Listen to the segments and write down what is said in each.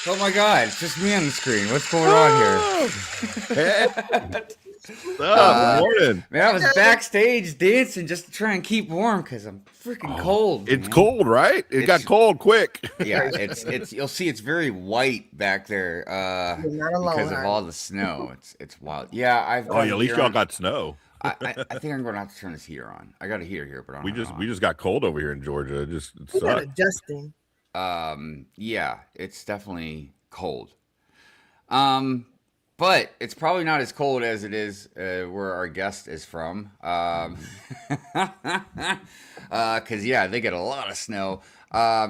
Oh my God, it's just me on the screen. What's going on here? Hey, good Uh, morning. man, I was backstage dancing just to try and keep warm because I'm freaking Oh, cold, it's man. cold, right? It got It's cold quick. yeah, it's you'll see it's very white back there You're not alone, because of all honey. the snow. It's wild. Yeah, I've Oh, got yeah, a at least heater y'all on. got snow. I think I'm going to have to turn this heater on. I got a heater here, but I don't We have it just on. we just got cold over here in Georgia. It We got sucked. adjusting. Yeah, it's definitely cold. Um, but it's probably not as cold as it is where our guest is from. Cause yeah, they get a lot of snow.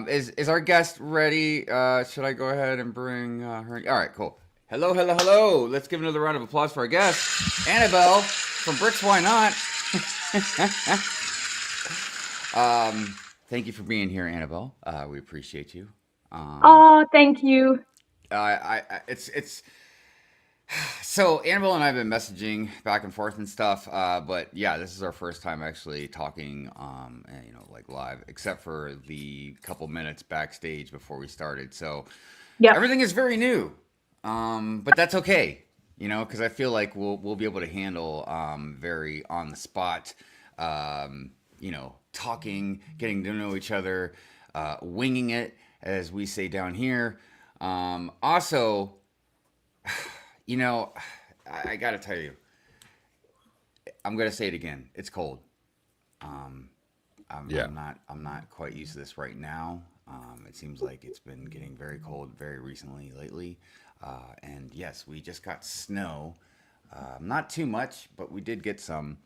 Is our guest ready? Should I go ahead and bring her? All right, cool. Hello, hello, hello. Let's give another round of applause for our guest, Annabelle from Bricks. Why not? Thank you for being here, Annabelle. We appreciate you. Um, Oh, thank you. it's So Annabelle and I have been messaging back and forth and stuff, but yeah, this is our first time actually talking, and, like live, except for the couple minutes backstage before we started. So Yep. everything is very new, but that's okay, because I feel like we'll be able to handle very on the spot, talking, getting to know each other, winging it, as we say down here. Also, you know, I got to tell you, I'm gonna say it again. It's cold. Um, I'm, Yeah. I'm not. I'm not quite used to this right now. It seems like it's been getting very cold very recently, lately. And yes, we just got snow. Not too much, but we did get some.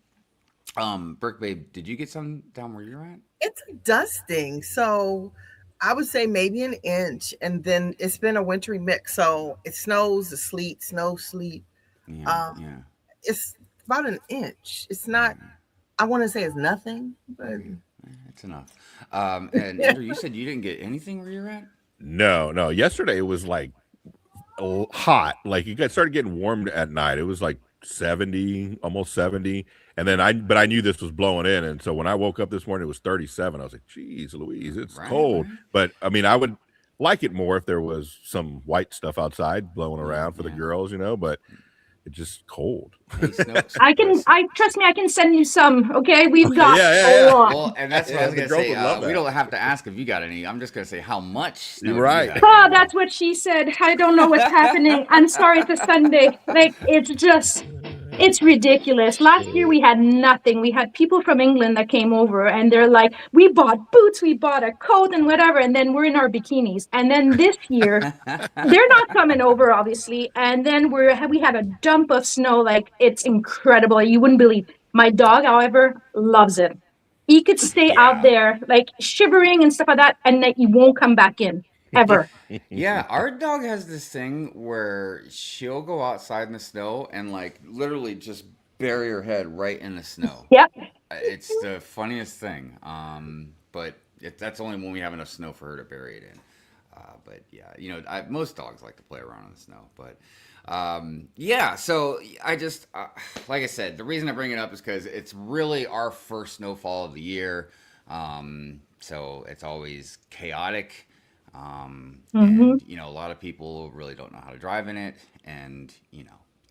Burke, babe, did you get some down where you're at? It's dusting. So I would say maybe an inch. And then it's been a wintry mix. So it snows, the sleet, snow, sleet. Yeah, Um, yeah, it's about an inch. It's not, yeah. I want to say it's nothing, but It's enough. And Andrew, you said you didn't get anything where you're at. No, no. Yesterday it was like hot. Like it started getting warm at night. It was like 70, almost 70. And then but I knew this was blowing in. And so when I woke up this morning, it was 37. I was like, geez, Louise, it's Right, cold. right. But I mean, I would like it more if there was some white stuff outside blowing Yeah, around for the yeah. girls, but it's just cold. Hey, snow. I trust me, I can send you some. Okay, we've Okay, got yeah, a yeah, lot. Well, and that's what I yeah. was The gonna girls say. would love We that. don't have to ask if you got any. I'm just gonna say how much You're snow do you right. have, Oh, Annabelle? that's what she said. I don't know what's happening. I'm sorry, it's a Sunday. Like, it's ridiculous. Last year we had nothing. We had people from England that came over and they're like, we bought boots, we bought a coat and whatever, and then we're in our bikinis. And then this year, they're not coming over, obviously. And then we had a dump of snow. Like, it's incredible. You wouldn't believe. My dog, however, loves it. He could stay out Yeah. there, like shivering and stuff like that, and then he won't come back in ever. Yeah, our dog has this thing where she'll go outside in the snow and like literally just bury her head right in the snow. Yep. It's the funniest thing. But that's only when we have enough snow for her to bury it in. But yeah, most dogs like to play around in the snow. But yeah, so I just, like I said, the reason I bring it up is because it's really our first snowfall of the year. So it's always chaotic. Hmm. And, a lot of people really don't know how to drive in it. And,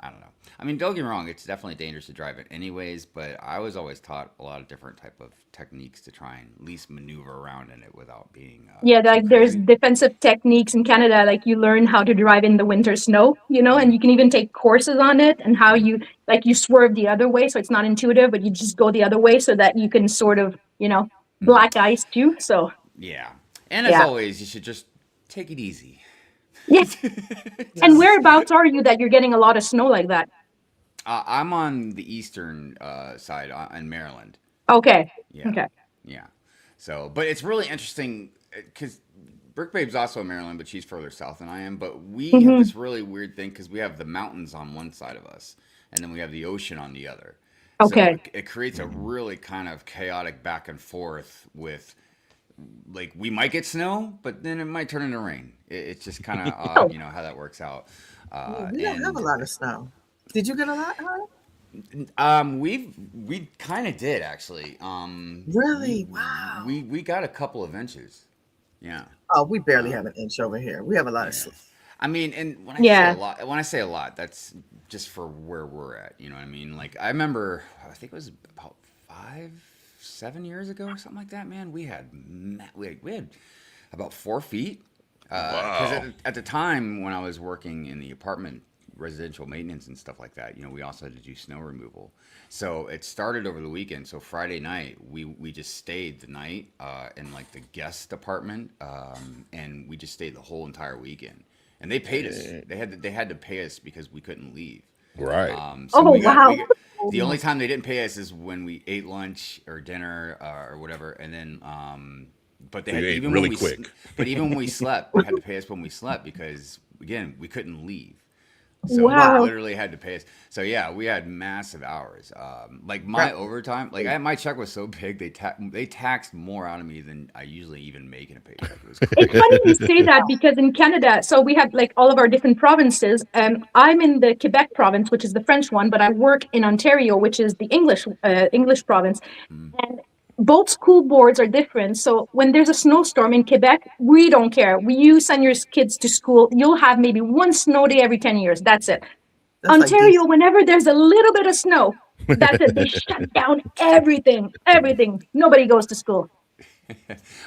I don't know. I mean, don't get me wrong, it's definitely dangerous to drive it anyways, but I was always taught a lot of different type of techniques to try and at least maneuver around in it without being Yeah, too like there's crazy. defensive techniques in Canada. Like you learn how to drive in the winter snow, and Mm, you can even take courses on it and how mm, you swerve the other way. So it's not intuitive, but you just go the other way so that you can sort of, mm. black ice too. So Yeah. And as yeah. always, you should just take it easy. Yeah. And yes. whereabouts are you that you're getting a lot of snow like that? I'm on the eastern side in Maryland. Okay. Yeah, Okay. yeah. So, but it's really interesting because Brick Babe's also in Maryland, but she's further south than I am. But we have Hmm. this really weird thing because we have the mountains on one side of us, and then we have the ocean on the other. So Okay. it creates a really kind of chaotic back and forth with like we might get snow, but then it might turn into rain. It's just kind of Oh, odd, how that works out. Yeah, we don't have a And lot of snow. Did you get a lot, huh? we kind of did actually. We Really? Wow. we got a couple of inches. Yeah, Oh, we barely uh, have an inch over here. We have a lot of yeah. sleep. I mean, and Yeah. when I say a lot, that's just for where we're at. You know what I mean? Like I remember, I think it was about 7 years ago or something like that. Man, we had about 4 feet. Because Wow. at the time when I was working in the apartment residential maintenance and stuff like that, we also had to do snow removal. So it started over the weekend. So Friday night, we just stayed the night in like the guest apartment, and we just stayed the whole entire weekend. And they paid us. They had to pay us because we couldn't leave. Right. So Oh, we wow. got the only time they didn't pay us is when we ate lunch or dinner or whatever, and then but they So had you ate even really when we quick. but even when we slept, they had to pay us when we slept because again we couldn't leave. So they Wow. literally had to pay us. So yeah, we had massive hours. Like my overtime, like my check was so big they taxed more out of me than I usually even make in a paycheck. It was It's crazy. funny you say that because in Canada, so we have like all of our different provinces. I'm in the Quebec province, which is the French one, but I work in Ontario, which is the English province. Mm. And both school boards are different. So when there's a snowstorm in Quebec, we don't care. You send your kids to school. You'll have maybe one snow day every 10 years. That's it. That's like Ontario, whenever there's a little bit of snow, that's it. They shut down everything. Everything. Nobody goes to school.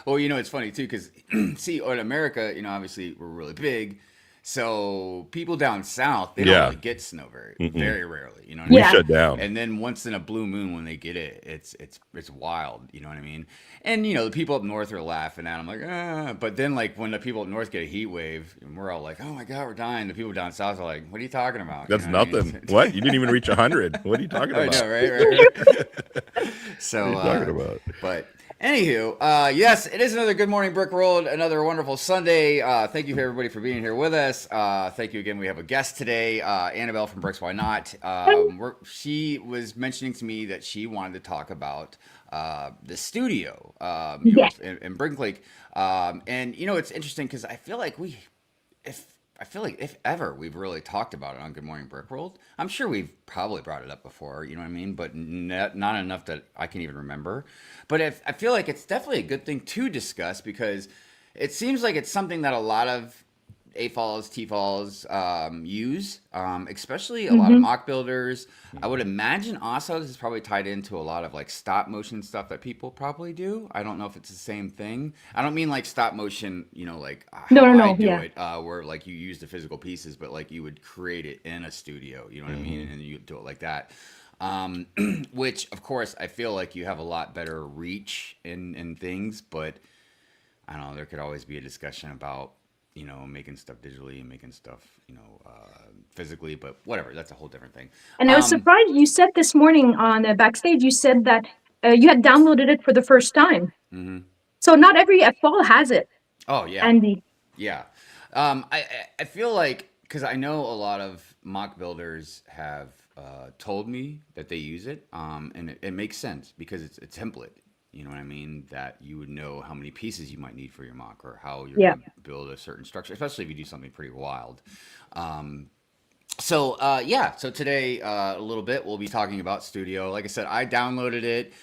Well, it's funny too because see, in America, obviously we're really big, so people down south they don't Yeah. really get snow Mm-mm. very rarely. You know what We I Yeah. mean? shut down. And then once in a blue moon when they get it, it's wild. You know what I mean? And the people up north are laughing at them like, but then like when the people up north get a heat wave, and we're all like, oh my god, we're dying. The people down south are like, what are you talking about? That's You know what I mean? nothing. What? You didn't even reach 100. What are you talking I about? know, right? So, What are you talking about? but anywho, yes, it is another Good Morning Brick World, another wonderful Sunday. Thank you everybody for being here with us. Thank you again. We have a guest today, Annabelle from Bricks Why Not. She was mentioning to me that she wanted to talk about the studio, Yes. in Bricklink. And it's interesting because I feel like if ever we've really talked about it on Good Morning Brick World, I'm sure we've probably brought it up before, you know what I mean? But not enough that I can even remember. But I feel like it's definitely a good thing to discuss because it seems like it's something that a lot of AFOLs, TFOLs use, especially a lot of mock builders. I would imagine also this is probably tied into a lot of like stop motion stuff that people probably do. I don't know if it's the same thing. I don't mean like stop motion, like No, how no, I no, do yeah. it, where like you use the physical pieces, but like you would create it in a studio, you know what I mean? And you do it like that. Which of course I feel like you have a lot better reach in things, but I don't know, there could always be a discussion about making stuff digitally and making stuff, physically, but whatever, that's a whole different thing. And I was surprised you said this morning on backstage, you said that you had downloaded it for the first time. Mhm. So not every fall has it, Oh yeah, Andy. yeah. I feel like because I know a lot of mock builders have told me that they use it, and it makes sense because it's a template. You know what I mean? That you would know how many pieces you might need for your mock or how you're Yeah. going to build a certain structure, especially if you do something pretty wild. So today a little bit we'll be talking about Studio. Like I said, I downloaded it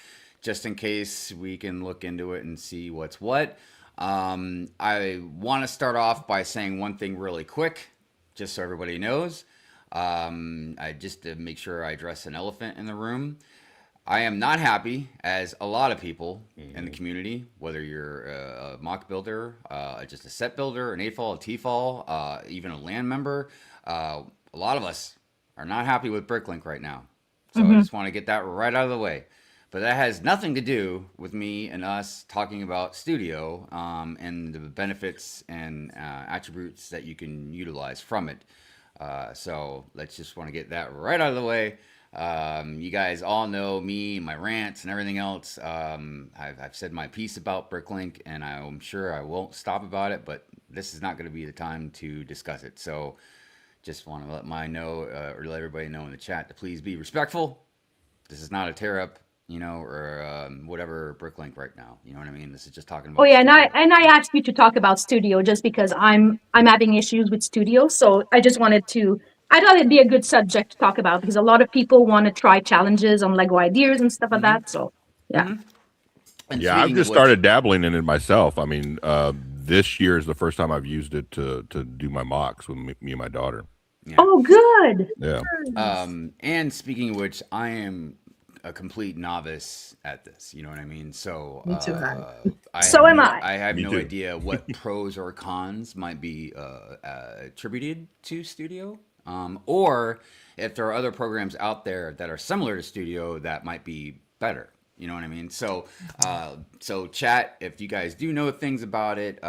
just in case we can look into it and see what's what. I want to start off by saying one thing really quick, just so everybody knows. I just to make sure I address an elephant in the room. I am not happy, as a lot of people in the community, whether you're a mock builder, just a set builder, an AFOL, a TFOL, even a land member. A lot of us are not happy with Bricklink right now. So I just want to get that right out of the way. But that has nothing to do with me and us talking about Studio and the benefits and attributes that you can utilize from it. So let's just want to get that right out of the way. You guys all know me, my rants and everything else. I've said my piece about Bricklink, and I'm sure I won't stop about it, but this is not going to be the time to discuss it. So just want to let let everybody know in the chat to please be respectful. This is not a tear up, or whatever Bricklink right now. You know what I mean? This is just talking about. Oh yeah, Studio. and I asked you to talk about Studio just because I'm having issues with Studio, so I just wanted to. I thought it'd be a good subject to talk about because a lot of people want to try challenges on Lego ideas and stuff like that. So yeah. And Yeah, I've speaking of just which- started dabbling in it myself. I mean, this year is the first time I've used it to do my mocks with me and my daughter. Yeah. Oh, good. Yeah. And speaking of which, I am a complete novice at this. You know what I mean? So Me too, So am I. I have Me no too. idea what pros or cons might be attributed to Studio, or if there are other programs out there that are similar to Studio that might be better. You know what I mean? So, so chat, if you guys do know things about it,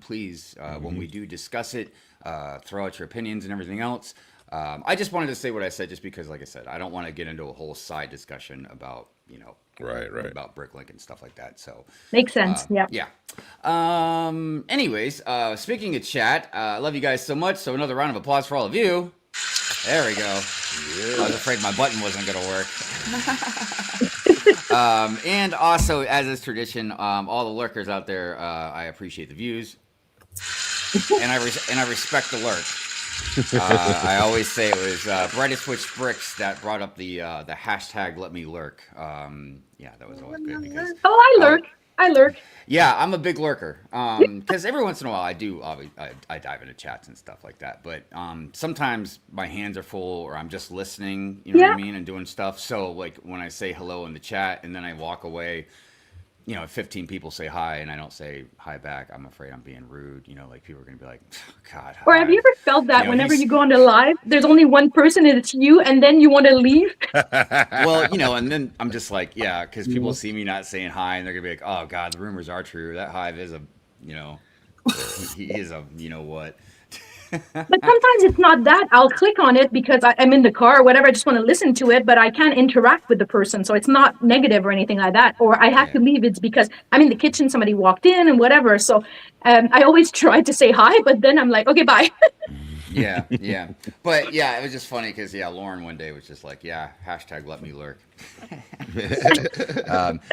please, when we do discuss it, throw out your opinions and everything else. I just wanted to say what I said, just because, like I said, I don't want to get into a whole side discussion about, Right. about Bricklink and stuff like that. So Makes sense. Yeah. yeah. Anyways, speaking of chat, I love you guys so much. So another round of applause for all of you. There we go. I was afraid my button wasn't going to work. And also, as is tradition, all the lurkers out there, I appreciate the views, and I respect the lurk. I always say it was Brightest Witch Bricks that brought up the hashtag Let Me Lurk. Yeah, that was always good because Oh, I lurk. yeah, I'm a big lurker. Because every once in a while I dive into chats and stuff like that. But sometimes my hands are full or I'm just listening, you know what I mean, and doing stuff. So like when I say hello in the chat and then I walk away, if 15 people say hi and I don't say hi back, I'm afraid I'm being rude. Like people are gonna be like, oh, God. Or hi. have you ever felt that whenever he's- you go on the live, there's only one person and it's you, and then you want to leave? Well, and then I'm just like, yeah, because people see me not saying hi and they're gonna be like, oh God, the rumors are true. That Hive is a, he is a, what. But sometimes it's not that. I'll click on it because I'm in the car or whatever. I just want to listen to it, but I can't interact with the person. So it's not negative or anything like that. Or I have to leave. It's because I'm in the kitchen, somebody walked in and whatever. So I always try to say hi, but then I'm like, okay, bye. Yeah. But yeah, it was just funny because Lauren one day was just like, yeah, hashtag Let Me Lurk.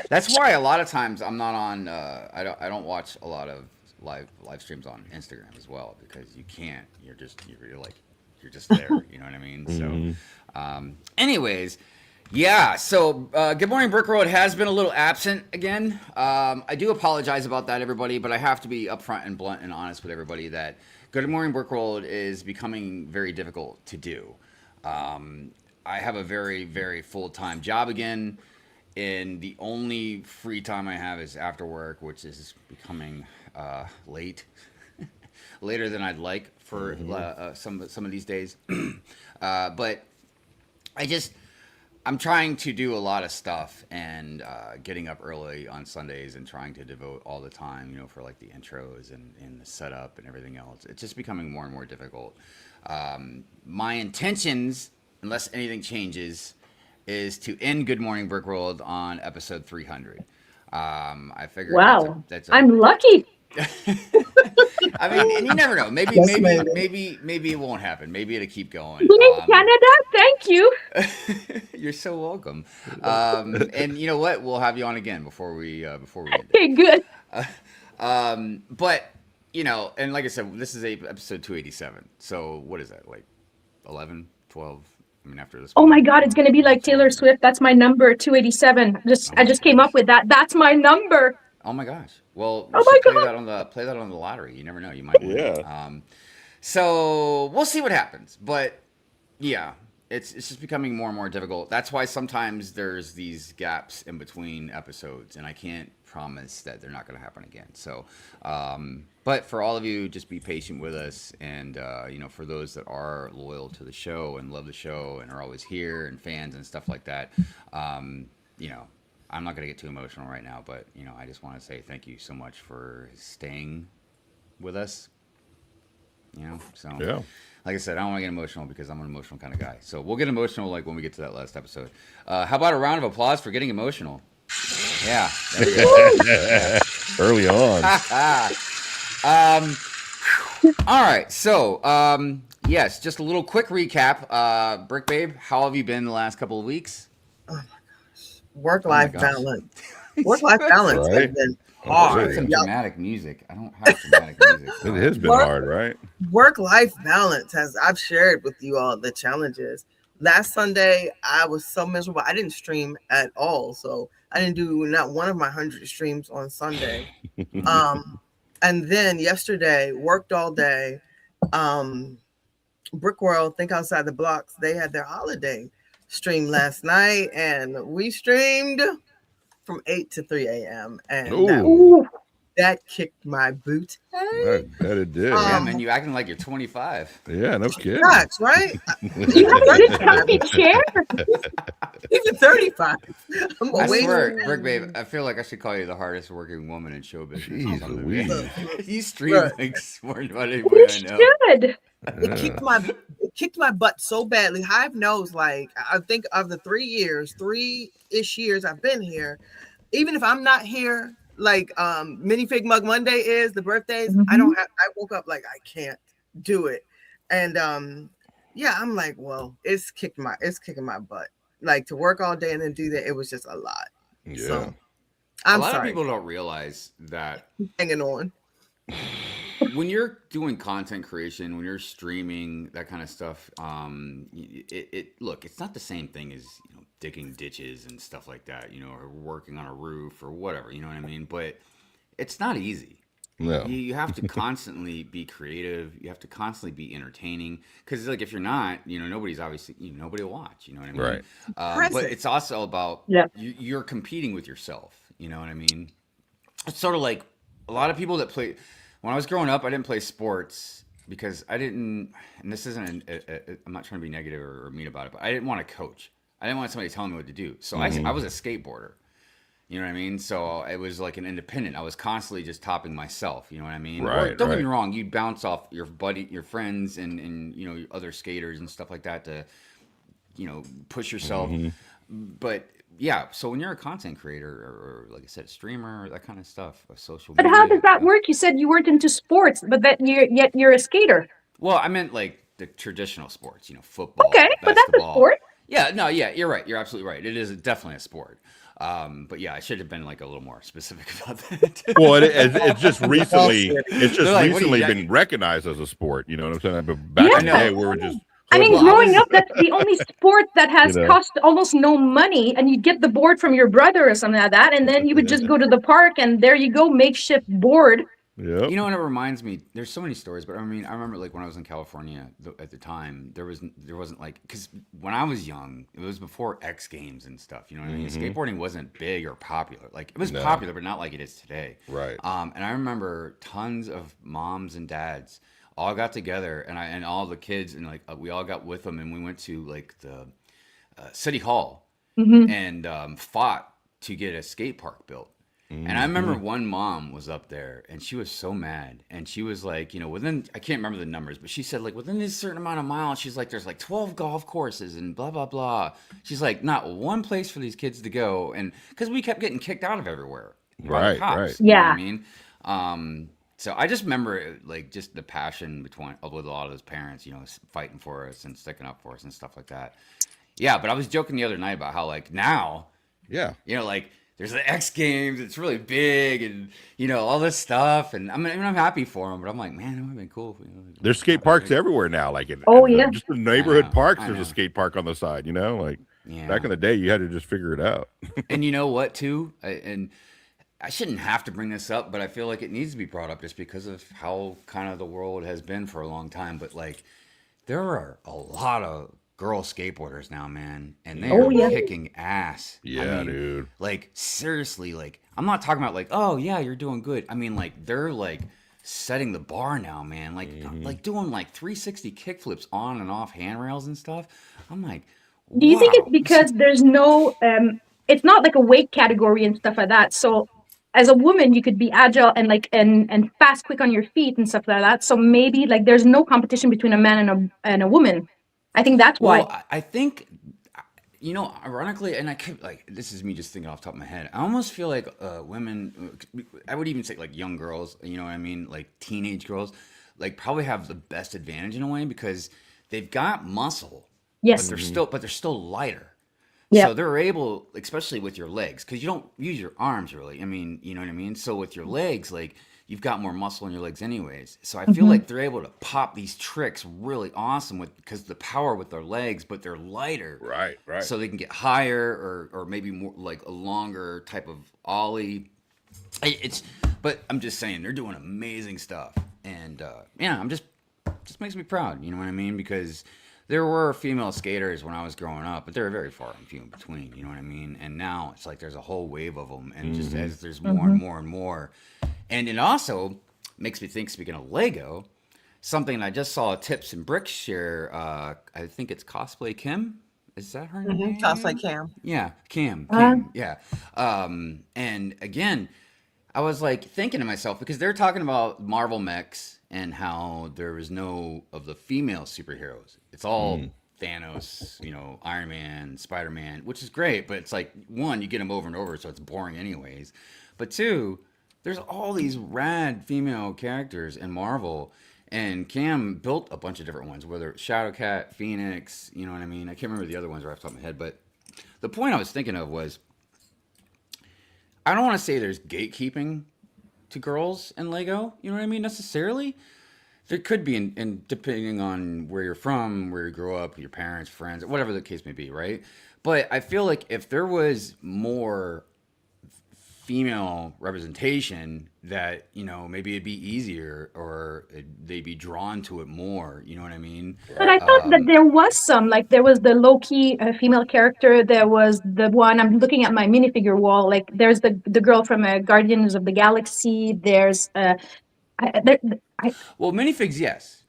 That's why a lot of times I'm not on. I don't watch a lot of live streams on Instagram as well because you can't. You're just there. You know what I mean? So, anyways. Yeah, so Good Morning Brick Road has been a little absent again. I do apologize about that, everybody, but I have to be upfront and blunt and honest with everybody that Good Morning Brick Road is becoming very difficult to do. I have a very, very full-time job again, and the only free time I have is after work, which is becoming later than I'd like for some of these days. But I'm trying to do a lot of stuff and getting up early on Sundays and trying to devote all the time, for like the intros and the setup and everything else. It's just becoming more and more difficult. My intentions, unless anything changes, is to end Good Morning Brick World on episode 300. I figured Wow. that's I'm lucky. I mean, and you never know. Maybe it won't happen. Maybe it'll keep going. In Canada, thank you. You're so welcome. And you know what? We'll have you on again before we end it. Okay, good. But and like I said, this is episode 287. So what is that? Like 11, 12? I mean, after this. Oh my God, it's gonna be like Taylor Swift. That's my number, 287. I just came up with that. That's my number. Oh my gosh! Well, oh my play God. that on the lottery. You never know. You might win. Yeah. So we'll see what happens. But yeah, it's just becoming more and more difficult. That's why sometimes there's these gaps in between episodes, and I can't promise that they're not going to happen again. So, but for all of you, just be patient with us, and for those that are loyal to the show and love the show and are always here and fans and stuff like that, I'm not going to get too emotional right now, but, I just want to say thank you so much for staying with us. So Yeah. like I said, I don't want to get emotional because I'm an emotional kind of guy. So we'll get emotional like when we get to that last episode. How about a round of applause for getting emotional? Yeah. There we go. Early on. All right. So, yes, just a little quick recap. Brick Babe, how have you been the last couple of weeks? Work-life gosh. balance. Work-life balance Right. has been Put hard. some Y'all- dramatic music. I don't have dramatic music. It has been Work- hard, right? Work-life balance I've shared with you all the challenges. Last Sunday, I was so miserable. I didn't stream at all. So I didn't do not one of my 100 streams on Sunday. And then yesterday, worked all day. Brick World, Think Outside the Blocks, they had their holiday stream last night, and we streamed from 8 to 3 a.m. And Ooh, that kicked my boot. I bet it did. Yeah, Um, man, you acting like you're 25. Yeah, no kidding. Nuts, right? You have a good comfy chair. Even 35. I'm I awake. swear, Rick, babe, I feel like I should call you the hardest working woman in show business. Jeez Louise. You stream Right. like more than anybody You I know. should. It kicked my butt so badly. Hive knows, like, I think of the 3-ish years I've been here, even if I'm not here, like Minifig Mug Monday is the birthdays, I woke up like I can't do it. And yeah, I'm like, well, it's kicking my butt. Like, to work all day and then do that, it was just a lot. Yeah. So A I'm lot sorry. of people don't realize that Hanging on. when you're doing content creation, when you're streaming, that kind of stuff, look, it's not the same thing as, digging ditches and stuff like that, or working on a roof or whatever, you know what I mean? But it's not easy. No. You have to constantly be creative. You have to constantly be entertaining. Because, like, if you're not, nobody's obviously, nobody will watch. You know what I mean? Right. But Present. it's also about Yeah. you're competing with yourself. You know what I mean? It's sort of like a lot of people that play. When I was growing up, I didn't play sports because I didn't. And this isn't. I'm not trying to be negative or mean about it, but I didn't want to coach. I didn't want somebody telling me what to do. So I was a skateboarder. You know what I mean? So it was like an independent. I was constantly just topping myself. You know what I mean? Right, Don't get me right. wrong. You bounce off your friends, and other skaters and stuff like that to, push yourself. But yeah, so when you're a content creator or like I said, streamer, that kind of stuff, social But media. how does that work? You said you weren't into sports, but yet you're a skater. Well, I meant like the traditional sports. Football. Okay, but that's a basketball. sport. Yeah, no, yeah, you're right. You're absolutely right. It is definitely a sport. But yeah, I should have been like a little more specific about that. Well, it's just recently, They're like, what are you- been recognized as a sport. You know what I'm saying? But back Yeah. in the day, we were just. I mean, Well, growing up, that's the only sport that has You know. cost almost no money, and you get the board from your brother or something like that, and then you would just go to the park, and there you go, makeshift board. Yep. You know what it reminds me? There's so many stories, but I mean, I remember like when I was in California at the time, there wasn't like, because when I was young, it was before X Games and stuff. You know what I mean? Skateboarding wasn't big or popular. Like it was No. popular, but not like it is today. Right. And I remember tons of moms and dads all got together, and all the kids, and like we all got with them, and we went to like the city hall and fought to get a skate park built. And I remember one mom was up there and she was so mad. And she was like, within, I can't remember the numbers, but she said like within this certain amount of miles, she's like, there's like 12 golf courses and blah, blah, blah. She's like, not one place for these kids to go. And because we kept getting kicked out of everywhere. by the Right, cops, right. you know what Yeah. I mean? So I just remember like just the passion with a lot of those parents, fighting for us and sticking up for us and stuff like that. Yeah. But I was joking the other night about how like now, Yeah. like there's the X Games, it's really big, and all this stuff, and I'm happy for them, but I'm like, man, it would have been cool. If, There's skate parks everywhere now. Like in Yeah. just the neighborhood I know, parks. I There's know. a skate park on the side. Like Yeah. back in the day, you had to just figure it out. And you know what, too, and I shouldn't have to bring this up, but I feel like it needs to be brought up just because of how kind of the world has been for a long time. But like, there are a lot of girl skateboarders now, man, and they are yeah. kicking ass. Yeah, dude. Like seriously, like I'm not talking about like, oh yeah, you're doing good. I mean, like they're like setting the bar now, man. Like doing like 360 kickflips on and off handrails and stuff. I'm like, Do you think wow. it's because there's no, it's not like a weight category and stuff like that. So as a woman, you could be agile and like, and fast, quick on your feet and stuff like that. So maybe like there's no competition between a man and a woman. I think that's why. Well, I think, ironically, and I could like this is me just thinking off the top of my head. I almost feel like women, I would even say like young girls, you know what I mean, like teenage girls, like probably have the best advantage in a way because they've got muscle, Yes. but they're still lighter. Yeah. So they're able, especially with your legs, because you don't use your arms really. I mean, you know what I mean? So with your legs, like you've got more muscle in your legs anyways. So I feel like they're able to pop these tricks really awesome because the power with their legs, but they're lighter. Right. Right. So they can get higher or maybe more like a longer type of ollie. It's But I'm just saying they're doing amazing stuff, and yeah, just makes me proud. You know what I mean? Because there were female skaters when I was growing up, but they were very far and few in between. You know what I mean? And now it's like there's a whole wave of them, and just as there's more and more and more, and it also makes me think. Speaking of Lego, something I just saw Tips and Bricks share. I think it's Cosplay Kim. Is that her name? Cosplay Cam. Yeah, Kim. Yeah. And again, I was like thinking to myself because they're talking about Marvel mechs and how there was no of the female superheroes. It's all Thanos, you know, Iron Man, Spider-Man, which is great, but it's like one, you get them over and over, so it's boring anyways. But two, there's all these rad female characters in Marvel. And Cam built a bunch of different ones, whether it's Shadowcat, Phoenix, you know what I mean? I can't remember the other ones right off the top of my head, but the point I was thinking of was I don't want to say there's gatekeeping to girls in Lego, you know what I mean, necessarily. There could be, in depending on where you're from, where you grew up, your parents, friends, whatever the case may be, right? But I feel like if there was more female representation, that, you know, maybe it'd be easier, or they'd be drawn to it more, you know what I mean? But I thought that there was some, like there was the Loki female character. There was the one, I'm looking at my minifigure wall. Like there's the girl from Guardians of the Galaxy. There's Well, minifigs, yes.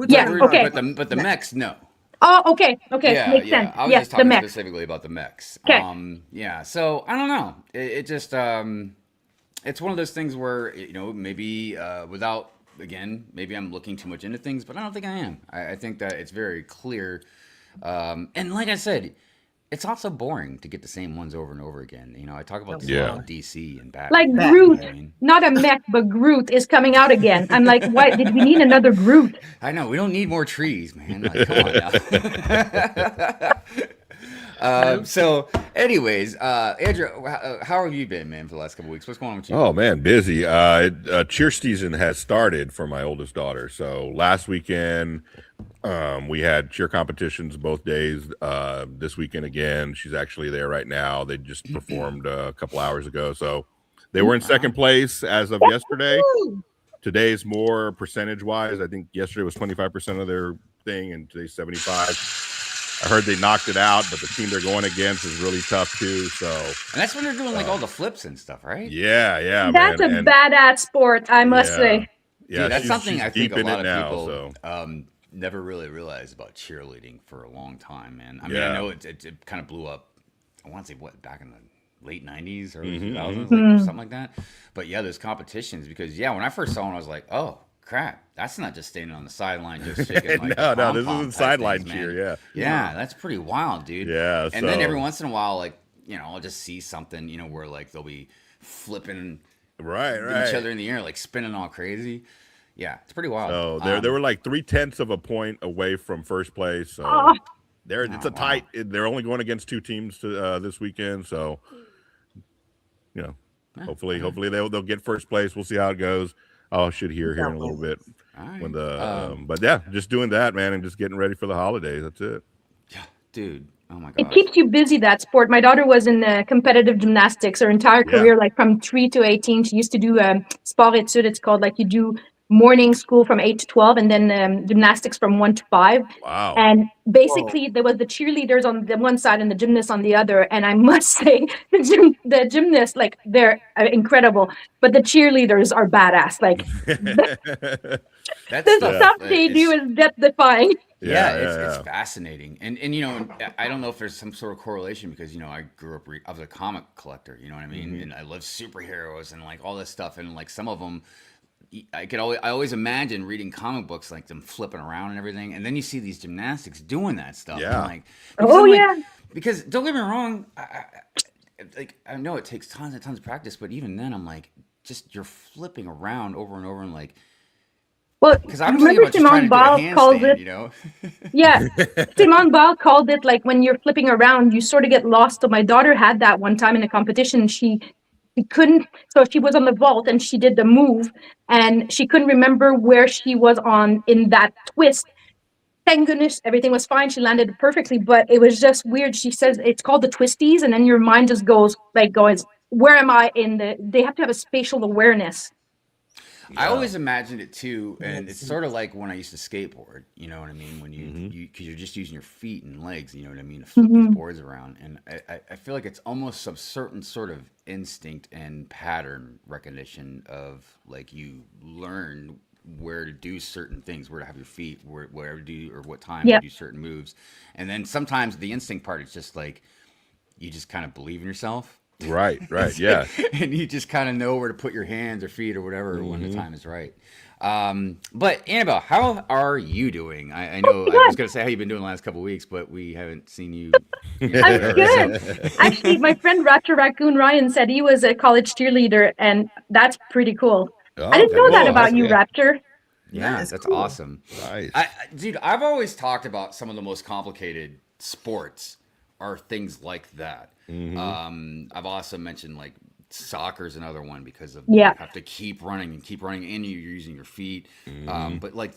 Yeah, okay. But the mechs, no. Oh, okay, Yeah, makes yeah. sense. I was Yes, just the talking mech. specifically about the mechs. Okay. Yeah. So I don't know. It just it's one of those things where, you know, maybe without, again, maybe I'm looking too much into things, but I don't think I am. I think that it's very clear. And like I said, it's also boring to get the same ones over and over again. You know, I talk about this Yeah. about DC and Batman. Like you know Groot, what I mean? not a mech, but Groot is coming out again. I'm like, why did we need another Groot? I know, we don't need more trees, man. Like, come on now. So, anyways, Andrew, how have you been, man, for the last couple of weeks? What's going on with you? Oh man, busy. Cheer season has started for my oldest daughter. So last weekend, we had cheer competitions both days. This weekend again, she's actually there right now. They just performed a couple hours ago. So they were in second place as of yesterday. Today's more percentage wise. I think yesterday was 25% of their thing, and today's 75. I heard they knocked it out, but the team they're going against is really tough too. So, And that's when they're doing like all the flips and stuff, right? yeah, That's man. a And- badass sport, I must Yeah. say. Yeah, Dude, that's she's something I think deep a in lot it of now, people so. never really realized about cheerleading for a long time, man. I mean, Yeah. I know it kind of blew up, I want to say, what, back in the late 90s, early Mm-hmm, 2000s, like, something like that. But yeah, there's competitions because, yeah, when I first saw it, I was like, oh, crap, that's not just standing on the sideline just shaking like No, the this pom-pom isn't type sideline things, cheer, man. yeah. Yeah, that's pretty wild, dude. Yeah, And then so- every once in a while, like, you know, I'll just see something, you know, where like they'll be flipping Right, each other in the air, like spinning all crazy. Yeah, it's pretty wild. So they were like 0.3 of a point away from first place. So Oh. it's a tight. They're only going against two teams this weekend. So you know, hopefully they'll get first place. We'll see how it goes. I should hear here in a little bit All right. when the but yeah, just doing that, man, and just getting ready for the holidays. That's it. Yeah, dude. Oh my It god. keeps you busy, that sport. My daughter was in competitive gymnastics her entire Yeah. career, like from 3 to 18. She used to do sport études, it's called, like you do morning school from 8 to 12 and then gymnastics from 1 to 5. Wow. And basically there was the cheerleaders on the one side and the gymnasts on the other. And I must say the gymnasts, like, they're incredible, but the cheerleaders are badass. Like That's the tough. stuff they do It's- is death defying. Yeah, it's fascinating, and you know, I don't know if there's some sort of correlation because, you know, I grew up I was a comic collector, you know what I mean, and I love superheroes and like all this stuff, and like some of them, I always imagine reading comic books, like them flipping around and everything, and then you see these gymnastics doing that stuff. Yeah. And like, Oh, I'm like- yeah. because don't get me wrong, I know it takes tons and tons of practice, but even then, I'm like, just you're flipping around over and over, and like, Well, because I'm thinking about just trying to do a calls handstand, it, you know. yeah, Simone Ball called it, like, when you're flipping around, you sort of get lost. So my daughter had that one time in a competition. She couldn't, so she was on the vault and she did the move and she couldn't remember where she was on in that twist. Thank goodness everything was fine. She landed perfectly, but it was just weird. She says it's called the twisties, and then your mind just goes, where am I in they have to have a spatial awareness I always imagined it too, and it's sort of like when I used to skateboard. You know what I mean? When you because you're just using your feet and legs. You know what I mean? To flip these boards around, and I feel like it's almost some certain sort of instinct and pattern recognition of like you learn where to do certain things, where to have your feet, where to do or what time to do certain moves, and then sometimes the instinct part is just like you just kind of believe in yourself. Right, yeah. And you just kind of know where to put your hands or feet or whatever when the time is right. But Annabelle, how are you doing? I know I was going to say how you've been doing the last couple of weeks, but we haven't seen you. I'm good. Actually, my friend Raptor Raccoon Ryan said he was a college cheerleader, and that's pretty cool. I didn't know that about you, Raptor. Yeah, that's cool. awesome. Nice. Dude, I've always talked about some of the most complicated sports are things like that. I've also mentioned like soccer's another one because of you have to keep running and you're using your feet. But like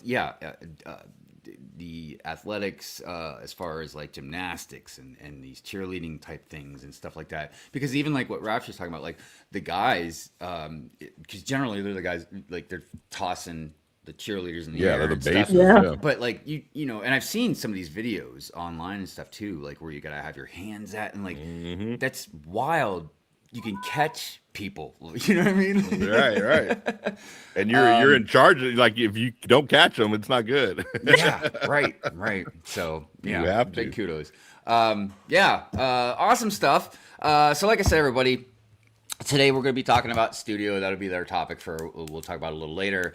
the athletics as far as like gymnastics and these cheerleading type things and stuff like that, because even like what Rapture's talking about, like the guys, because generally they're the guys like they're tossing the cheerleaders in the air, they're the and stuff. bases. Yeah. But like you know, and I've seen some of these videos online and stuff too, like where you gotta have your hands at, and like that's wild. You can catch people, you know what I mean? Right. And you're in charge. Like if you don't catch them, it's not good. Yeah, right. So yeah, You have big to. kudos. Awesome stuff. So like I said, everybody. Today we're going to be talking about studio. That'll be our topic we'll talk about it a little later.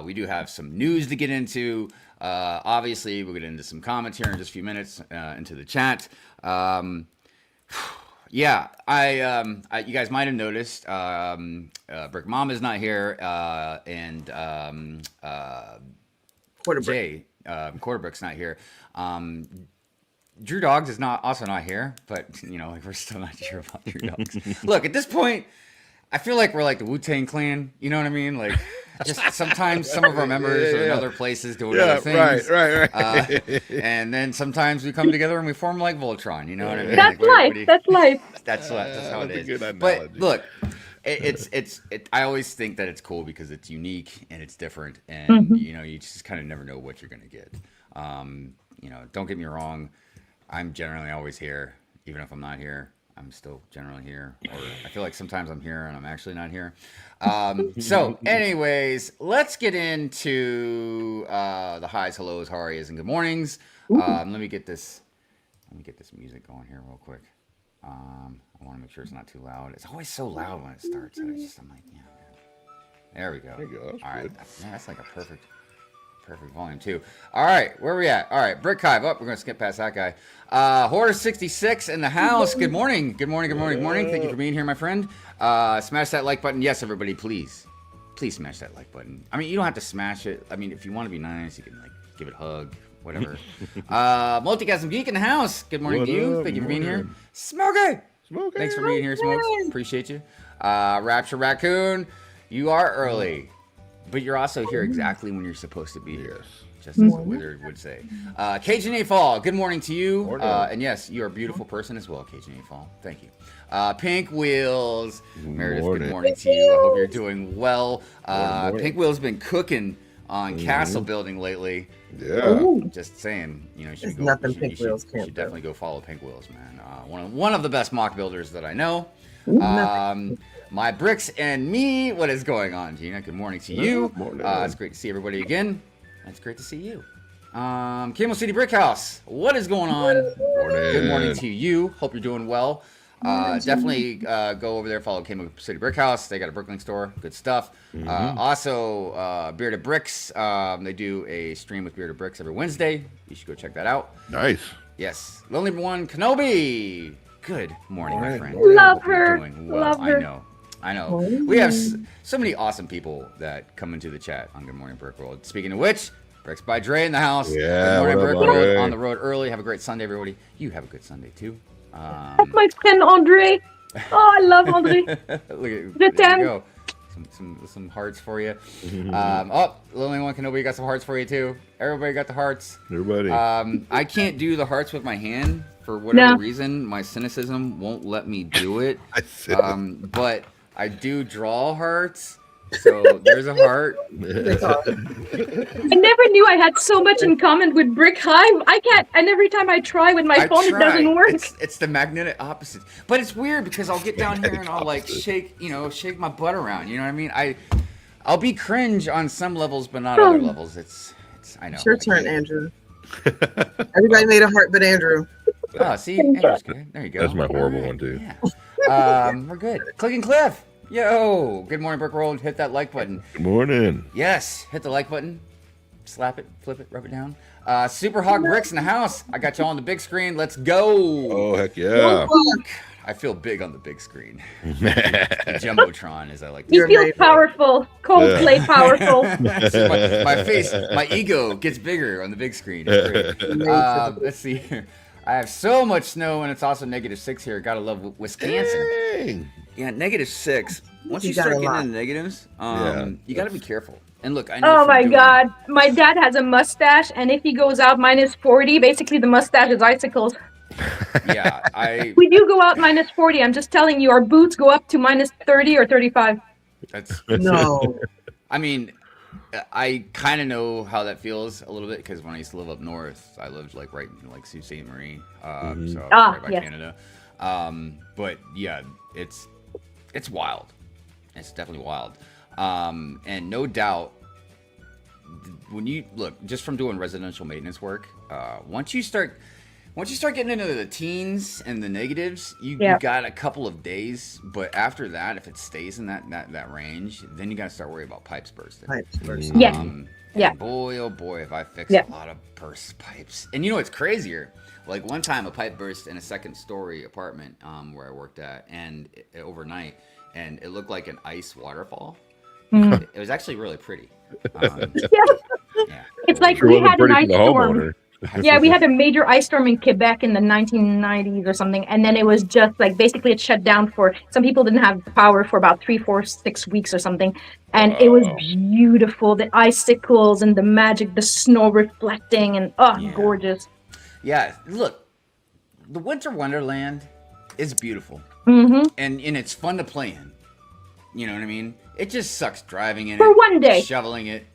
We do have some news to get into. Obviously, we'll get into some comments here in just a few minutes into the chat. You guys might have noticed Brick Mom is not here, and Jay Quarterbrick's not here. Drew Dogs is also not here, but you know, like we're still not sure about Drew Dogs. Look, at this point, I feel like we're like the Wu-Tang Clan. You know what I mean? Like, just sometimes some of our members are in other places doing other things. Right. And then sometimes we come together and we form like Voltron. You know what I mean? That's Like, life. That's life. That's how it That's a is. good But analogy. look, I always think that it's cool because it's unique and it's different, and you know, you just kind of never know what you're gonna get. You know, don't get me wrong. I'm generally always here, even if I'm not here. I'm still generally here, or I feel like sometimes I'm here and I'm actually not here. So, anyways, let's get into the highs, hellos, how are yous, and good mornings. Let me get this music going here real quick. I want to make sure it's not too loud. It's always so loud when it starts. I'm like, yeah. There we go. There you go. That's All right, good. yeah, that's like a perfect volume too. All right, where are we at? All right, Brick Hive up. We're gonna skip past that guy. Hoarder 66 in the house. Good morning. Good morning. Thank you for being here, my friend. Smash that like button. Yes, everybody, please smash that like button. I mean, you don't have to smash it. I mean, if you want to be nice, you can like give it a hug, whatever. Multicasm Geek in the house. Good morning What to you. up? Thank you for being here. Morning. Smokey. Smokey. Thanks for being here, Smokes. Appreciate you. Rapture Raccoon, you are early, but you're also here exactly when you're supposed to be here. Yes. Just as the wizard would say. Cajun A Fall, good morning to you. Morning. And yes, you're a beautiful person as well, Cajun A Fall. Thank you. Pink Wheels, Meredith, good morning to you. I hope you're doing well. Morning. Pink Wheels been cooking on castle building lately. Yeah. Just saying, you know, you There's should go. nothing You Pink should, Wheels you can't should do. definitely go follow Pink Wheels, man. One of the best mock builders that I know. My bricks and me. What is going on, Gina? Good morning to you. Morning. It's great to see everybody again. It's great to see you. Camel City Brick House. What is going on? Good morning to you. Hope you're doing well. Definitely go over there, follow Camel City Brick House. They got a Brooklyn store. Good stuff. Also, Bearded Bricks. They do a stream with Bearded Bricks every Wednesday. You should go check that out. Nice. Yes. Lonely One Kenobi. Good morning, my friend. Love Hope you're her. doing well. Love her. I know. We have so many awesome people that come into the chat on Good Morning Brick World. Speaking of which, Bricks by Dre in the house. Yeah, Good morning, what up, Brick World. Andre? On the road early. Have a great Sunday, everybody. You have a good Sunday too. That's my friend Andre. Oh, I love Andre. Look at Good there time. you go. Some hearts for you. Lonely One Kenobi got some hearts for you too. Everybody got the hearts. Everybody. I can't do the hearts with my hand for whatever No. reason. My cynicism won't let me do it. I said But I do draw hearts, So there's a heart. I never knew I had so much in common with Brick Hive. I can't, and every time I try with my I phone, it try. doesn't work. It's the magnetic opposite. But it's weird because I'll get down here and I'll like shake my butt around. You know what I mean? I'll be cringe on some levels, but not other levels. It's I know. It's your turn, Andrew. Everybody made a heart, but Andrew. Oh, see, Andrew's good. There you go. That's my horrible one too. Yeah. We're good. Click and Cliff. Yo, good morning, Brick World. Hit that like button. Good morning. Yes, hit the like button. Slap it, flip it, rub it down. Super Hog Bricks in the house. I got you all on the big screen. Let's go. Oh heck yeah. I feel big on the big screen. The Jumbotron, as I like to You You're feel amazing. powerful. Coldplay powerful. say. My face, my ego gets bigger on the big screen. It's great. Let's see here. I have so much snow, and it's also -6 here. Gotta love Wisconsin. Dang. Yeah, -6. Once You you got start a getting lot. into negatives, Yeah. you got to be careful. And look, I know. Oh from my doing- God. My dad has a mustache, and if he goes out -40, basically the mustache is icicles. Yeah, I. We do go out -40. I'm just telling you, our boots go up to -30 or 35. That's. No. I mean, I kind of know how that feels a little bit because when I used to live up north, I lived like right in like Sault Ste. Marie, so right by yes. Canada. But yeah, it's wild. It's definitely wild. And no doubt, when you look just from doing residential maintenance work, once you start getting into the teens and the negatives, you got a couple of days. But after that, if it stays in that range, then you got to start worrying about pipes bursting. Pipes first. Yes. And Yeah. boy, oh boy, have I fixed Yeah. a lot of burst pipes. And you know what's crazier? Like one time, a pipe burst in a second-story apartment where I worked at, and overnight, and it looked like an ice waterfall. Mm. It was actually really pretty. Yeah. It's like Sure we wasn't had an pretty ice for the storm. homeowner. Yeah, we had a major ice storm in Quebec in the 1990s or something, and then it was just like basically it shut down for some people didn't have power for about 3, 4, 6 weeks or something, and it was Wow. beautiful. The icicles and the magic, the snow reflecting, and Yeah. gorgeous. Yeah, look, the Winter Wonderland is beautiful, Hmm. and it's fun to play in. You know what I mean? It just sucks driving in For it, one day. shoveling it,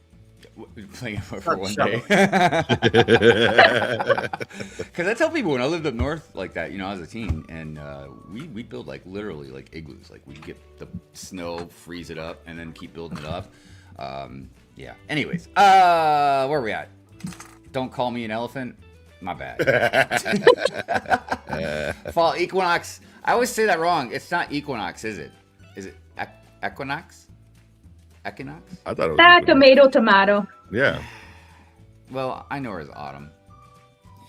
playing it for Fuck one shovel. day. Because I tell people when I lived up north like that, I was a teen, and we'd build like literally like igloos. Like we'd get the snow, freeze it up, and then keep building it up. Yeah. Anyways, where are we at? Don't call me an elephant. My bad. Fall equinox. I always say that wrong. It's not equinox, is it? Is it equinox? Equinox? I thought it was. Ah, tomato. Yeah. Well, I know her as Autumn.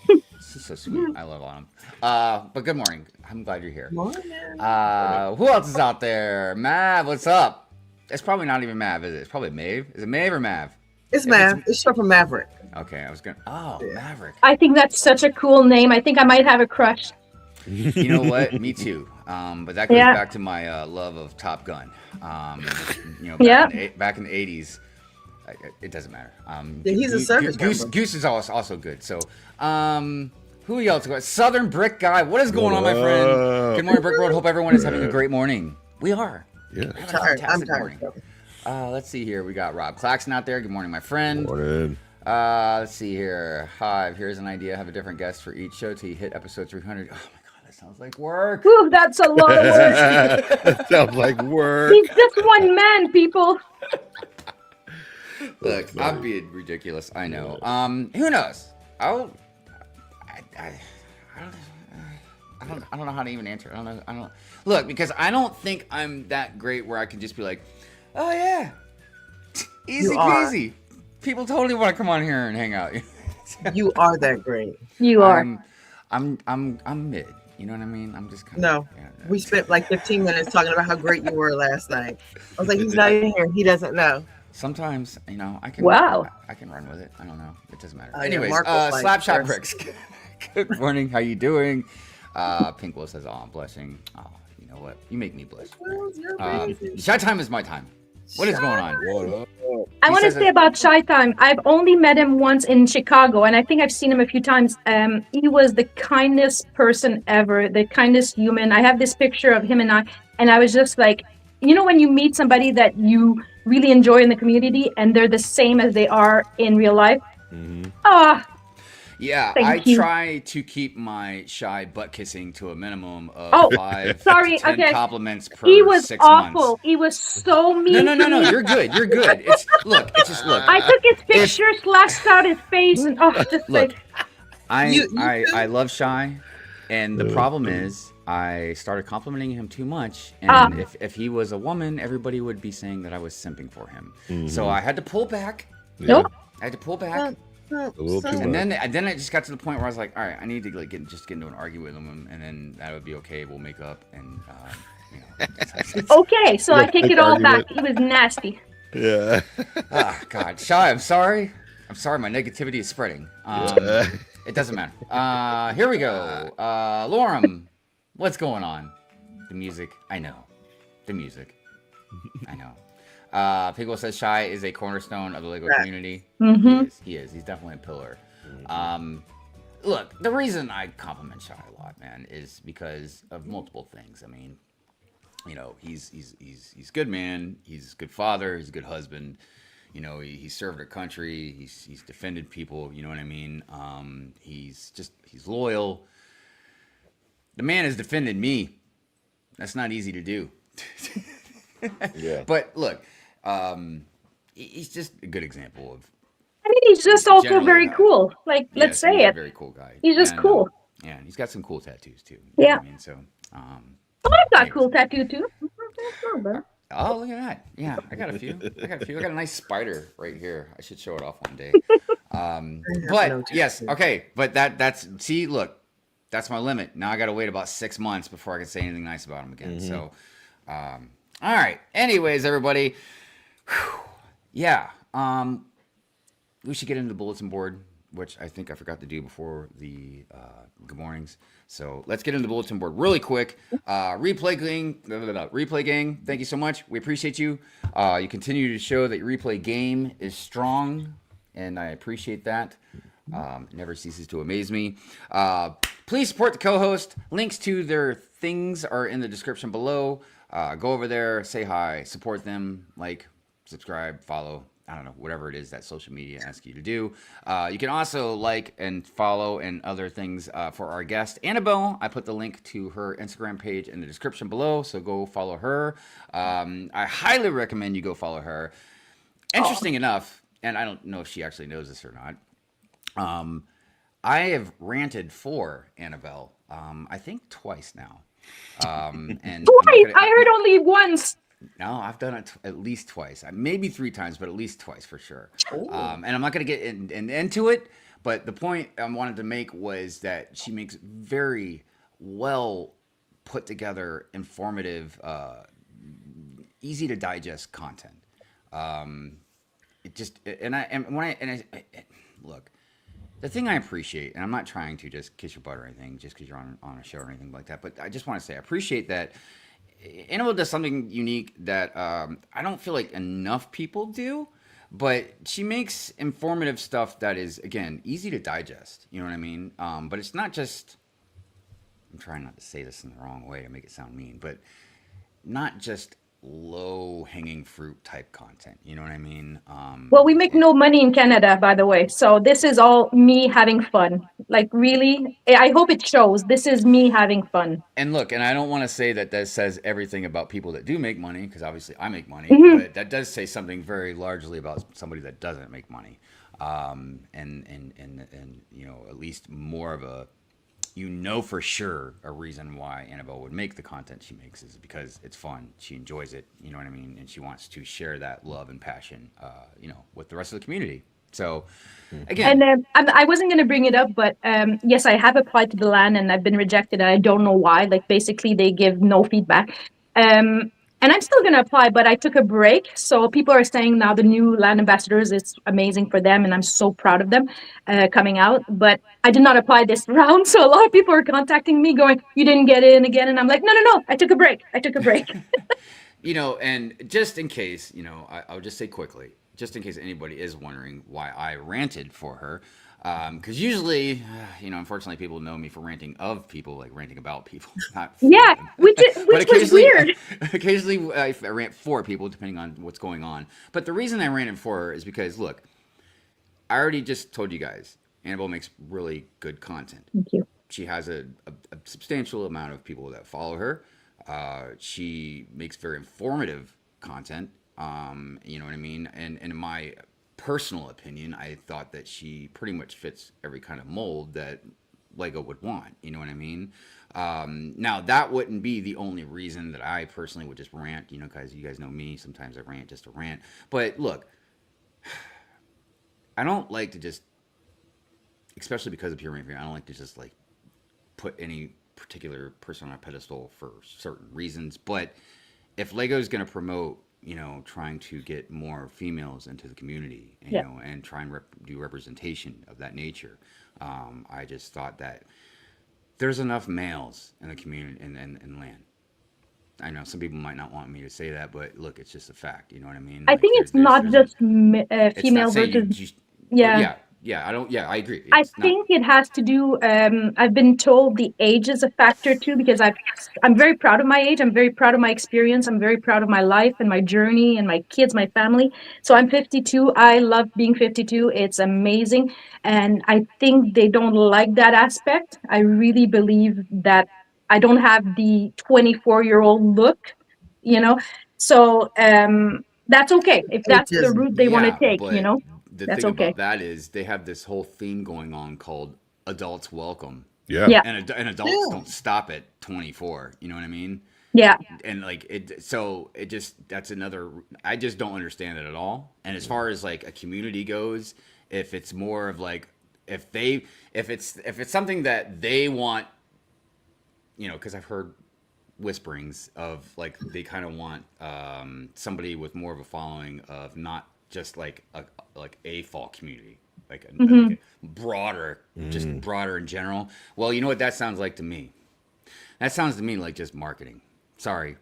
She's so sweet. I love Autumn. But good morning. I'm glad you're here. Morning. Who else is out there? Mav, what's up? It's probably not even Mav, is it? It's probably Maeve. Is it Maeve or Mav? It's Mav. It's short for Maverick. Okay, I was gonna. Oh, Maverick. I think that's such a cool name. I think I might have a crush. You know what? Me too. But that goes Yeah. back to my love of Top Gun. Yeah. Back in the 80s. It doesn't matter. Yeah, he's a service Goose. member. Goose is also good. So, who else? Southern Brick Guy. What is going on, my friend? Whoa. Good morning, Brick Road. Hope everyone is having a great morning. We are. Yeah. Having a Tired. I'm fantastic tired. morning. Let's see here. We got Rob Claxton out there. Good morning, my friend. Morning. Let's see here. Hive. Here's an idea. Have a different guest for each show till you hit episode 300. Oh my god, that sounds like work. Whew, that's a lot of work. That sounds like work. He's just one man, people. Look, I'm being ridiculous. I know. Who knows? I don't know how to even answer. I don't. Look, because I don't think I'm that great where I can just be like, oh yeah, easy You are. peasy. People totally want to come on here and hang out. You are that great. You are. I'm mid. You know what I mean? I'm just kind of. No. We spent like 15 minutes talking about how great you were last night. I was like, he's not in here. He doesn't know. Sometimes, I can. Wow. I can run with it. I don't know. It doesn't matter. I know, Anyways, Mark was like, Slapshot first. Bricks. Good morning. How you doing? Pink Will says, "Oh, I'm blushing." Oh, you know what? You make me blush. Well, you're baby. Shy time is my time. What is going on? What up? I He want to says say it- about Shy Time. I've only met him once in Chicago, and I think I've seen him a few times. He was the kindest person ever, the kindest human. I have this picture of him and I was just like, when you meet somebody that you really enjoy in the community, and they're the same as they are in real life. Ah, Yeah, Thank I you. try to keep my shy butt kissing to a minimum of Oh, 5 sorry, to 10 okay. compliments per he was 6 months. awful. He was so mean No, to me. you're good. You're good. It's just look. I took his If- picture, slashed out his face, and just Look, like, You I too? love Shy, and the problem is I started complimenting him too much, and Ah. if he was a woman, everybody would be saying that I was simping for him. So I had to pull back. nope. I had to pull back. A little too And much. then I just got to the point where I was like, all right, I need to like get into an argument with him, and then that would be okay. We'll make up, and you know. Okay, so I take it all back. He was nasty. Yeah. Ah, God, Shy, I'm sorry. I'm sorry. My negativity is spreading. It doesn't matter. Here we go. Lorem, what's going on? The music. I know. The music. I know. Pigo says Shy is a cornerstone of the Lego community. He is. He's definitely a pillar. Look, the reason I compliment Shy a lot, man, is because of multiple things. I mean, you know, he's a good man. He's a good father. He's a good husband. You know, he served our country. He's defended people. You know what I mean? He's loyal. The man has defended me. That's not easy to do. Yeah. But look, he's just a good example of. I mean, he's just also Generally very not. cool. Like, let's Yes, say he's a it. very cool guy. He's just And, cool. yeah, and he's got some cool tattoos too. You know Yeah. what I mean, so. Oh, I've got anyways. cool tattoo too. Oh, look at that. Yeah, I got a few. I got a nice spider right here. I should show it off one day. no But yes, tattoo. okay. But that's see, look, that's my limit. Now I got to wait about 6 months before I can say anything nice about him again. So, all right. Anyways, everybody, whew, yeah, we should get into the bulletin board, which I think I forgot to do before the good mornings. So let's get into the bulletin board really quick. Replay gang, thank you so much. We appreciate you. You continue to show that your replay game is strong, and I appreciate that. Never ceases to amaze me. Please support the co-host. Links to their things are in the description below. Go over there, say hi, support them, like, subscribe, follow. I don't know, whatever it is that social media asks you to do. You can also like and follow and other things for our guest, Annabelle. I put the link to her Instagram page in the description below, so go follow her. I highly recommend you go follow her. Interesting enough, and I don't know if she actually knows this or not, I have ranted for Annabelle, I think twice now. And I'm not Twice. gonna- I heard only once. No, I've done it at least twice. Maybe 3 times, but at least twice for sure. And I'm not going to get into it, but the point I wanted to make was that she makes very well put together, informative, easy to digest content. Look, the thing I appreciate, and I'm not trying to just kiss your butt or anything, just because you're on a show or anything like that, but I just want to say I appreciate that. Annabelle does something unique that I don't feel like enough people do, but she makes informative stuff that is, again, easy to digest. You know what I mean? But it's not just, I'm trying not to say this in the wrong way to make it sound mean, but not just low-hanging fruit type content. You know what I mean? Well, we make no money in Canada, by the way. So this is all me having fun. Like, really, I hope it shows. This is me having fun. And look, and I don't want to say that says everything about people that do make money, because obviously I make money, but that does say something very largely about somebody that doesn't make money. And you know, at least more of a, you know, for sure a reason why Annabelle would make the content she makes is because it's fun. She enjoys it. You know what I mean? And she wants to share that love and passion, you know, with the rest of the community. So again, And I wasn't going to bring it up, but yes, I have applied to the LAN and I've been rejected. And I don't know why. Like, basically, they give no feedback. And I'm still going to apply, but I took a break. So people are saying now the new LAN ambassadors, it's amazing for them. And I'm so proud of them coming out. But I did not apply this round. So a lot of people are contacting me going, you didn't get in again. And I'm like, no, I took a break. you know, and just in case, you know, I'll just say quickly, just in case anybody is wondering why I ranted for her, Because usually, unfortunately, people know me for ranting of people, like ranting about people, not for Yeah, them. which But which was weird. occasionally I rant for people, depending on what's going on. But the reason I ranted for her is because, look, I already just told you guys, Annabelle makes really good content. Thank you. She has a substantial amount of people that follow her. She makes very informative content. You know what I mean? And in my personal opinion, I thought that she pretty much fits every kind of mold that Lego would want. You know what I mean? Now, that wouldn't be the only reason that I personally would just rant, because you guys know me. Sometimes I rant just to rant. But look, I don't like to just, especially because of Pure Rain, I don't like to just like put any particular person on a pedestal for certain reasons. But if Lego's going to promote, trying to get more females into the community, Yeah. and try and do representation of that nature, I just thought that there's enough males in the community in land. I know some people might not want me to say that, but look, it's just a fact. You know what I mean? I Like, think it's not there's just it's female not saying versus. but Yeah. I don't. Yeah, I agree. I It's not. think it has to do. I've been told the age is a factor too, because I'm very proud of my age. I'm very proud of my experience. I'm very proud of my life and my journey and my kids, my family. So I'm 52. I love being 52. It's amazing, and I think they don't like that aspect. I really believe that I don't have the 24-year-old look, you know. So that's okay if that's the Ageism. route they want to Yeah, take. but the That's thing okay. about that is they have this whole theme going on called adults welcome, Yeah. Yeah, and adults Yeah. don't stop at 24. You know what I mean? yeah. And like it, so it just that's another. I just don't understand it at all. And as far as like a community goes, if it's more of like if it's something that they want, because I've heard whisperings of like they kind of want somebody with more of a following of not just like a fall community, like Mm-hmm. like a broader, just broader in general. Well, you know what that sounds like to me? That sounds to me like just marketing. Sorry,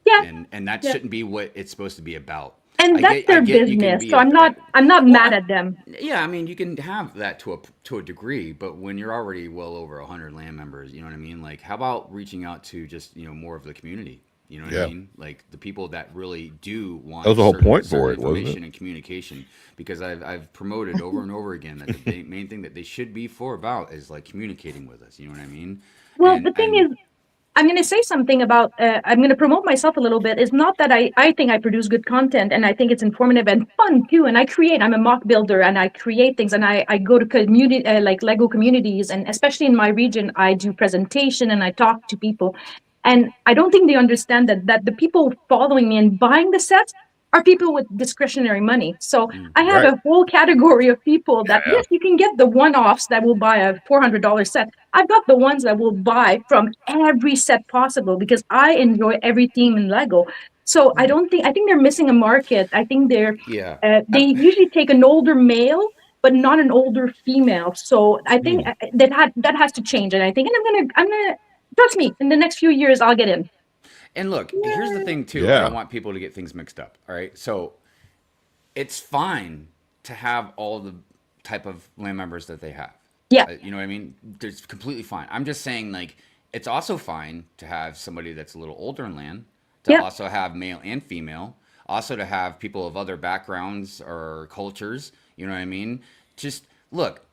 Yeah, and that yeah. shouldn't be what it's supposed to be about. And that's their You can business. be So I'm not well, mad at them. yeah, I mean, you can have that to a degree, but when you're already well over 100 land members, you know what I mean? Like, how about reaching out to just, more of the community? You know what I Yeah. mean? Like the people that really do want That was the whole certain, point for certain it, wasn't it? information and communication. Because I've promoted over and over again that the main thing that they should be for about is like communicating with us. You know what I mean? Well, And the thing is, I'm going to say something about, I'm going to promote myself a little bit. It's not that I think I produce good content, and I think it's informative and fun too. And I'm a mock builder and I create things, and I go to community, like Lego communities. And especially in my region, I do presentation and I talk to people. And I don't think they understand that the people following me and buying the sets are people with discretionary money. So I have Right. a whole category of people that, Yeah. yes, you can get the one-offs that will buy a $400 set. I've got the ones that will buy from every set possible because I enjoy every theme in Lego. So I think they're missing a market. I think yeah, they usually take an older male, but not an older female. So I think that has to change. And I think, and I'm gonna trust me, in the next few years, I'll get in. and look, here's the thing too. I Yeah. don't want people to get things mixed up. All right, so it's fine to have all the type of land members that they have. Yeah. You know what I mean? It's completely fine. I'm just saying, like, it's also fine to have somebody that's a little older in land, to Yeah. also have male and female, also to have people of other backgrounds or cultures. You know what I mean? Just look,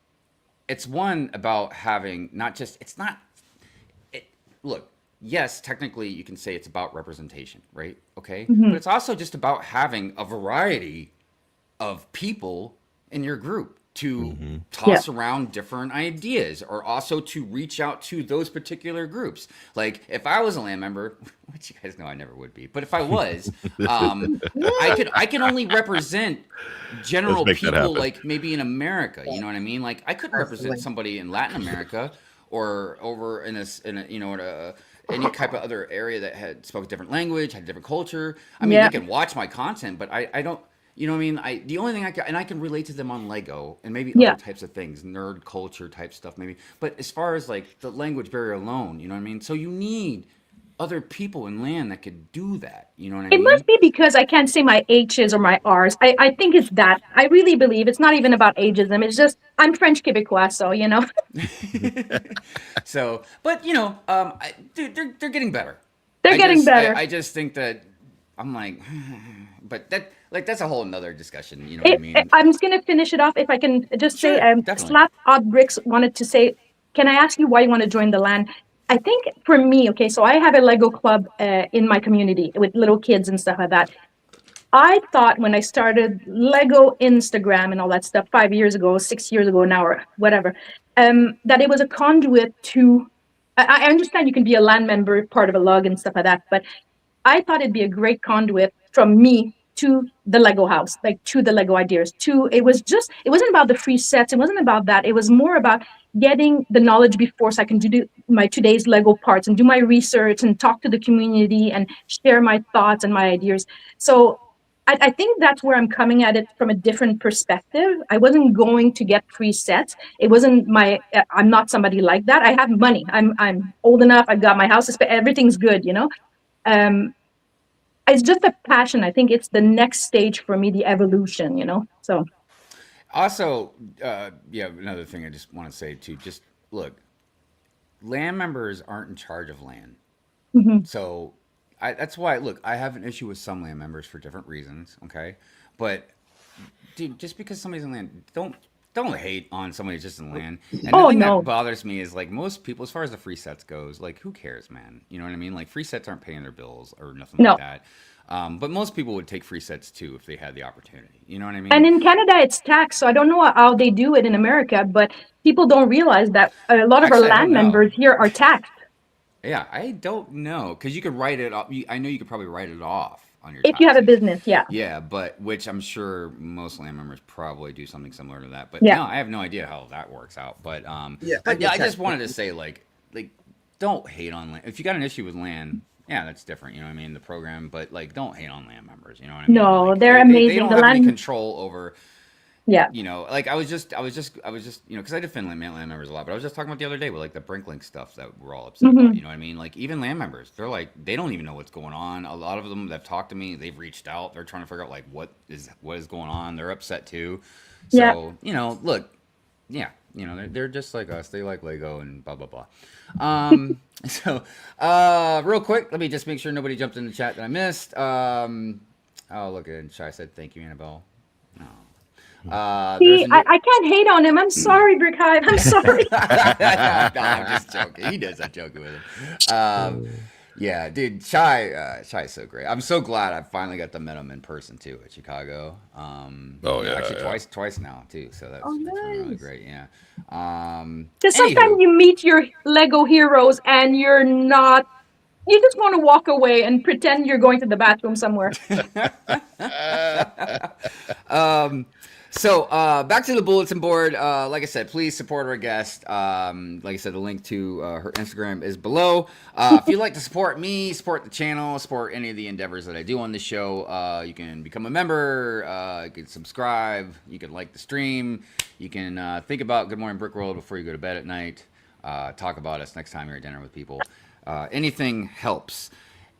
it's one about having not just, it's not, it, look, yes, technically you can say it's about representation, right? Okay. But it's also just about having a variety of people in your group to toss around different ideas, or also to reach out to those particular groups. Like if I was a land member, which you guys know I never would be, but if I was, I can only represent general Let's make that people, happen. like maybe in America. You know what I mean? Like I couldn't represent Absolutely. somebody in Latin America or over in any type of other area that had spoke a different language, had a different culture. I mean, Yeah. they can watch my content, but I don't. You know what I mean? The only thing I can relate to them on Lego and maybe Yeah. other types of things, nerd culture type stuff maybe. But as far as like the language barrier alone, you know what I mean? So you need other people in land that could do that. You know what I It mean? must be because I can't say my H's or my R's. I think it's that. I really believe it's not even about ageism. It's just I'm French Quebecois, so you know. So, but dude, they're getting better. They're getting better. I just think that I'm like, but that's a whole another discussion. You know what I mean? I'm just gonna finish it off if I can just say. Sure, definitely. Slap Odd Bricks wanted to say, can I ask you why you want to join the land? I think for me, okay, so I have a Lego club in my community with little kids and stuff like that. I thought when I started Lego Instagram and all that stuff 5 years ago, 6 years ago now, or whatever, that it was a conduit to. I understand you can be a land member, part of a lug and stuff like that, but I thought it'd be a great conduit from me to the Lego house, like to the Lego ideas. It wasn't about the free sets. It wasn't about that. It was more about getting the knowledge before so I can do my today's Lego parts and do my research and talk to the community and share my thoughts and my ideas. So I think that's where I'm coming at it from a different perspective. I wasn't going to get free sets. It wasn't I'm not somebody like that. I have money. I'm old enough. I've got my house. Everything's good, you know? It's just a passion. I think it's the next stage for me, the evolution, you know? So. Also, another thing I just want to say too, just look, land members aren't in charge of land. Mhm. So that's why, look, I have an issue with some land members for different reasons, okay? But, dude, just because somebody's in land, don't hate on somebody just in land. And the thing no. that bothers me is, like, most people, as far as the free sets goes, like, who cares, man? You know what I mean? Like, free sets aren't paying their bills or nothing No. like that. But most people would take free sets, too, if they had the opportunity. You know what I mean? And in Canada, it's taxed. So I don't know how they do it in America, but people don't realize that a lot of Actually, I our don't land know. members here are taxed. Yeah, I don't know, because you could write it off. I know you could probably write it off on your If you have a taxes. business, yeah. Yeah, but which I'm sure most land members probably do something similar to that. But Yeah. no, I have no idea how that works out. But Yeah, but yeah, I get just that. wanted to say like don't hate on land. If you got an issue with land, yeah, that's different. You know what I mean? The program, but like don't hate on land members. You know what I mean? No, Like, they're They amazing. don't The have any land- control over. Yeah. You know, like I was just, because I defend land members a lot, but I was just talking about the other day with like the Brinklink stuff that we're all upset about. Mhm. You know what I mean? Like even land members, they're like they don't even know what's going on. A lot of them that have talked to me, they've reached out. They're trying to figure out like what is going on. They're upset too. Yeah. So look, yeah, they're just like us. They like Lego and blah blah blah. So real quick, let me just make sure nobody jumped in the chat that I missed. Oh look at Shai said thank you, Annabelle. No. There's See, a new- I can't hate on him. I'm sorry, Brick Hive. I'm sorry. no, I'm just joking. He does that joking with him. Yeah, dude, Shai's so great. I'm so glad I finally got to meet him in person too at Chicago. Actually twice now too. So that's been really nice. great. Yeah. Because sometimes Anywho. you meet your Lego heroes and you're not. You just want to walk away and pretend you're going to the bathroom somewhere. So back to the bulletin board. Like I said, please support our guest. Like I said, the link to her Instagram is below. If you'd like to support me, support the channel, support any of the endeavors that I do on the show, you can become a member. You can subscribe. You can like the stream. You can think about Good Morning Brick World before you go to bed at night. Talk about us next time you're at dinner with people. Anything helps.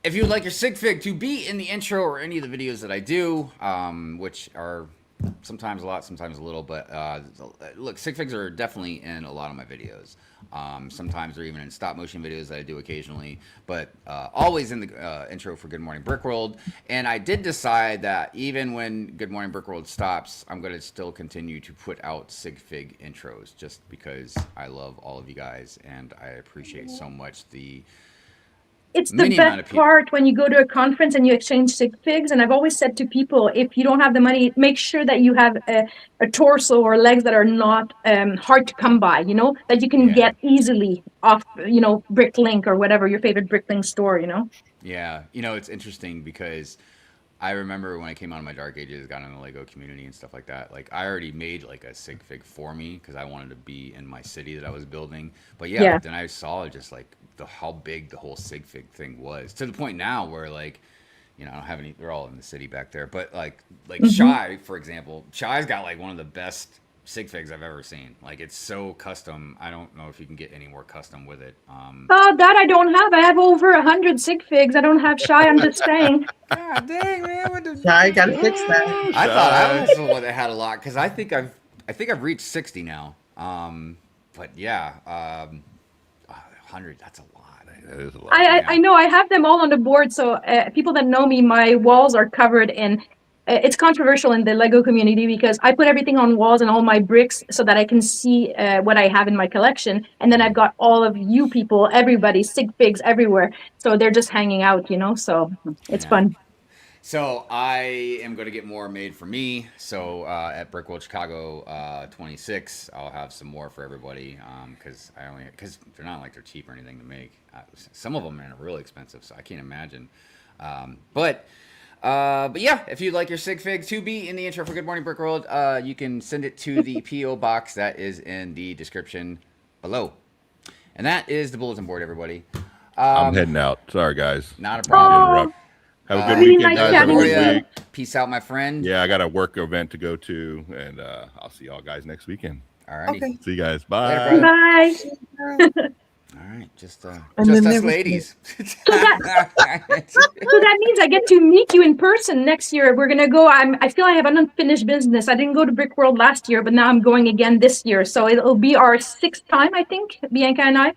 If you would like your sig fig to be in the intro or any of the videos that I do, which are sometimes a lot, sometimes a little, but look, sig figs are definitely in a lot of my videos. Sometimes they're even in stop motion videos that I do occasionally, but always in the intro for Good Morning Brick World. And I did decide that even when Good Morning Brick World stops, I'm going to still continue to put out sig fig intros just because I love all of you guys and I appreciate so much It's the many amount of best people. part when you go to a conference and you exchange sig figs. And I've always said to people, if you don't have the money, make sure that you have a torso or legs that are not hard to come by, that you can Yeah. get easily off, Bricklink or whatever, your favorite Bricklink store, Yeah, it's interesting because I remember when I came out of my dark ages, got in the Lego community and stuff like that. Like I already made like a sig fig for me because I wanted to be in my city that I was building. But yeah. Then I saw just like how big the whole sig fig thing was to the point now where like, I don't have any. They're all in the city back there, but like Shai, for example, Shai's got like one of the best sig figs I've ever seen. Like it's so custom. I don't know if you can get any more custom with it. That I don't have. I have over 100 sig figs. I don't have shy. I'm just saying. God dang man, what the... I gotta fix that. I thought I was the one that had a lot because I think I've reached 60 now. But yeah, 100. That's a lot. That is a lot. I know I have them all on the board. So people that know me, my walls are covered in. It's controversial in the Lego community because I put everything on walls and all my bricks so that I can see what I have in my collection. And then I've got all of you people, everybody, sig figs everywhere. So they're just hanging out, you know. So it's fun. So I am going to get more made for me. So at Brickworld Chicago 26, I'll have some more for everybody because they're not like they're cheap or anything to make. Some of them are really expensive, so I can't imagine. But yeah, if you'd like your sig fig to be in the intro for Good Morning Brickworld, you can send it to the PO box that is in the description below. And that is the bulletin board, everybody. I'm heading out. Sorry, guys. Not a problem. Have a good Really weekend, nice guys. Have a chatting good with week. Peace out, my friend. Yeah, I got a work event to go to, and I'll see y'all guys next weekend. All righty. Okay. See you guys. Later, Bye. brother. Bye. All right, just then us there was- ladies. So that means I get to meet you in person next year. We're gonna go. I feel I have an unfinished business. I didn't go to Brick World last year, but now I'm going again this year. So it'll be our 6th time, I think, Bianca and I.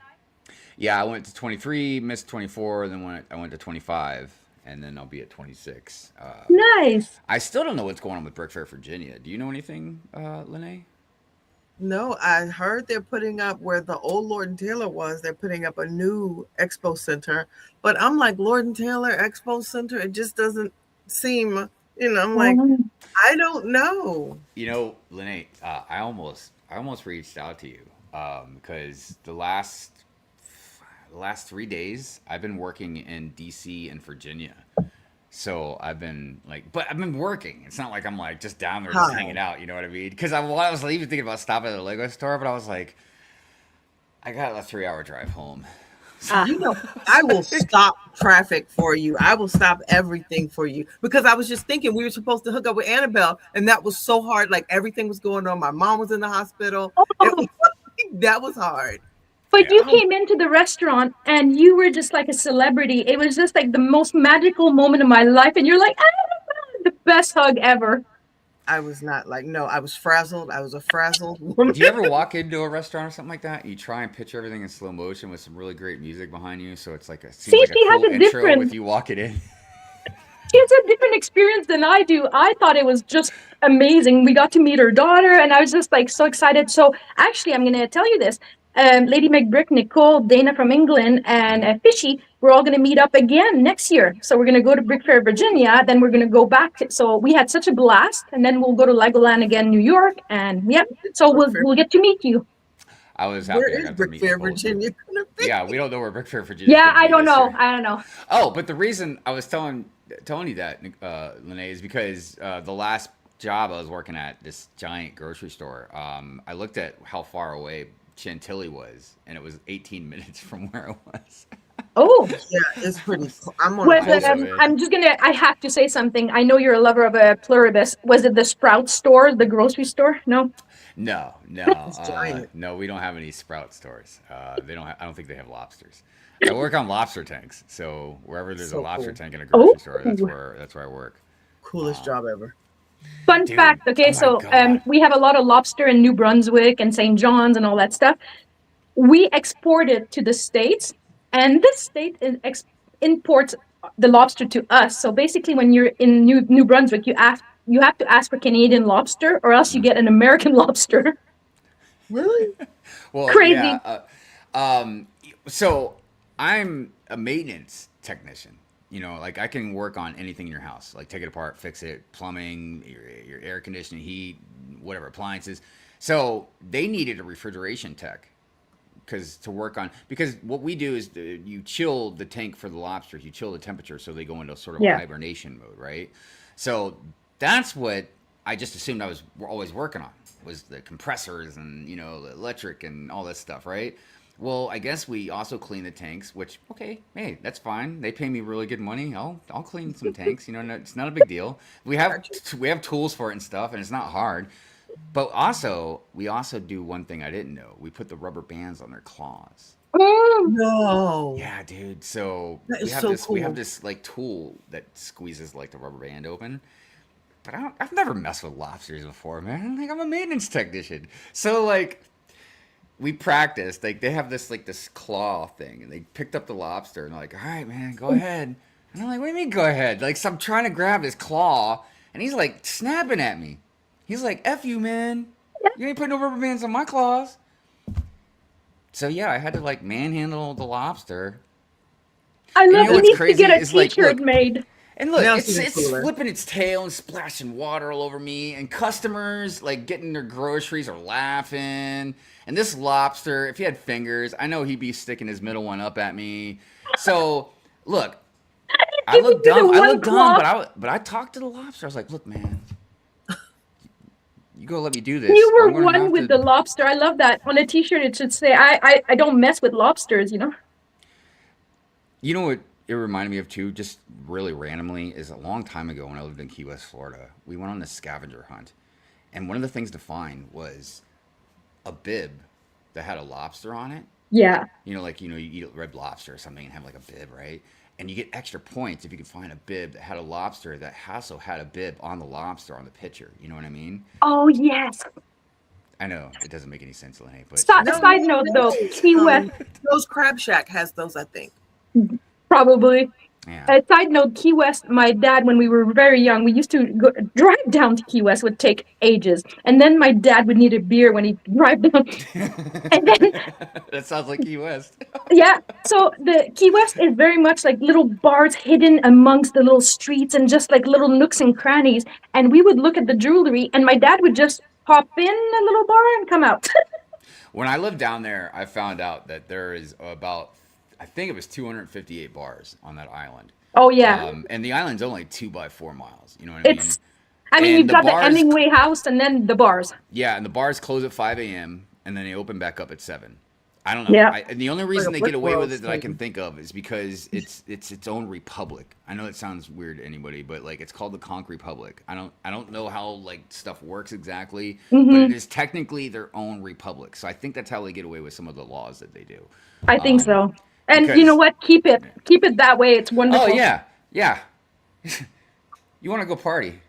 Yeah, I went to 23, missed 24, then I went to 25, and then I'll be at 26. Nice. I still don't know what's going on with Brick Fair, Virginia. Do you know anything, Lene? No, I heard they're putting up where the old Lord and Taylor was. They're putting up a new expo center, but I'm like Lord and Taylor Expo Center. It just doesn't seem, I'm like, I don't know. You know, Lene, I almost reached out to you because the last 3 days I've been working in DC and Virginia. So I've been working. It's not like I'm like just down there just Hi. hanging out. You know what I mean? Because I was even thinking about stopping at the Lego store, but I was like, I got a 3-hour drive home. I will stop traffic for you. I will stop everything for you because I was just thinking we were supposed to hook up with Annabelle, and that was so hard. Like everything was going on. My mom was in the hospital. That was hard. But you came into the restaurant and you were just like a celebrity. It was just like the most magical moment of my life. And you're like, the best hug ever. I was not like, no, I was frazzled. I was a frazzled woman. Do you ever walk into a restaurant or something like that? You try and picture everything in slow motion with some really great music behind you, so it's like seems like a She has cool a intro different- with you walking in. It's a different experience than I do. I thought it was just amazing. We got to meet her daughter and I was just like so excited. So actually, I'm going to tell you this. Lady McBrick, Nicole, Dana from England, and Fishy, we're all going to meet up again next year. So we're going to go to Brick Fair, Virginia. Then we're going to go back. So we had such a blast. And then we'll go to Legoland again, New York. And yep, so we'll get to meet you. I was happy. Where I is got to Brick meet Fair, you both. Virginia gonna be? Yeah, we don't know where Brick Fair, Virginia. Yeah, I don't know. I don't know. Oh, but the reason I was telling you that, Lene, is because the last job I was working at, this giant grocery store, I looked at how far away Chantilly was, and it was 18 minutes from where I was. Oh, Yeah, it's pretty. I'm on. was a Also, it, I have to say something. I know you're a lover of a pluribus. Was it the Sprout store, the grocery store? No? No, It's giant. no, we don't have any Sprout stores. They don't. I don't think they have lobsters. I work on lobster tanks, so wherever there's a So lobster cool. tank in a grocery store, Oh. that's where I work. Coolest job ever. Fun Dude, fact, okay, oh my so God. we have a lot of lobster in New Brunswick and St. John's and all that stuff. We export it to the States, and this state imports the lobster to us. So basically, when you're in New Brunswick, you have to ask for Canadian lobster, or else you get an American lobster. Really? Well, Crazy. Yeah, so I'm a maintenance technician. You know, like I can work on anything in your house, like take it apart, fix it, plumbing, your air conditioning, heat, whatever, appliances. So they needed a refrigeration tech because what we do is you chill the tank for the lobsters, you chill the temperature so they go into sort of Yeah. hibernation mode, right? So that's what I just assumed we're always working on was the compressors and the electric and all this stuff, right? Well, I guess we also clean the tanks, which okay, hey, that's fine. They pay me really good money. I'll clean some tanks. It's not a big deal. We have tools for it and stuff, and it's not hard. But also, we also do one thing I didn't know. We put the rubber bands on their claws. Mm, No. Yeah, dude. So That we is have so this we have cool. this like tool that squeezes like the rubber band open. But I've never messed with lobsters before, man. Like I'm a maintenance technician. So like we practiced. Like they have this claw thing, and they picked up the lobster and they're like, "All right, man, go ahead." And I'm like, "What do you mean, go ahead?" Like, so I'm trying to grab his claw, and he's like snapping at me. He's like, "F you, man! You ain't putting no rubber bands on my claws." So yeah, I had to like manhandle the lobster. I And you love. know We what's need to crazy? get a It's like, T-shirt look, made. and look, Now it's it's even it's cooler. flipping its tail and splashing water all over me, and customers like getting their groceries are laughing. And this lobster, if he had fingers, I know he'd be sticking his middle one up at me. So look, I Give look you the dumb. I one look dumb, claw. but I talked to the lobster. I was like, look, man, you go let me do You this. were I'm gonna one have with to. the lobster. I love that. On a T-shirt, it should say, "I don't mess with lobsters." You know. You know what it reminded me of too, just really randomly, is a long time ago when I lived in Key West, Florida. We went on this scavenger hunt, and one of the things to find was a bib that had a lobster on it. Yeah. You eat red lobster or something and have like a bib, right? And you get extra points if you can find a bib that had a lobster that also had a bib on the lobster on the picture. You know what I mean? Oh yes. I know it doesn't make any sense, Lenny, but Side, No, side no, note though, no. Key West Those Crab Shack has those, I think. probably. yeah. Side note, Key West. My dad, when we were very young, we used to drive down to Key West. Would take ages, and then my dad would need a beer when he drive down. And then That sounds like Key West. yeah, so the Key West is very much like little bars hidden amongst the little streets and just like little nooks and crannies. And we would look at the jewelry, and my dad would just pop in a little bar and come out. When I lived down there, I found out that there is I think it was 258 bars on that island. Oh yeah, And the island's only 2 by 4 miles. You know what I mean? it's. I mean, And you've the got the bars, Hemingway House and then the bars. yeah, and the bars close at 5 a.m. and then they open back up at 7. I don't know. Yeah. And the only reason they brick get away with wall it that I can thing. think of is because it's its own republic. I know it sounds weird to anybody, but like it's called the Conch Republic. I don't know how like stuff works exactly, but it is technically their own republic. So I think that's how they get away with some of the laws that they do. I think Um, so. And you know because what? Keep it that way. It's wonderful. oh yeah, yeah. You want to go party?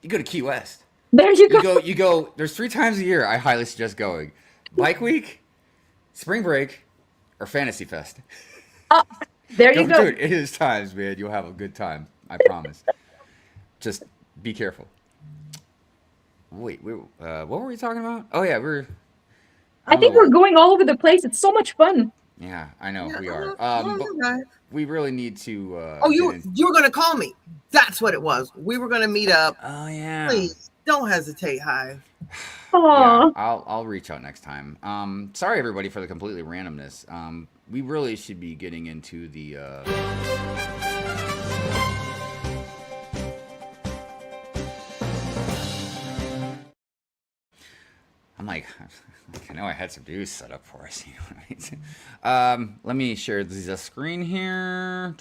You go to Key West. There you go. You go. There's 3 times a year I highly suggest going: Bike Week, Spring Break, or Fantasy Fest. There you go. Dude, it is times, man. You'll have a good time. I promise. Just be careful. Wait, what were we talking about? Oh yeah, I think we're going all over the place. It's so much fun. Yeah, I know Yeah, we are. well, But right. we really need to. Oh, get in- you were gonna call me. That's what it was. We were gonna meet up. Oh yeah. Please don't hesitate, Hive. Aw. Yeah, I'll reach out next time. Sorry everybody for the completely randomness. We really should be getting into the. I'm like, I know I had some news set up for us. You know, right? Let me share the screen here.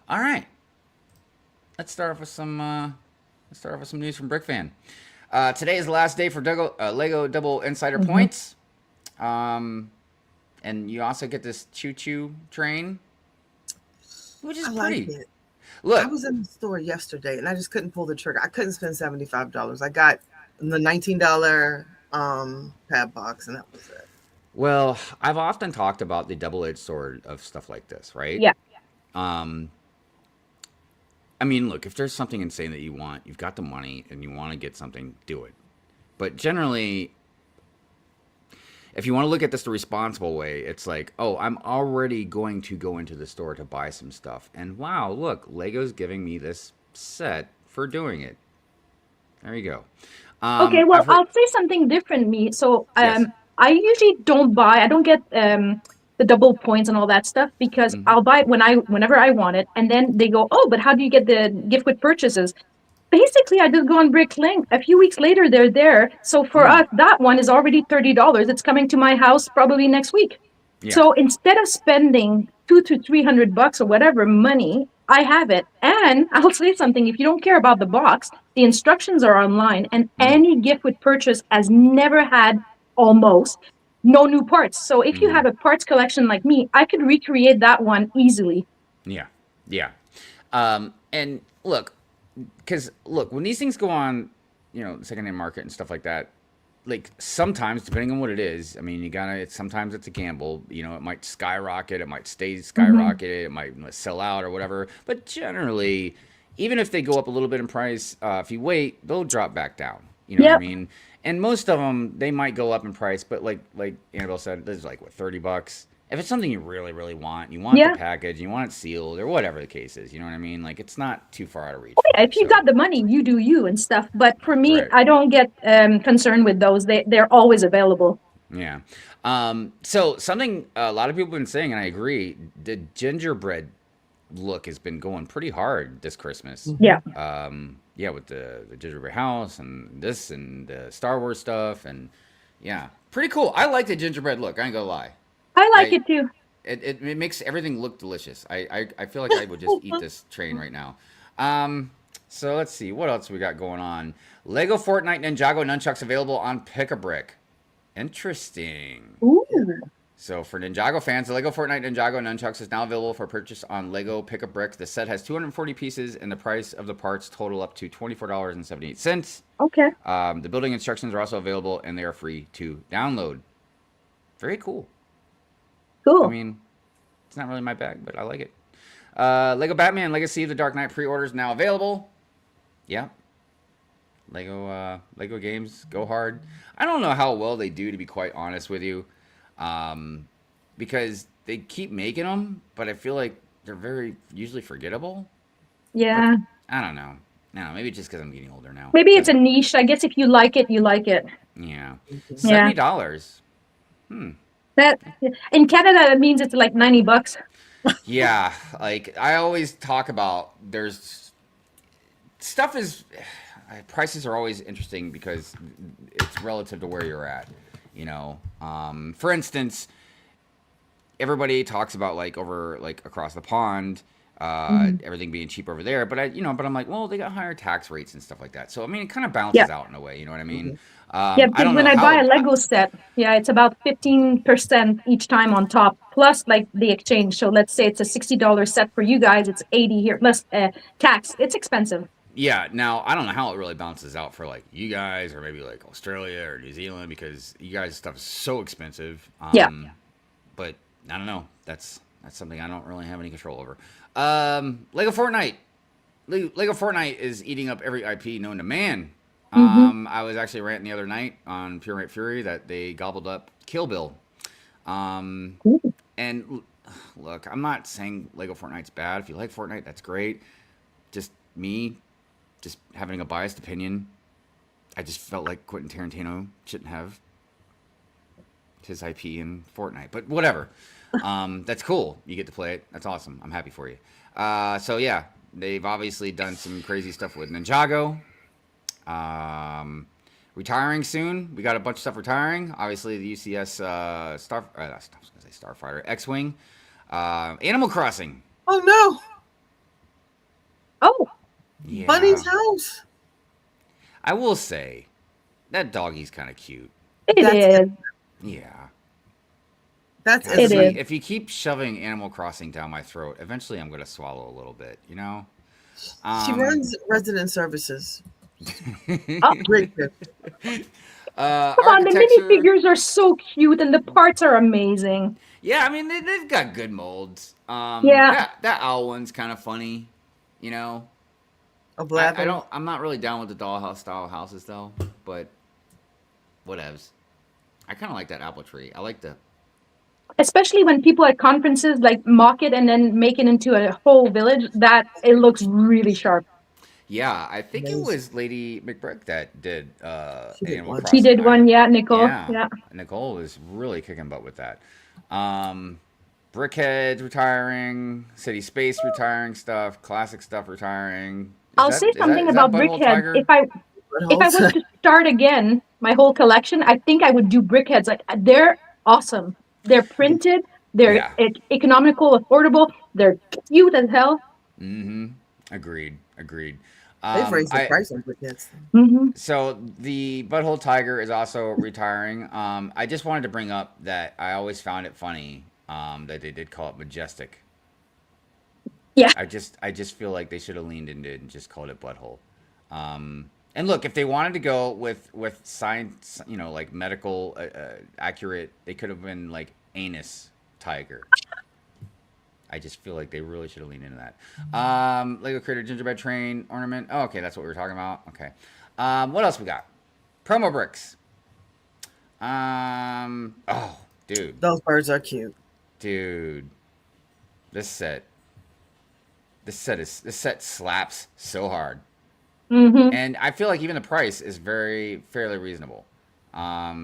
All right. Let's start off with some news from BrickFan. Today is the last day for Lego Double Insider Points. And you also get this choo-choo train, which is I pretty. like it. Look, I was in the store yesterday and I just couldn't pull the trigger. I couldn't spend $75. I got the $19 pad box and that was it. well, I've often talked about the double-edged sword of stuff like this, right? Yeah. I mean, look, if there's something insane that you want, you've got the money and you want to get something, do it. But generally, if you want to look at this the responsible way, it's like, oh, I'm already going to go into the store to buy some stuff. And wow, look, Lego's giving me this set for doing it. There you go. Okay, well, I've heard- I'll say something different, me. So, Yes. I usually I don't get the double points and all that stuff because I'll buy it whenever I want it, and then they go, oh, but how do you get the gift with purchases? Basically, I just go on BrickLink. A few weeks later, they're there. So for us, that one is already $30. It's coming to my house probably next week. Yeah. So instead of spending $200 to $300 or whatever money, I have it. And I'll say something. If you don't care about the box, the instructions are online, and any gift with purchase has never had almost no new parts. So if you have a parts collection like me, I could recreate that one easily. Yeah, yeah. And look, because look, when these things go on, you know, secondhand market and stuff like that, like sometimes, depending on what it is, I mean, you gotta. Sometimes it's a gamble. You know, it might skyrocket, it might stay skyrocketed, it might sell out or whatever. But generally, even if they go up a little bit in price, if you wait, they'll drop back down. You know what I Yep. mean? And most of them, they might go up in price, but like Annabelle said, this is like what, $30. If it's something you really, really want, you want Yeah. the package, you want it sealed, or whatever the case is, you know what I mean? Like it's not too far out of reach. Yeah, if you got the money, you do you and stuff. But for me, Right. I don't get concerned with those. They're always available. Yeah. So something a lot of people have been saying, and I agree, the gingerbread look has been going pretty hard this Christmas. Yeah. Yeah, with the gingerbread house and this and the Star Wars stuff, and yeah, pretty cool. I like the gingerbread look. I ain't gonna lie. I like I it too. it makes everything look delicious. I feel like I would just eat this train right now. So let's see what else we got going on. Lego Fortnite Ninjago nunchucks available on Pick a Brick. Interesting. Ooh. So for Ninjago fans, the Lego Fortnite Ninjago nunchucks is now available for purchase on Lego Pick a Brick. The set has 240 pieces, and the price of the parts total up to $24.78. Okay. The building instructions are also available, and they are free to download. Very cool. Cool. I mean, it's not really my bag, but I like it. Lego Batman Legacy of the Dark Knight pre-orders now available. Yeah. Lego games go hard. I don't know how well they do, to be quite honest with you, because they keep making them, but I feel like they're very usually forgettable. Yeah. I don't know. No, maybe just because I'm getting older now. Maybe it's a But, niche. I guess if you like it, you like it. yeah, Yeah. $70. That in Canada, that means it's like $90. Yeah, like I always talk about, there's stuff is prices are always interesting because it's relative to where you're at, you know. For instance, everybody talks about like over like across the pond, everything being cheap over there, but I'm like, well, they got higher tax rates and stuff like that, so I mean it kind of balances Yeah. out in a way, you know what I mean? Yeah, I because don't when know I how buy a Lego set, yeah, it's about 15% each time on top, plus like the exchange. So let's say it's a $60 set for you guys, it's 80 here plus tax. It's expensive. Yeah, now I don't know how it really balances out for like you guys or maybe like Australia or New Zealand because you guys' stuff is so expensive. Yeah. But I don't know. That's something I don't really have any control over. Lego Fortnite. Lego Fortnite is eating up every IP known to man. I was actually ranting the other night on Pure Rate Fury that they gobbled up Kill Bill. And look, I'm not saying Lego Fortnite's bad. If you like Fortnite, that's great. Just me, just having a biased opinion. I just felt like Quentin Tarantino shouldn't have his IP in Fortnite, but whatever. That's cool. You get to play it. That's awesome. I'm happy for you. So yeah, they've obviously done some crazy stuff with Ninjago. Retiring soon. We got a bunch of stuff retiring. Obviously, the UCS Starfighter, X-Wing, Animal Crossing. Oh no, Oh, Yeah. Bunny's house. I will say, that doggy's kind of cute. it That's- is. Yeah. That's It Honestly, is. if you keep shoving Animal Crossing down my throat, eventually I'm going to swallow a little bit, you know? She runs resident services. Oh, Great tip. come on, the minifigures are so cute and the parts are amazing. Yeah, I mean, they've got good molds. Yeah. That owl one's kind of funny, you know? A blather. I'm not really down with the dollhouse style houses, though, but whatevs. I kind of like that apple tree. I like the... Especially when people at conferences like mock it and then make it into a whole village, that it looks really sharp. Yeah, I think it Nice. was Lady McBrick that did She did Animal one. Crossing. She did one, yeah, Nicole. Yeah. Nicole was really kicking butt with that. Brickheads retiring, City Space retiring stuff, classic stuff retiring. I'll say something about Butthole Brickheads. Tiger? If I was to start again my whole collection, I think I would do Brickheads. Like they're awesome. They're printed. They're Yeah. economical, affordable. They're cute as hell. Mm-hmm. Agreed. Agreed. They've raised the I price on briquettes. Hmm. So the Butthole Tiger is also retiring. I just wanted to bring up that I always found it funny that they did call it Majestic. Yeah. I just feel like they should have leaned into it and just called it Butthole. And look, if they wanted to go with science, like medical accurate, they could have been like Anus Tiger. I just feel like they really should have leaned into that. Lego Creator Gingerbread Train ornament. Oh, okay, that's what we were talking about. Okay. What else we got? Promo bricks. Oh, dude, Those birds are cute. dude, this set, this set slaps so hard, Hmm. and I feel like even the price is very fairly reasonable.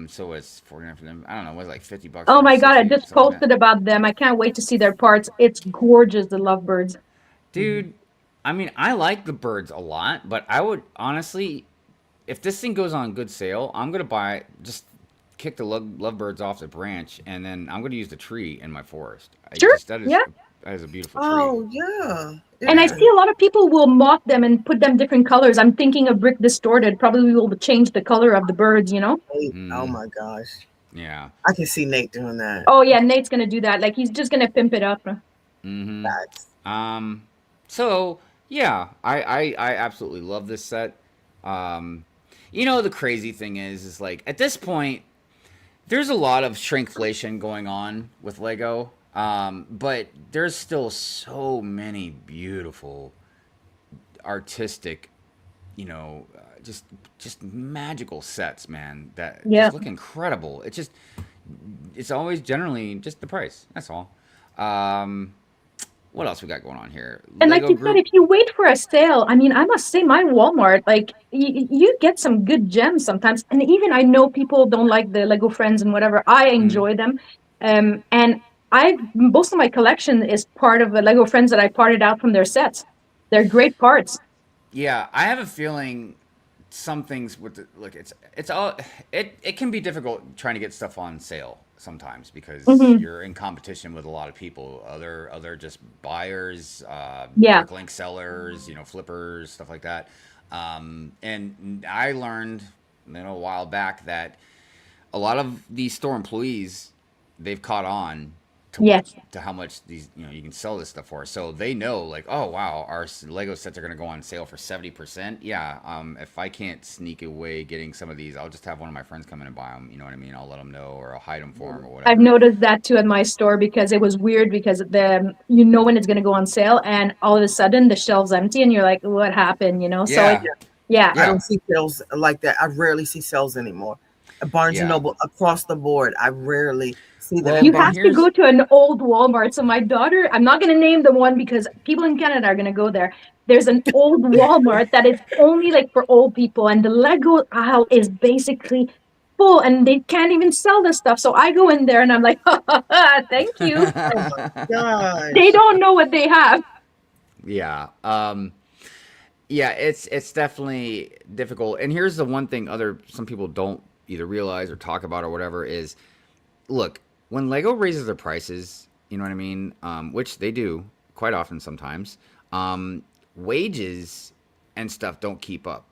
So it's 49 for them. I don't know, was it like $50 Oh for my God, I 60, just something like that. posted about them. I can't wait to see their parts. It's gorgeous, the lovebirds. Dude, I mean, I like the birds a lot, but I would honestly, if this thing goes on good sale, I'm gonna buy just kick the lovebirds off the branch, and then I'm gonna use the tree in my forest. Sure. Yeah. That is a beautiful tree. Oh yeah. And I Yeah. see a lot of people will mock them and put them different colors. I'm thinking of Brick Distorted. Probably will change the color of the birds, you know? Oh Mm, my gosh. yeah. I can see Nate doing that. Oh yeah, Nate's gonna do that. Like he's just gonna pimp it up. Mm-hmm. Facts. So yeah, I absolutely love this set. Um, the crazy thing is like at this point, there's a lot of shrinkflation going on with Lego. But there's still so many beautiful, artistic, just magical sets, man. That Yeah. just look incredible. It's always generally just the price. That's all. Um, what else we got going on here? And like Lego you said, Group. if you wait for a sale, I mean, I must say, my Walmart, like you get some good gems sometimes. And even I know people don't like the Lego Friends and whatever. I Mhm. enjoy them, and most of my collection is part of the Lego Friends that I parted out from their sets. They're great parts. Yeah, I have a feeling some things with look, it's all it can be difficult trying to get stuff on sale sometimes because Hmm. you're in competition with a lot of people, other just buyers, Yeah. bricklink sellers, flippers, stuff like that. And I learned, a while back that a lot of these store employees they've caught on to what Yes. to how much these you can sell this stuff for. So they know like, oh wow, our Lego sets are gonna go on sale for 70%. Yeah, if I can't sneak away getting some of these, I'll just have one of my friends come in and buy them. You know what I mean? I'll let them know, or I'll hide them for them, or I've whatever. noticed that too at my store because it was weird because when it's going to go on sale and all of a sudden the shelves empty and you're like, what happened? So Yeah, yeah. I yeah, don't see sales like that. I rarely see sales anymore. At Barnes and yeah. Noble across the board, I rarely see them Well, You anymore. and have to here's go to an old Walmart. So my daughter, I'm not going to name the one because people in Canada are going to go there. There's an old Walmart that is only like for old people, and the Lego aisle is basically full, and they can't even sell the stuff. So I go in there and I'm like, thank you. Oh my They gosh. don't know what they have. yeah. Yeah, it's definitely difficult. And here's the one thing other some people don't either realize or talk about or whatever is look, when Lego raises their prices, you know what I mean? Which they do quite often sometimes, wages and stuff don't keep up,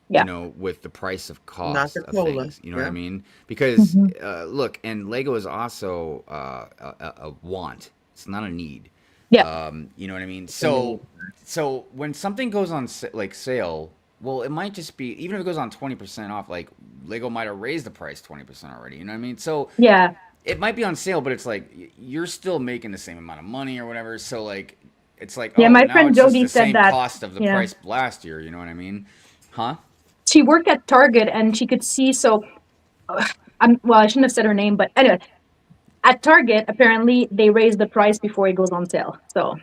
Yeah. with the price of Not cost the of cola. things. You know what I Yeah. mean? Because Hmm. look, and Lego is also a want. It's not a need. Yeah. You know what I mean? So when something goes on like sale, well, it might just be even if it goes on 20% off. Like Lego might have raised the price 20% already. You know what I mean? So Yeah. it might be on sale, but it's like you're still making the same amount of money or whatever. So like it's like Yeah. oh My now friend it's just Jody the said same that. cost of the Yeah. price last year. You know what I mean? Huh? She worked at Target and she could see. So well, I shouldn't have said her name, but anyway, at Target, apparently they raise the price before it goes on sale. So,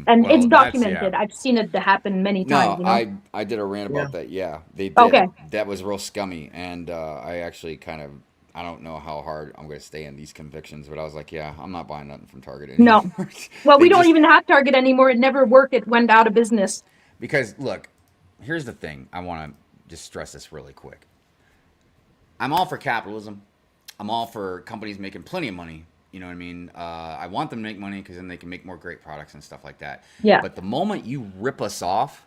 and it's Well, that's yeah. documented. I've seen it happen many No, times. I did a rant Yeah. about that. Yeah, they did. Okay. That was real scummy, and I actually kind of I don't know how hard I'm going to stay in these convictions, but I was like, yeah, I'm not buying nothing from Target anymore. No. Well, They we don't just even have Target anymore. It never worked. It went out of business. because look, here's the thing. I want to just stress this really quick. I'm all for capitalism. I'm all for companies making plenty of money You know what I mean? I want them to make money because then they can make more great products and stuff like that. Yeah. But the moment you rip us off,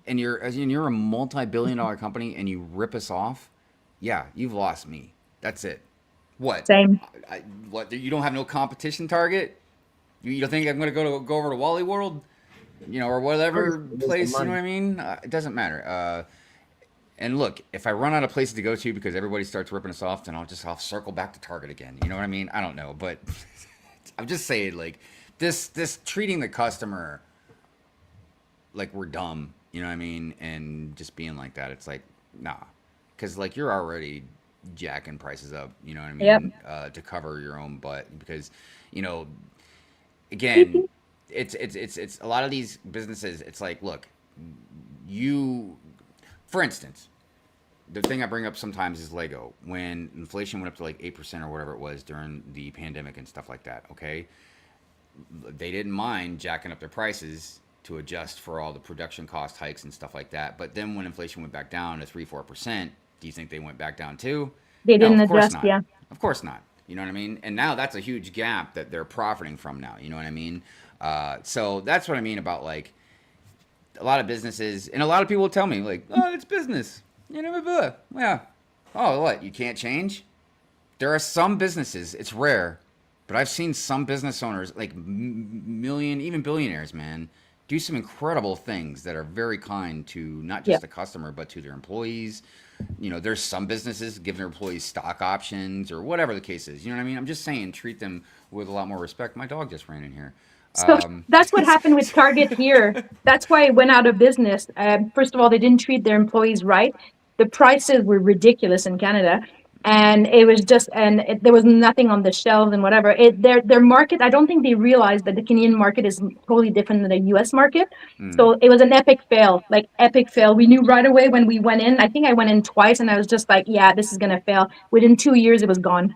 and you're a multi-billion-dollar company, and you rip us off, yeah, you've lost me. That's it. What? Same. What? You don't have no competition target? You don't think I'm going to go over to Wally World, or whatever place? You know what I mean? It doesn't matter. And look, if I run out of places to go to because everybody starts ripping us off, then I'll circle back to Target again. You know what I mean? I don't know, but I'm just saying, like, this treating the customer like we're dumb. You know what I mean? And just being like that, it's like, nah, because like you're already jacking prices up. You know what I mean? Yep. To cover your own butt, because again, it's a lot of these businesses. It's like, look, for instance, the thing I bring up sometimes is Lego. When inflation went up to like 8% or whatever it was during the pandemic and stuff like that, okay? They didn't mind jacking up their prices to adjust for all the production cost hikes and stuff like that. But then when inflation went back down to 3-4%, do you think they went back down too? They didn't of course adjust, not. yeah. Of course not. You know what I mean? And now that's a huge gap that they're profiting from now. You know what I mean? So that's what I mean about like a lot of businesses, and a lot of people will tell me like, oh, it's business. Yeah. Oh, what? You can't change? There are some businesses, it's rare, but I've seen some business owners, like million, even billionaires, man, do some incredible things that are very kind to not just the customer, but to their employees. There's some businesses giving their employees stock options or whatever the case is. You know what I mean? I'm just saying, treat them with a lot more respect. My dog just ran in here. So that's what happened with Target here. That's why it went out of business. First of all, they didn't treat their employees right. The prices were ridiculous in Canada. And it was just, there was nothing on the shelves and whatever. Their market, I don't think they realized that the Canadian market is totally different than the US market. So it was an epic fail, like epic fail. We knew right away when we went in. I think I went in twice and I was just like, yeah, this is going to fail. Within 2 years, it was gone.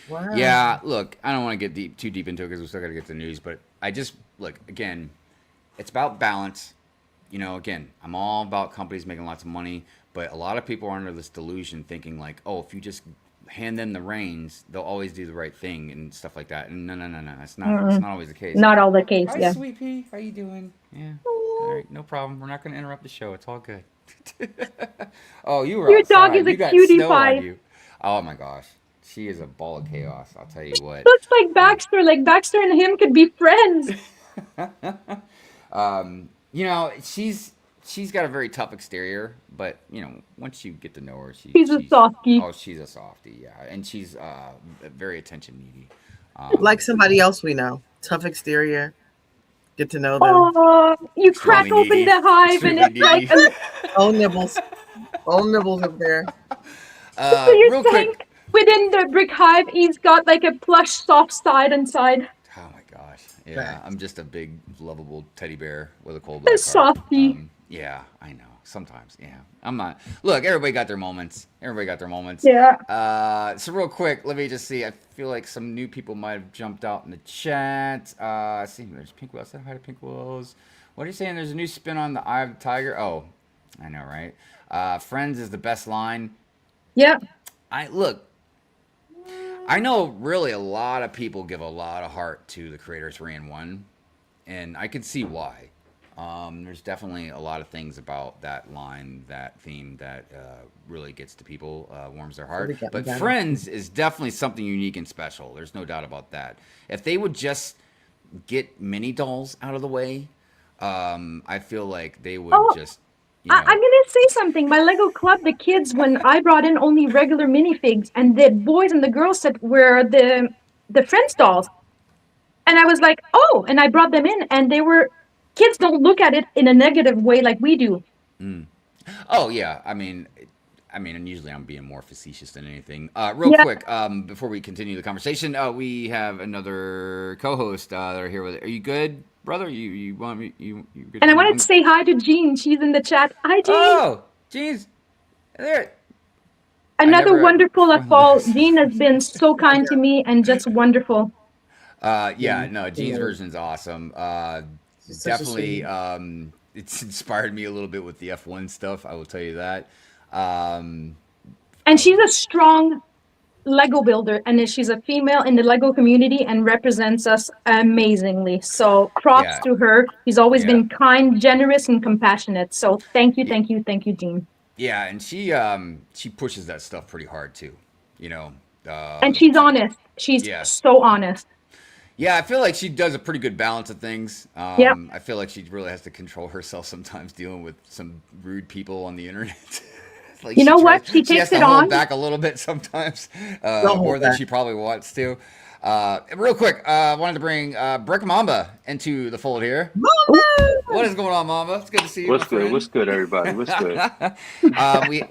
Wow. Yeah, look, I don't want to get too deep into it because we still got to get to the news. But look, again, it's about balance. Again, I'm all about companies making lots of money. But a lot of people are under this delusion thinking like, oh, if you just hand them the reins, they'll always do the right thing and stuff like that. And no. It's not always the case. Not all the case, Hi, yeah. Sweet Pea. How you doing? Yeah. All right, no problem. We're not going to interrupt the show. It's all good. Oh, you were Your outside. dog is a You got cutie snow pie. on you. Oh, my gosh. She is a ball of chaos. I'll tell you what. Looks like Baxter. Like Baxter and him could be friends. She's got a very tough exterior, but once you get to know her, She's a softie. Oh, she's a softie, yeah, and she's very attention needy. Like somebody else we know. Tough exterior. Get to know them. Oh, you crack Extremely open needy. the hive and Extremely it's like Oh, nibbles. Oh, nibbles up there. so you're Real saying quick. within the brick hive, he's got like a plush, soft side inside. Oh my gosh, yeah, Facts. I'm just a big, lovable teddy bear with a cold A black heart. softie. Yeah, I know. Sometimes, yeah. I'm not. Look, everybody got their moments. Yeah. So real quick, let me just see. I feel like some new people might have jumped out in the chat. See, there's Pink Willows. Hi to Pink Willows. What are you saying? There's a new spin on the Eye of the Tiger. Oh, I know, right? Friends is the best line. Yeah. I know really a lot of people give a lot of heart to the Creator 3 in 1, and I can see why. There's definitely a lot of things about that line, that theme that really gets to people, warms their heart. But Friends is definitely something unique and special. There's no doubt about that. If they would just get mini dolls out of the way, I feel like they would just. I'm gonna say something. My Lego club, the kids, when I brought in only regular minifigs, and the boys and the girls said were the Friends dolls, and I was like, oh, and I brought them in, and they were. Kids don't look at it in a negative way like we do. Oh yeah, I mean, and usually I'm being more facetious than anything. Real quick, before we continue the conversation, we have another co-host that are here with. Are you good, brother? You want me? You good? And I wanted to say hi to Jean. She's in the chat. Hi, Jean. Oh, Jean's there. Another wonderful fall. Jean has been so kind to me and just wonderful. Yeah, no, Jean's version's awesome. Definitely, it's inspired me a little bit with the F1 stuff. I will tell you that. And she's a strong Lego builder, and she's a female in the Lego community and represents us amazingly. So props Yeah. to her. She's always Yeah. been kind, generous, and compassionate. So thank you, Yeah. thank you, thank you, Jean. Yeah, and she pushes that stuff pretty hard too. You know. And she's honest. She's Yeah. so honest. Yeah, I feel like she does a pretty good balance of things. Yep. I feel like she really has to control herself sometimes dealing with some rude people on the internet. Like You know what? She She has takes to it hold on. back a little bit sometimes, Don't more hold than back. she probably wants to. Real quick, I wanted to bring Brick Mamba into the fold here. What is going on, Mamba? It's good to see you. What's my good? friend. What's good, everybody? What's good?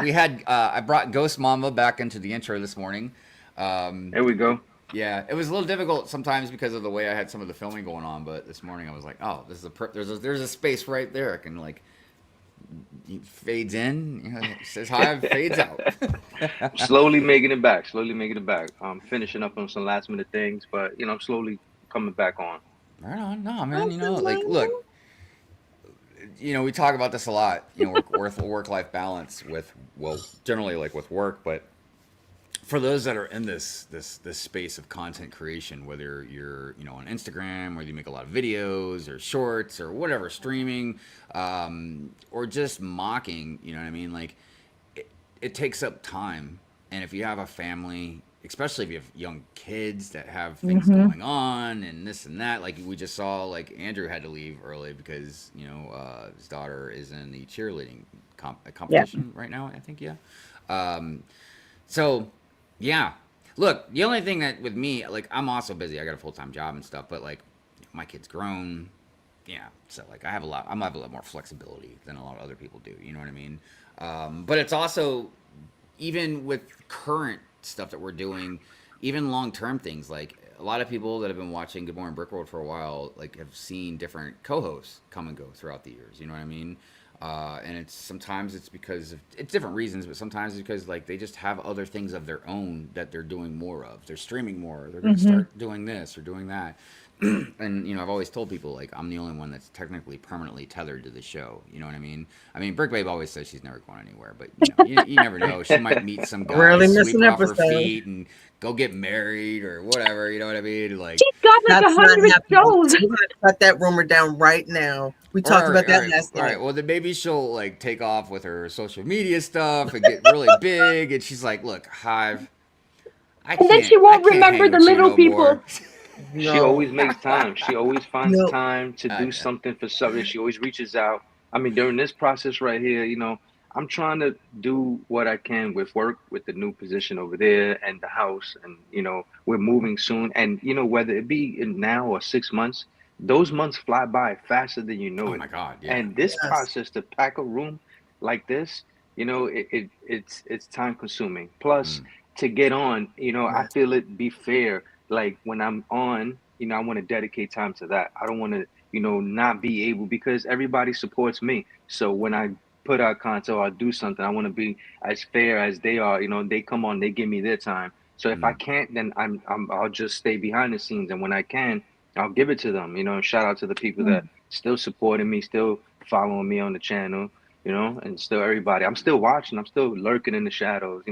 We had I brought Ghost Mamba back into the intro this morning. There we go. Yeah, it was a little difficult sometimes because of the way I had some of the filming going on. But this morning I was like, oh, this is there's a space right there. I can like fades in, you know, says hi, fades out. Slowly making it back. Slowly making it back. I'm finishing up on some last minute things, but I'm slowly coming back on. Right on, no man, you know, like look, you know, we talk about this a lot. You know, work life balance with generally like with work, but for those that are in this space of content creation, whether you're on Instagram, whether you make a lot of videos or shorts or whatever, streaming, or just mocking, you know what I mean? Like it takes up time, and if you have a family, especially if you have young kids that have things going on and this and that, like we just saw, like Andrew had to leave early because his daughter is in the cheerleading competition right now, I think. So. Yeah. Look, the only thing that with me, like, I'm also busy. I got a full-time job and stuff, but like, my kid's grown. Yeah. So like, I have a lot more flexibility than a lot of other people do. You know what I mean? But it's also, even with current stuff that we're doing, even long-term things, like a lot of people that have been watching Good Morning Brick World for a while, like have seen different co-hosts come and go throughout the years. You know what I mean? And sometimes it's because of different reasons, but sometimes it's because like they just have other things of their own that they're doing more of. They're streaming more. They're going to start doing this or doing that. And I've always told people like I'm the only one that's technically permanently tethered to the show. You know what I mean? Brick Babe always says she's never going anywhere, but you never know. She might meet some guy, Really sweep missing off her episode. feet, and go get married or whatever. You know what I mean? Like. She's got like That's not 100 happening. shows. We're gonna cut that rumor down right now. We talked about that last All night. right. Well, then maybe she'll like take off with her social media stuff and get really big. And she's like, "Look, Hive, And then she won't I can't remember hang the with you little no people. more." She No. always makes time. She always finds No. time to do Yeah. something for something. She always reaches out. During this process right here, I'm trying to do what I can with work, with the new position over there and the house. And, we're moving soon. And, whether it be in now or 6 months, those months fly by faster than you know Oh it. my God! Yeah. And this Yes. process to pack a room like this, it's time consuming. Plus, to get on, I feel it be fair. Like when I'm on, I want to dedicate time to that. I don't want to, not be able, because everybody supports me. So when I put out content or I do something, I want to be as fair as they are. They come on, they give me their time. So if I can't, then I'll just stay behind the scenes. And when I can, I'll give it to them. Shout out to the people that still supporting me, still following me on the channel, and still everybody. I'm still watching. I'm still lurking in the shadows,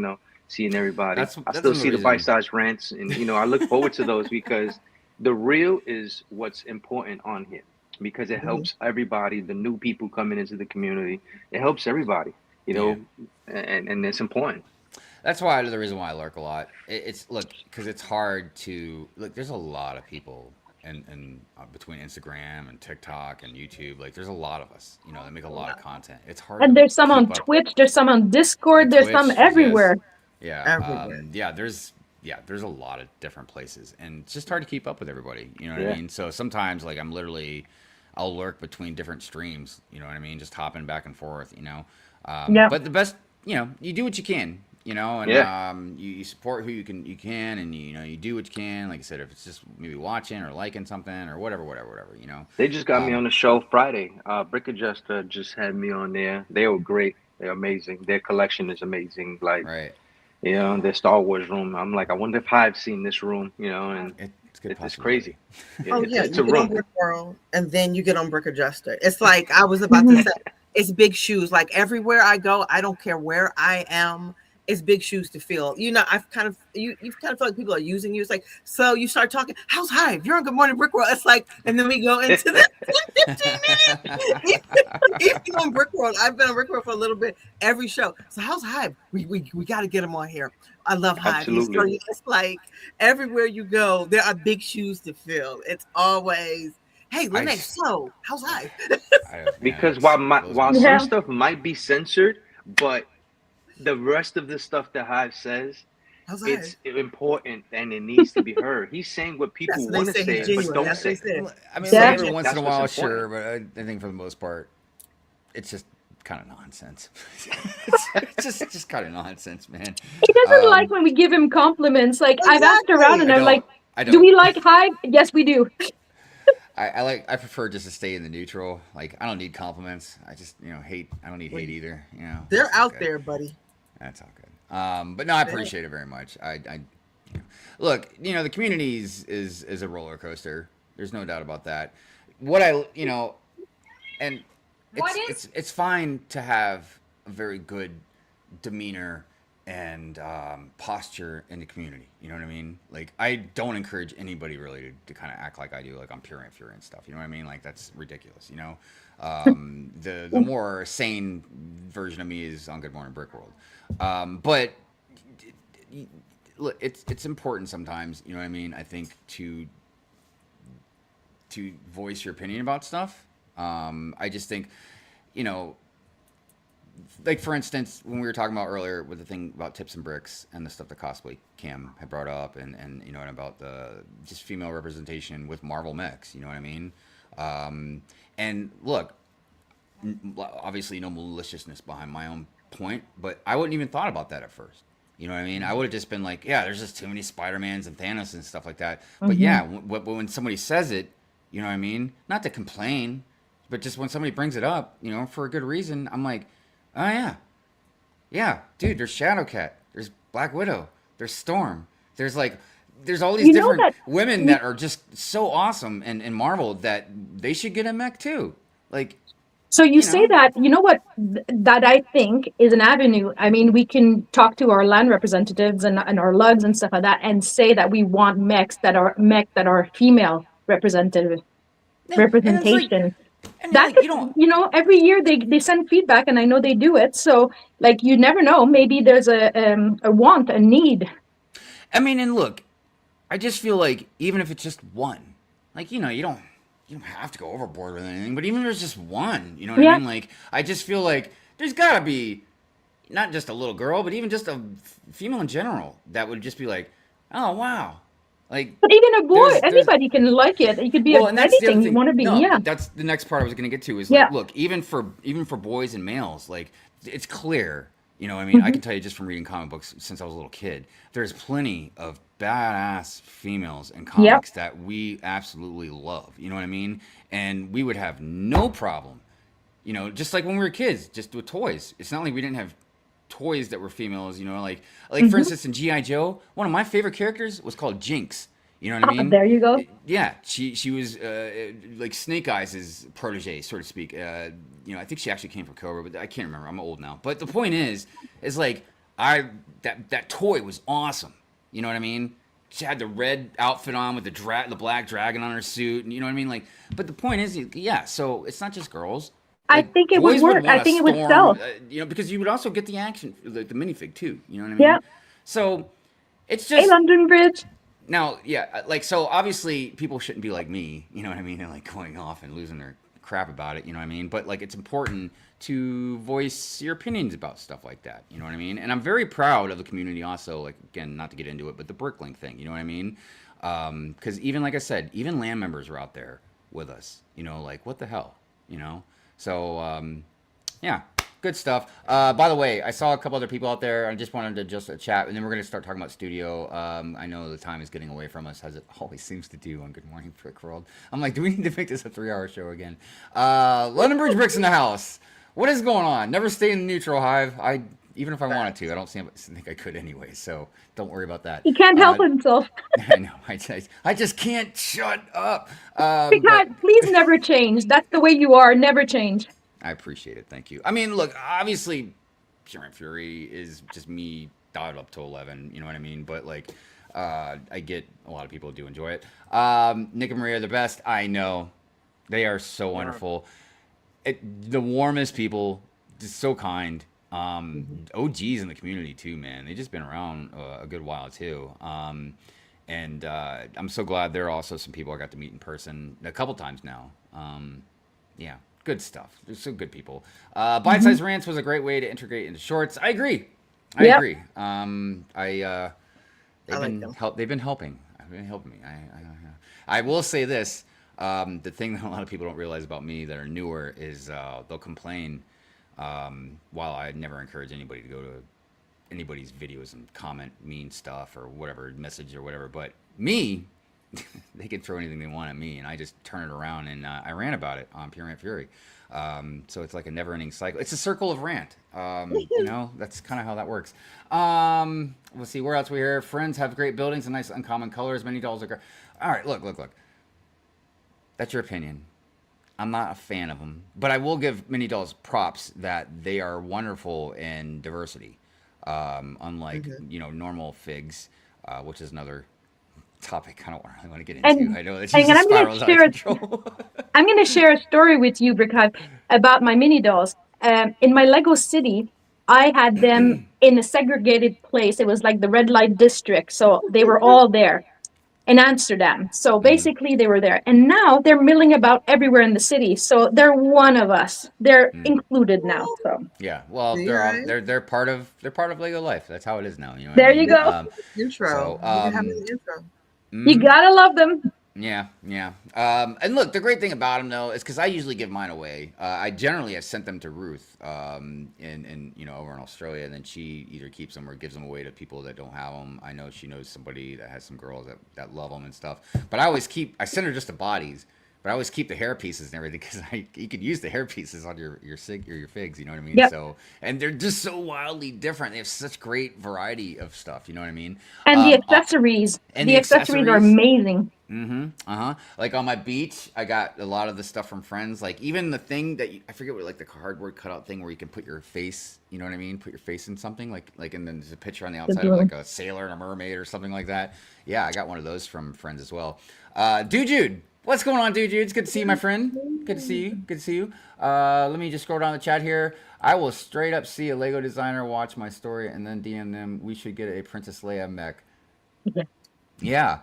seeing everybody. That's I still the see the reason. bite-sized rants, and I look forward to those because the real is what's important on here, because it helps everybody. The new people coming into the community, it helps everybody, and it's important. That's why the reason why I lurk a lot. It's because it's hard to look. There's a lot of people, and between Instagram and TikTok and YouTube, like there's a lot of us, that make a lot of content. It's hard. And to there's some on keep up. Twitch, there's some on Discord, there's some Twitch, everywhere. Yeah. Everywhere. There's a lot of different places, and it's just hard to keep up with everybody. You know what I Yeah. mean? So sometimes, like, I'll lurk between different streams. You know what I mean? Just hopping back and forth. Yeah. But the best, you do what you can. And you support who you can, and you do what you can. Like I said, if it's just maybe watching or liking something or whatever. They just got me on the show Friday. Brick Adjuster just had me on there. They were great. They're amazing. Their collection is amazing. Like, Right. Their Star Wars room. I'm like, I wonder if Hive's seen this room, and It's good. it's crazy. Oh yeah, It's you a get on room. Brick World, and then you get on Brick Adjuster. It's like I was about to say, it's big shoes. Like everywhere I go, I don't care where I am. it's big shoes to fill. You know, you've kind of felt like people are using you. It's like, so you start talking, how's Hive? You're on Good Morning Brick World. It's like, and then we go into the 10, 15 minutes. Even on Brick World, I've been on Brick World for a little bit, every show. So how's Hive? We got to get him on here. I love Hive. Absolutely. It's like everywhere you go, there are big shoes to fill. It's always, hey, Lene, so how's Hive? Because while some stuff might be censored, but the rest of the stuff that Hive says, it's important and it needs to be heard. He's saying what people want to say, but don't say. I mean, every once in a while, sure, but I think for the most part, it's just kind of nonsense. it's just kind of nonsense, man. He doesn't like when we give him compliments. Like I've asked around, and I'm like, "Do we like Hive?" Yes, we do. I prefer just to stay in the neutral. Like I don't need compliments. I just hate. I don't need hate either. They're out there, buddy. That's all good. But no, I appreciate it very much. Look, the community is a roller coaster. There's no doubt about that. And it's fine to have a very good demeanor and posture in the community. You know what I mean? Like I don't encourage anybody really to kind of act like I do, like I'm pure and fury and stuff. You know what I mean? Like that's ridiculous. The more sane version of me is on Good Morning Brick World. But look, it's important sometimes. You know what I mean? I think to voice your opinion about stuff. I just think, like for instance, when we were talking about earlier with the thing about tips and bricks and the stuff that Cosplay Cam had brought up, and and about the just female representation with Marvel mechs. You know what I mean? And look, obviously no maliciousness behind my own point, but I wouldn't even thought about that at first. You know what I mean? I would have just been like, yeah, there's just too many Spider-Mans and Thanos and stuff like that. But yeah, when somebody says it, you know what I mean? Not to complain, but just when somebody brings it up, for a good reason, I'm like, oh yeah, dude, there's Shadowcat, there's Black Widow, there's Storm, there's all these different women that are just so awesome in Marvel that they should get a mech too. Like, so you say that, what, that I think is an avenue. I mean, we can talk to our land representatives and our lugs and stuff like that and say that we want mechs that are female representation. Every year they send feedback, and I know they do it. So, like, you never know. Maybe there's a want, a need. I mean, and look, I just feel like even if it's just one, like, you don't have to go overboard with anything, but even if there's just one, you know what I mean? Like, I just feel like there's got to be not just a little girl, but even just a female in general that would just be like, oh, wow. Like, but even a boy, anybody can like it. It could be anything you want to be. No, that's the next part I was going to get to is like, look, even for boys and males, like it's clear. You know, I mean, I can tell you just from reading comic books since I was a little kid, there's plenty of badass females in comics that we absolutely love. You know what I mean? And we would have no problem, just like when we were kids, just with toys. It's not like we didn't have toys that were females, like for instance in G.I. Joe, one of my favorite characters was called Jinx. You know what I mean? There you go. Yeah, she was like Snake Eyes' protege, so to speak. I think she actually came from Cobra, but I can't remember. I'm old now. But the point is like that toy was awesome. You know what I mean? She had the red outfit on with the black dragon on her suit, and you know what I mean? Like, but the point is, so it's not just girls. Like, I think it would work. I think it would sell. Because you would also get the action, like the minifig too. You know what I mean? Yeah. So it's just. Hey, London Bridge. Now, so obviously people shouldn't be like me, you know what I mean, and like going off and losing their crap about it, you know what I mean? But like it's important to voice your opinions about stuff like that, you know what I mean? And I'm very proud of the community also, like, again, not to get into it, but the Bricklink thing, you know what I mean? Because even, like I said, even land members are out there with us, like, what the hell, So, yeah. Good stuff. By the way, I saw a couple other people out there. I just wanted to chat, and then we're going to start talking about studio. I know the time is getting away from us, as it always seems to do on Good Morning Brick World. I'm like, do we need to make this a 3-hour show again? London Bridge Bricks in the house. What is going on? Never stay in the neutral, Hive. Even if I wanted to, I don't think I could anyway, so don't worry about that. He can't help himself. I know. I just can't shut up. Please never change. That's the way you are. Never change. I appreciate it. Thank you. I mean, look, obviously, Pure and Fury is just me dialed up to 11. You know what I mean? But like, I get a lot of people do enjoy it. Nick and Maria are the best. I know, they are so wonderful. The warmest people, just so kind. OGs in the community too, man. They just been around a good while too. And I'm so glad there are also some people I got to meet in person a couple times now. Yeah, good stuff. They're so good people. Bite Size Rants was a great way to integrate into shorts. I agree. I Yep. agree. They've I like been them. they've been helping. They've been helping me. I will say this. The thing that a lot of people don't realize about me that are newer is they'll complain. While I never encourage anybody to go to anybody's videos and comment mean stuff or whatever, message or whatever, but me, they can throw anything they want at me, and I just turn it around, and I rant about it on Pure Rant Fury. So it's like a never-ending cycle. It's a circle of rant. You know, that's kind of how that works. Let's see, where else we here. Friends have great buildings and nice uncommon colors. Many dolls are great. All right, look. That's your opinion. I'm not a fan of them, but I will give Mini Dolls props that they are wonderful in diversity. Unlike normal figs, which is another topic I don't really want to get into. And- I know it's and just I'm gonna spirals out of share- control. I'm going to share a story with you, Brikad, about my mini dolls. In my Lego city, I had them in a segregated place. It was like the red light district. So they were all there in Amsterdam. So basically they were there. And now they're milling about everywhere in the city. So they're one of us. They're included now. So Yeah, well, See, they're all, right? they're part of Lego life. That's how it is now. You know. What There I mean? you go. Intro. So, You can have um, an intro. you gotta love them. Yeah. And look, the great thing about them though is because I usually give mine away. I generally have sent them to Ruth, in over in Australia, and then she either keeps them or gives them away to people that don't have them. I know she knows somebody that has some girls that love them and stuff. But I send her just the bodies, but I always keep the hair pieces and everything because you could use the hair pieces on your sig or your figs. You know what I mean? Yep. So, and they're just so wildly different. They have such great variety of stuff. You know what I mean? And the Um, accessories. and The the accessories are accessories. amazing. Like on my beach, I got a lot of the stuff from friends. Like even the thing that I forget what, like the cardboard cutout thing where you can put your face. You know what I mean? Put your face in something and then there's a picture on the outside of like a sailor and a mermaid or something like that. Yeah, I got one of those from friends as well. Dude, Jude, what's going on, dude? It's good to see you, my friend. Good to see you. Good to see you. Let me just scroll down the chat here. I will straight up see a Lego designer, watch my story, and then DM them. We should get a Princess Leia mech. Yeah.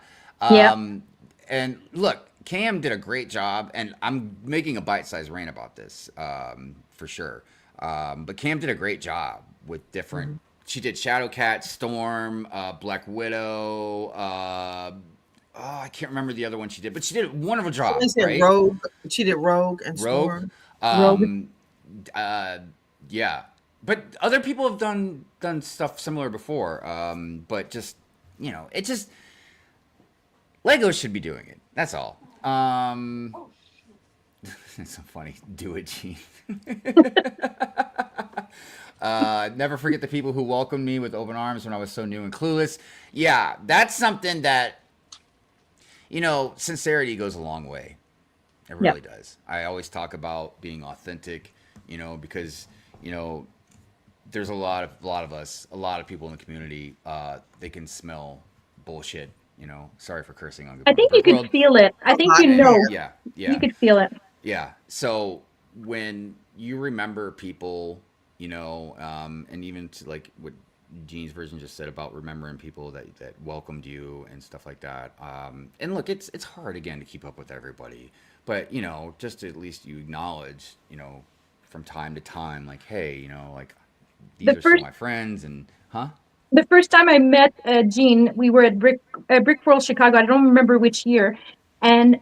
And look, Cam did a great job, and I'm making a bite-sized rant about this, for sure. But Cam did a great job with different. She did Shadowcat, Storm, Black Widow. I can't remember the other one she did, but she did a wonderful job. I said Right? Rogue. She did Rogue and Rogue. Storm. Yeah, but other people have done stuff similar before. But just it just. Lego should be doing it. That's all. It's so funny. Do it, Chief. Never forget the people who welcomed me with open arms when I was so new and clueless. Yeah, that's something that, sincerity goes a long way. It really does. I always talk about being authentic, because, there's a lot of us, a lot of people in the community, they can smell bullshit. Sorry for cursing on. I think you Good could feel it. I think you know. Yeah. You could feel it. Yeah. So when you remember people, and even to like what Jean's version just said about remembering people that welcomed you and stuff like that. And look, it's hard again to keep up with everybody, but just at least you acknowledge, from time to time, like, hey, like these are some of my friends, and The first time I met Jean, we were at Brick World Chicago. I don't remember which year, and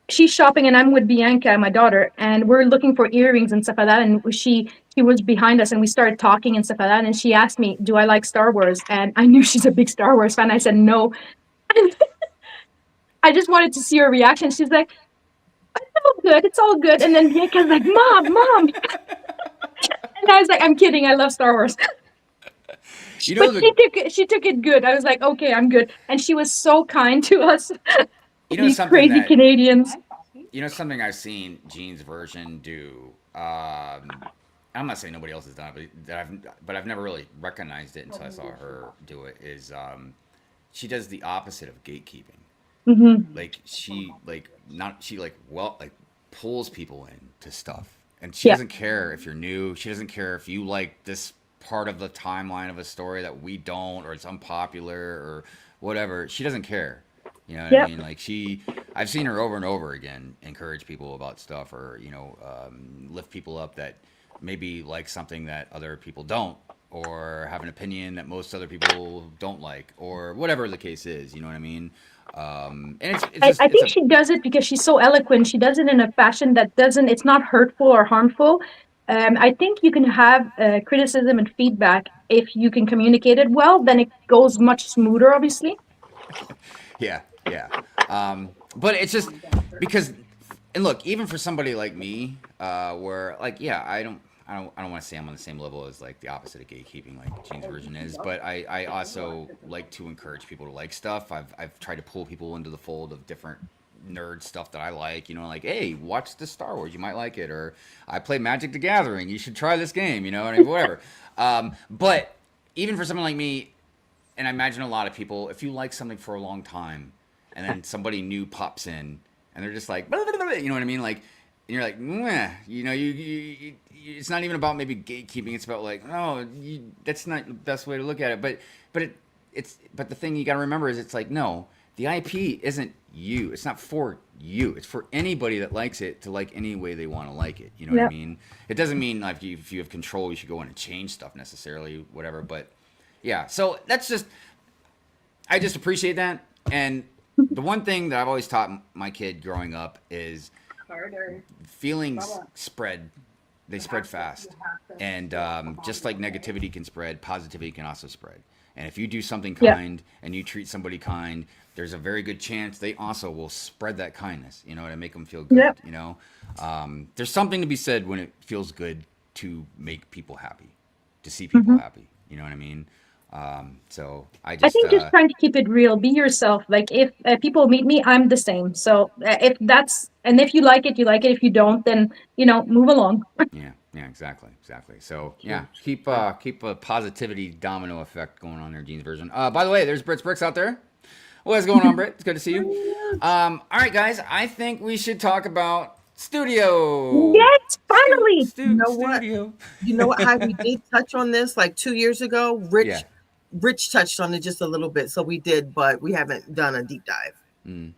she's shopping, and I'm with Bianca, my daughter, and we're looking for earrings and stuff like that. And she was behind us, and we started talking and stuff like that. And she asked me, "Do I like Star Wars?" And I knew she's a big Star Wars fan. I said no. I just wanted to see her reaction. She's like, "It's all good. It's all good." And then Bianca's like, "Mom." And I was like, "I'm kidding. I love Star Wars." But she took it good. I was like, okay, I'm good. And she was so kind to us. These crazy Canadians. Something I've seen Jean's version do. I I'm not saying nobody else has done it, but I've never really recognized it until I saw her do it. Is she does the opposite of gatekeeping. Mm-hmm. Like she like not she like pulls people into stuff, and she Yeah. doesn't care if you're new. She doesn't care if you like this part of the timeline of a story that we don't, or it's unpopular or whatever. She doesn't care. You know what I Yep. mean? Like I've seen her over and over again encourage people about stuff, or lift people up that maybe like something that other people don't, or have an opinion that most other people don't like, or whatever the case is. You know what I mean? And I think she does it because she's so eloquent. She does it in a fashion that doesn't, it's not hurtful or harmful. I think you can have criticism and feedback if you can communicate it well, then it goes much smoother, obviously. Yeah, yeah. But it's just because, and look, even for somebody like me, where like, yeah, I don't want to say I'm on the same level as like the opposite of gatekeeping, like Gene's version is, but I also like to encourage people to like stuff. I've tried to pull people into the fold of different nerd stuff that I like, like, hey, watch the Star Wars, you might like it, or I play Magic the Gathering, you should try this game, and whatever. But even for someone like me, and I imagine a lot of people, if you like something for a long time, and then somebody new pops in, and they're just like, blah, blah, blah, you know what I mean? Like, and you're like, meh, you it's not even about maybe gatekeeping. It's about like, no, that's not the best way to look at it. But the thing you got to remember is it's like, no, the IP isn't you. It's not for you. It's for anybody that likes it to like any way they want to like it. You know what I mean? It doesn't mean like if you have control, you should go in and change stuff necessarily, whatever. But yeah, so I just appreciate that. And the one thing that I've always taught my kid growing up is feelings spread. They spread fast. And just like negativity can spread, positivity can also spread. And if you do something kind and you treat somebody kind, there's a very good chance they also will spread that kindness, to make them feel good, There's something to be said when it feels good to make people happy, to see people happy. You know what I mean? So I think just trying to keep it real, be yourself. Like if people meet me, I'm the same. So if you like it, you like it. If you don't, then, move along. Yeah, exactly. So yeah, keep a positivity domino effect going on there, Gene's version. By the way, there's Britt's Bricks out there. What's going on, Britt? It's good to see you. All right, guys, I think we should talk about Studio. Yes, finally. Studio. You know what? How we did touch on this like 2 years ago. Rich touched on it just a little bit, so we did, but we haven't done a deep dive.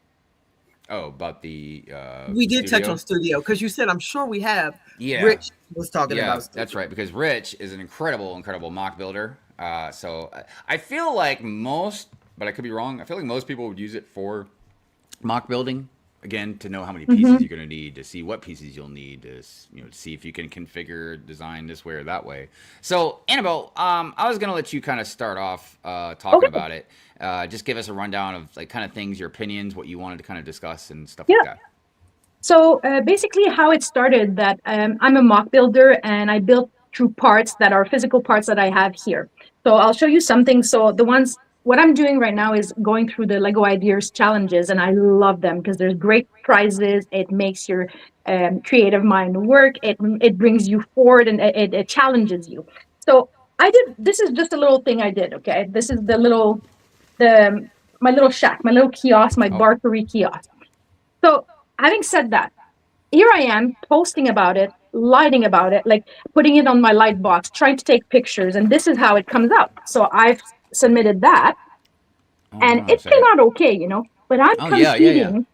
Oh, about the we did touch on Studio because you said I'm sure we have. Yeah, Rich was talking about Studio. That's right, because Rich is an incredible mock builder. So I feel like but I could be wrong, I feel like most people would use it for mock building, again, to know how many pieces you're going to need, to see what pieces you'll need, to see if you can configure design this way or that way. So Annabelle, I was going to let you kind of start off talking about it. Just give us a rundown of like kind of things, your opinions, what you wanted to kind of discuss and stuff like that. So basically how it started that I'm a mock builder and I built through parts that are physical parts that I have here. So I'll show you something. So what I'm doing right now is going through the Lego Ideas challenges, and I love them because there's great prizes. It makes your creative mind work. It brings you forward, and it challenges you. So this is just a little thing I did, okay? This is my little shack, my little kiosk, my Barkery kiosk. So having said that, here I am posting about it, lighting about it, like putting it on my light box, trying to take pictures, and this is how it comes out. So I've submitted that, and it came out okay, but I'm competing.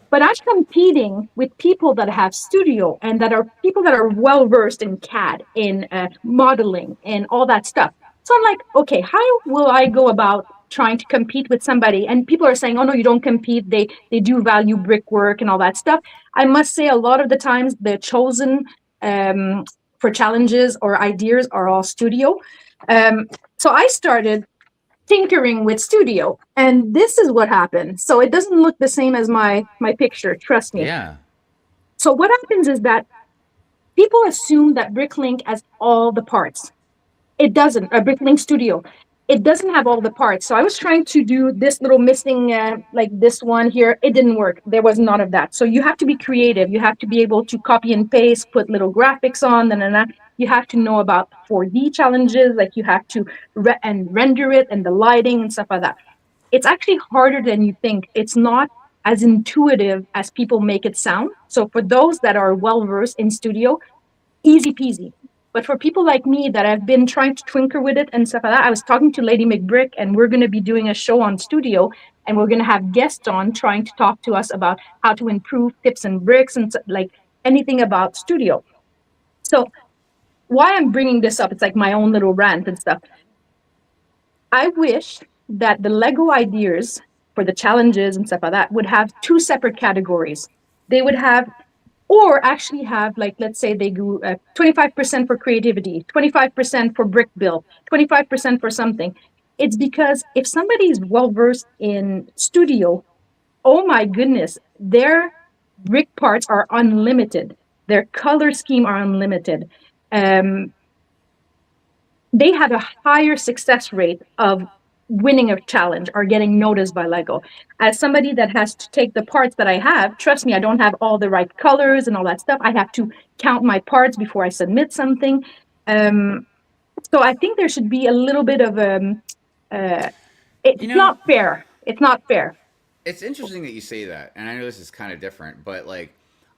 But I'm competing with people that have studio and that are people that are well versed in CAD, in modeling, and all that stuff. So I'm like, okay, how will I go about trying to compete with somebody? And people are saying, oh no, you don't compete. They do value brickwork and all that stuff. I must say, a lot of the times the chosen for challenges or ideas are all studio. So I started tinkering with studio, and this is what happened. So it doesn't look the same as my picture, trust me. Yeah. So what happens is that people assume that Bricklink has all the parts. It doesn't. A Bricklink Studio, it doesn't have all the parts. So I was trying to do this little missing, like this one here. It didn't work. There was none of that. So you have to be creative. You have to be able to copy and paste, put little graphics on, and you have to know about 4D challenges. Like you have to render it and the lighting and stuff like that. It's actually harder than you think. It's not as intuitive as people make it sound. So for those that are well versed in studio, easy peasy. But for people like me that have been trying to tinker with it and stuff like that, I was talking to Lady McBrick, and we're going to be doing a show on studio, and we're going to have guests on trying to talk to us about how to improve tips and bricks and like anything about studio. So why I'm bringing this up, it's like my own little rant and stuff. I wish that the Lego ideas for the challenges and stuff like that would have two separate categories. They would have, or actually have, like, let's say they do 25% for creativity, 25% for brick build, 25% for something. It's because if somebody is well versed in studio, oh my goodness, their brick parts are unlimited. Their color scheme are unlimited. They have a higher success rate of winning a challenge or getting noticed by Lego. As somebody that has to take the parts that I have, trust me, I don't have all the right colors and all that stuff. I have to count my parts before I submit something. So I think there should be a little bit of it's not fair. It's not fair. It's interesting that you say that, and I know this is kind of different, but like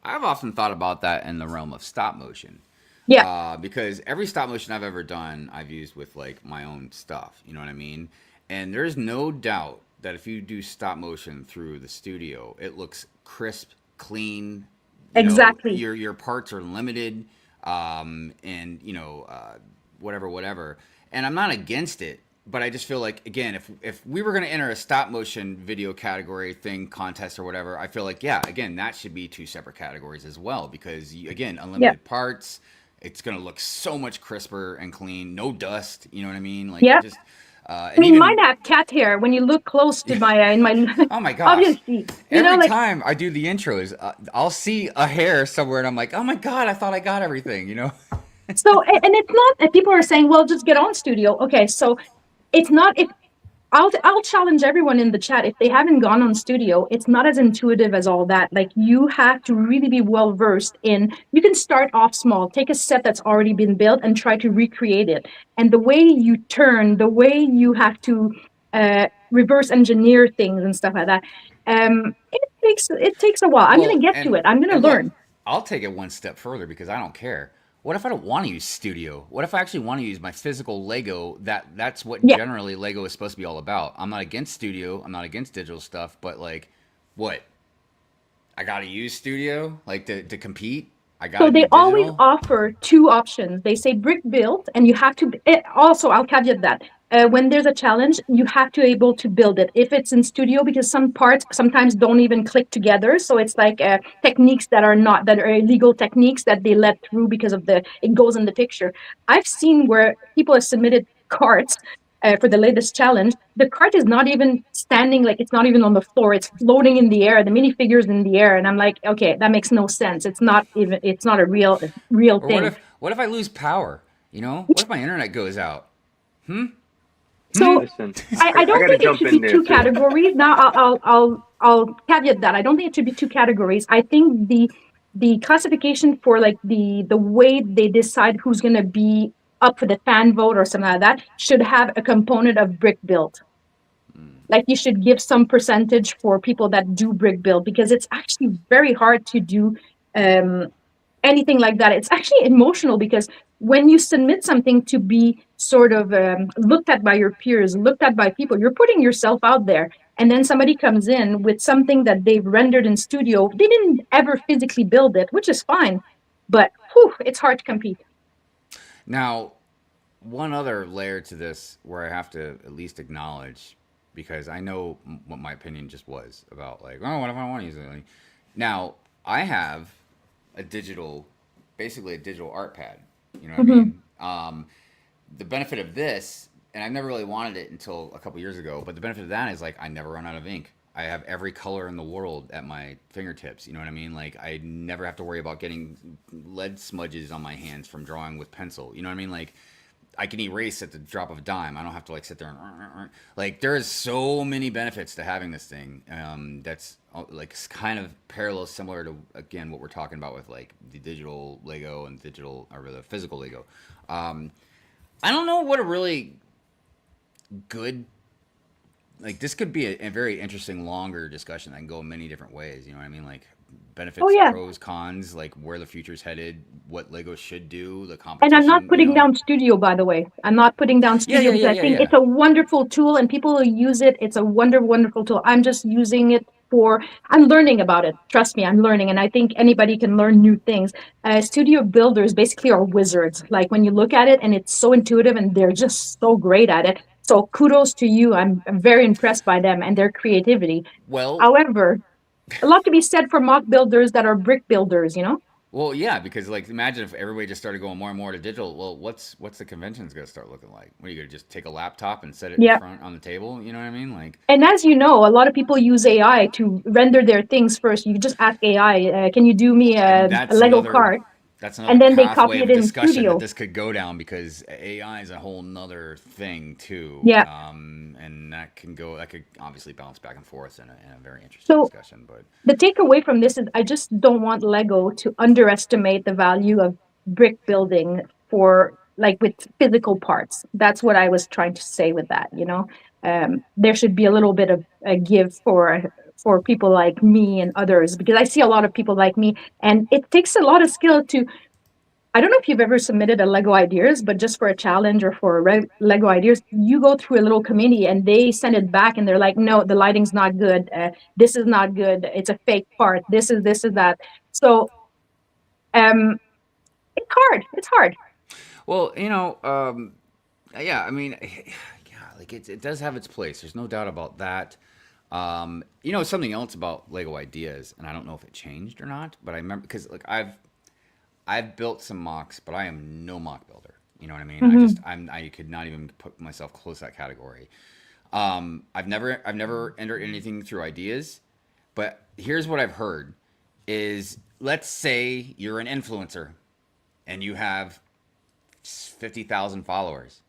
I've often thought about that in the realm of stop motion. Yeah. Because every stop motion I've ever done, I've used with like my own stuff. You know what I mean? And there's no doubt that if you do stop motion through the studio, it looks crisp, clean. Exactly. Your parts are limited, and whatever. And I'm not against it, but I just feel like, again, if we were going to enter a stop motion video category thing, contest or whatever, I feel like, yeah, again, that should be two separate categories as well, because again, unlimited parts, it's going to look so much crisper and clean, no dust. You know what I mean? Like, just. I mean, mine have cat hair. When you look close to my, in my, oh my gosh! Obviously, every time I do the intros, I'll see a hair somewhere, and I'm like, oh my god, I thought I got everything. So, and it's not. And people are saying, well, just get on studio. Okay, so it's not. If I'll challenge everyone in the chat, if they haven't gone on studio, it's not as intuitive as all that. Like, you have to really be well versed in. You can start off small, take a set that's already been built and try to recreate it. And the way you turn, the way you have to reverse engineer things and stuff like that, it takes a while. I'm going to get to it. I'm going to learn. Look, I'll take it one step further, because I don't care. What if I don't want to use studio? What if I actually want to use my physical Lego? That's what generally Lego is supposed to be all about. I'm not against studio. I'm not against digital stuff, but like, what? I got to use studio like to compete? So they always offer two options. They say brick build, and you have to, also I'll caveat that. When there's a challenge, you have to be able to build it. If it's in studio, because some parts sometimes don't even click together. So it's like techniques that are illegal techniques that they let through because of it goes in the picture. I've seen where people have submitted carts for the latest challenge. The cart is not even standing, like it's not even on the floor. It's floating in the air. The minifigure's in the air. And I'm like, okay, that makes no sense. It's not a real thing. What if I lose power? What if my internet goes out? So I don't think it should be two categories. Now I'll caveat that. I don't think it should be two categories. I think the classification for like the way they decide who's going to be up for the fan vote or something like that should have a component of brick build. Like, you should give some percentage for people that do brick build, because it's actually very hard to do anything like that. It's actually emotional, because when you submit something to be sort of looked at by your peers, looked at by people, you're putting yourself out there. And then somebody comes in with something that they've rendered in studio. They didn't ever physically build it, which is fine. But it's hard to compete. Now, one other layer to this where I have to at least acknowledge, because I know what my opinion just was about, like, oh, what if I want to use it? Now, I have basically a digital art pad. You know what I mean? The benefit of this, and I've never really wanted it until a couple years ago, but the benefit of that is, like, I never run out of ink. I have every color in the world at my fingertips. You know what I mean? Like, I never have to worry about getting lead smudges on my hands from drawing with pencil. You know what I mean? Like, I can erase at the drop of a dime. I don't have to like sit there and like. There's so many benefits to having this thing. That's like kind of parallel, similar to again what we're talking about with like the digital Lego and digital or the physical Lego. I don't know what a really good like this could be a very interesting longer discussion that can go in many different ways. You know what I mean? Like benefits, Oh yeah. pros, cons, like where the future's headed, what Lego should do, the And competition. I'm not putting you know? down Studio, by the way. I'm not putting down Studio because I think it's a wonderful tool and people will use it. It's a wonderful tool. I'm just using it I'm learning about it. Trust me, I'm learning. And I think anybody can learn new things. Studio builders basically are wizards. Like when you look at it and it's so intuitive and they're just so great at it. So kudos to you. I'm very impressed by them and their creativity. Well, However, a lot to be said for mock builders that are brick builders, you know? well, yeah, because like imagine if everybody just started going more and more to digital. Well, what's the conventions gonna start looking like? What are you gonna just take a laptop and set it Yeah. in front on the table? You know what I mean? Like, And as you know, a lot of people use AI to render their things first. You just ask AI, can you do me a that's Lego another cart? that's another And then they pathway copy of it in discussion Studio. that this could go down because AI is a whole nother thing too. Yeah. And that could obviously bounce back and forth in a very interesting So discussion. But the takeaway from this is I just don't want Lego to underestimate the value of brick building for like with physical parts. That's what I was trying to say with that, you know. There should be a little bit of a give for people like me and others because I see a lot of people like me and it takes a lot of skill to I don't know if you've ever submitted a Lego ideas, but just for a challenge or for Lego ideas, you go through a little committee and they send it back and they're like, no, the lighting's not good. This is not good. It's a fake part. This is that. So it's hard. It's hard. well, yeah, I mean, yeah, like it does have its place. There's no doubt about that. Something else about Lego ideas, and I don't know if it changed or not, but I remember because like I've built some mocks, but I am no mock builder. You know what I mean? I could not even put myself close to that category. I've never entered anything through ideas, but here's what I've heard is let's say you're an influencer and you have 50,000 followers,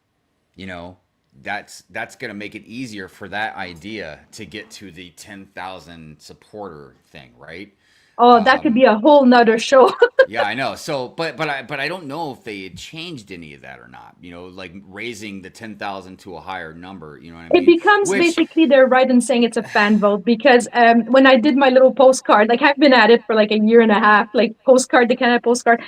that's going to make it easier for that idea to get to the 10,000 supporter thing, right? Oh, that could be a whole nother show. Yeah, I know. So, but I don't know if they had changed any of that or not. Like raising the 10,000 to a higher number. You know what I mean? It becomes basically they're right in saying it's a fan vote because when I did my little postcard, like I've been at it for like a year and a half, like postcard, the Canada postcard.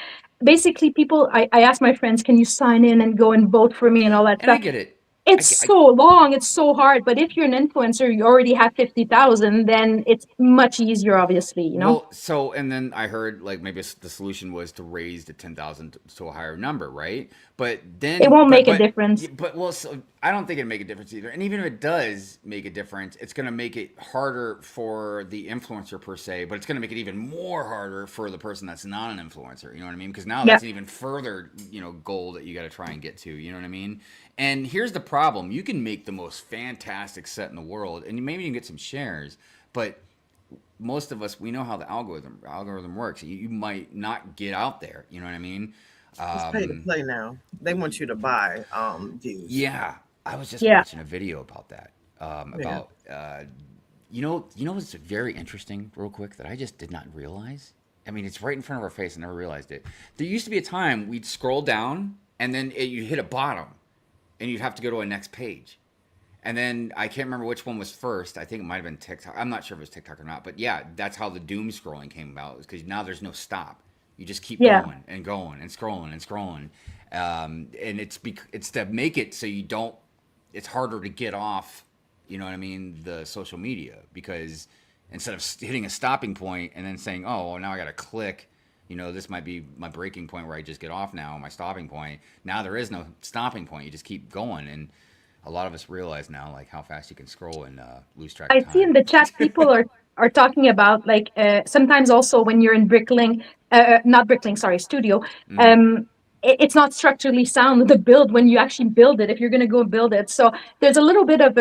Basically, people, I asked my friends, can you sign in and go and vote for me and all that and stuff? I get it. It's so long, it's so hard. But if you're an influencer, you already have 50,000, then it's much easier, obviously, Well, so, and then I heard like maybe the solution was to raise the 10,000 to a higher number, right? But then it won't make a difference. So I don't think it'd make a difference either. And even if it does make a difference, it's going to make it harder for the influencer per se, but it's going to make it even more harder for the person that's not an influencer. You know what I mean? Because now that's an even further, goal that you got to try and get to. You know what I mean? And here's the problem. You can make the most fantastic set in the world, and maybe you can get some shares, but most of us, we know how the algorithm works. You might not get out there. You know what I mean? It's pay to play now. They want you to buy views. Yeah. I was just watching a video about that. What's very interesting, real quick, that I just did not realize? I mean, it's right in front of our face. I never realized it. There used to be a time we'd scroll down, and then you hit a bottom, and you'd have to go to a next page. And then I can't remember which one was first. I think it might have been TikTok. I'm not sure if it was TikTok or not. But yeah, that's how the doom scrolling came about. Because now there's no stop. You just keep going and going and scrolling and scrolling. And it's to make it so you don't. It's harder to get off. You know what I mean? The social media, because instead of hitting a stopping point and then saying, "Oh, well, now I got to click." This might be my breaking point where I just get off now. My stopping point. Now there is no stopping point. You just keep going and. A lot of us realize now, like, how fast you can scroll and lose track of time. I see in the chat people are talking about, like, sometimes also when you're in Studio, it's not structurally sound, the build, when you actually build it, if you're going to go build it. So there's a little bit of,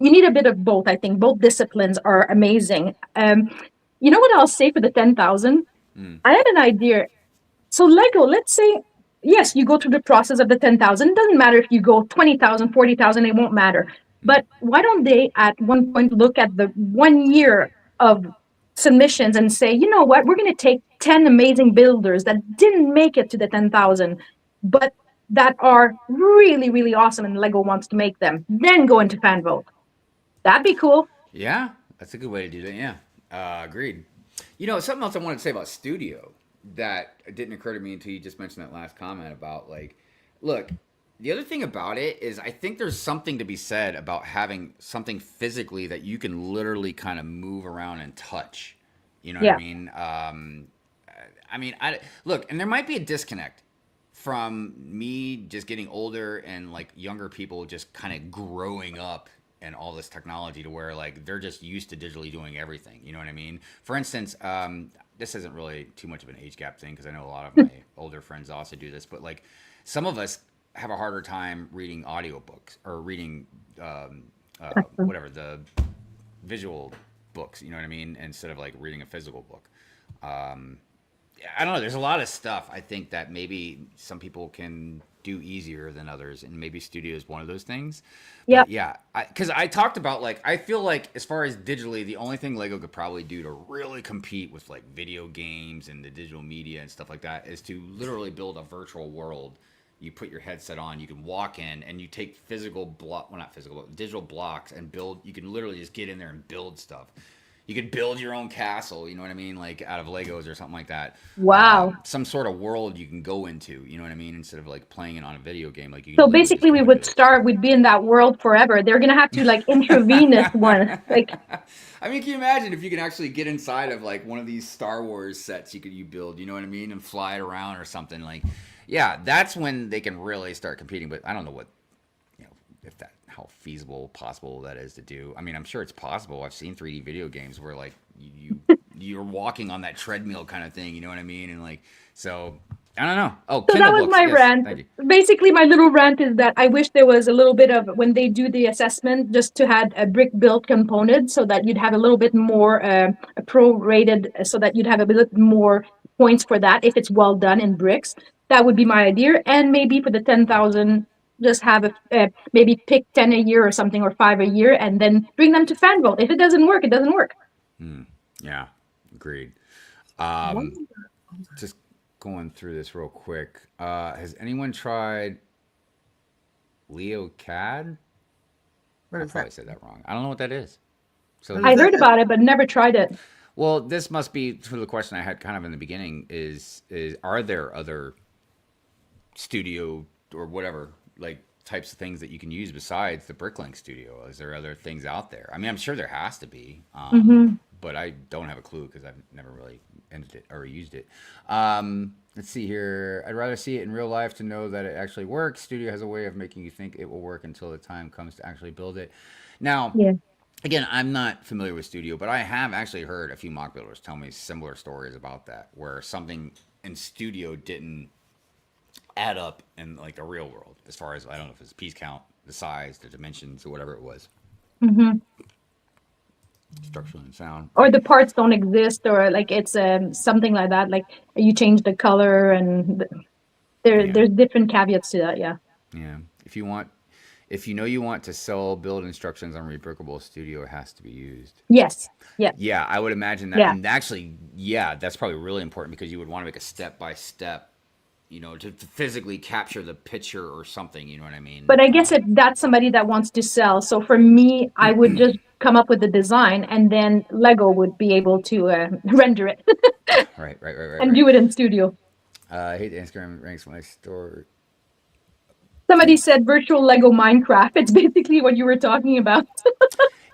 you need a bit of both, I think. Both disciplines are amazing. You know what I'll say for the 10,000? I had an idea. So Lego, let's say yes, you go through the process of the 10,000. It doesn't matter if you go 20,000, 40,000, it won't matter. But why don't they at one point look at the 1 year of submissions and say, you know what, we're going to take 10 amazing builders that didn't make it to the 10,000, but that are really, really awesome and Lego wants to make them, then go into fan vote. That'd be cool. Yeah, that's a good way to do that. Yeah, agreed. You know, something else I wanted to say about studio that didn't occur to me until you just mentioned that last comment about like, look, the other thing about it is I think there's something to be said about having something physically that you can literally kind of move around and touch. You know what Yeah. I mean, I look, and there might be a disconnect from me just getting older and like younger people just kind of growing up and all this technology to where like they're just used to digitally doing everything. You know what I mean? For instance, this isn't really too much of an age gap thing because I know a lot of my older friends also do this, but like some of us have a harder time reading audiobooks or reading whatever the visual books. You know what I mean? Instead of like reading a physical book. I don't know. There's a lot of stuff I think that maybe some people can do easier than others, and maybe studio is one of those things. Yep. But yeah, because I talked about like I feel like as far as digitally, the only thing Lego could probably do to really compete with like video games and the digital media and stuff like that is to literally build a virtual world. You put your headset on, you can walk in, and you take not physical, but digital blocks and build. You can literally just get in there and build stuff. You could build your own castle, you know what I mean? Like out of Legos or something like that. Wow. Some sort of world you can go into, you know what I mean? Instead of like playing it on a video game. Like you So can literally basically, just we go would into it. start, we'd be in that world forever. They're going to have to like intravenous one. Like, I mean, can you imagine if you can actually get inside of like one of these Star Wars sets you build, you know what I mean? And fly it around or something like, yeah, that's when they can really start competing. But I don't know how feasible, possible that is to do. I mean, I'm sure it's possible. I've seen 3D video games where like you're walking on that treadmill kind of thing, you know what I mean? And like, so I don't know. Oh, so that Kindle was books. my Yes, rant. thank you. Basically, my little rant is that I wish there was a little bit of when they do the assessment, just to have a brick built component so that you'd have a little bit more prorated, so that you'd have a bit more points for that if it's well done in bricks. That would be my idea. And maybe for the 10,000, just have maybe pick 10 a year or something, or 5 a year, and then bring them to fan vote. If it doesn't work, it doesn't work. Yeah, agreed. Just going through this real quick. Has anyone tried LeoCAD? What I is probably that? said that wrong. I don't know what that is. So What I is that? heard about it, but never tried it. well, this must be to the question I had kind of in the beginning is are there other studio or whatever like types of things that you can use besides the Bricklink Studio? Is there other things out there? I mean, I'm sure there has to be, but I don't have a clue because I've never really ended it or used it. Let's see here. I'd rather see it in real life to know that it actually works. Studio has a way of making you think it will work until the time comes to actually build it. Now, Yeah. again, I'm not familiar with Studio, but I have actually heard a few mock builders tell me similar stories about that, where something in Studio didn't add up in like the real world, as far as I don't know if it's piece count, the size, the dimensions, or whatever it was. Structure and sound. Or the parts don't exist, or like it's something like that. Like you change the color, and Yeah. there's different caveats to that. Yeah. Yeah. If you know you want to sell build instructions on Rebrickable, Studio has to be used. Yes. Yeah. Yeah, I would imagine that. Yeah. And actually, yeah, that's probably really important because you would want to make a step by step, to physically capture the picture or something. You know what I mean? But I guess if that's somebody that wants to sell. So for me, I would just come up with the design, and then Lego would be able to render it Right. and do it in studio. I hate Instagram ranks my store. Somebody said virtual Lego Minecraft. It's basically what you were talking about.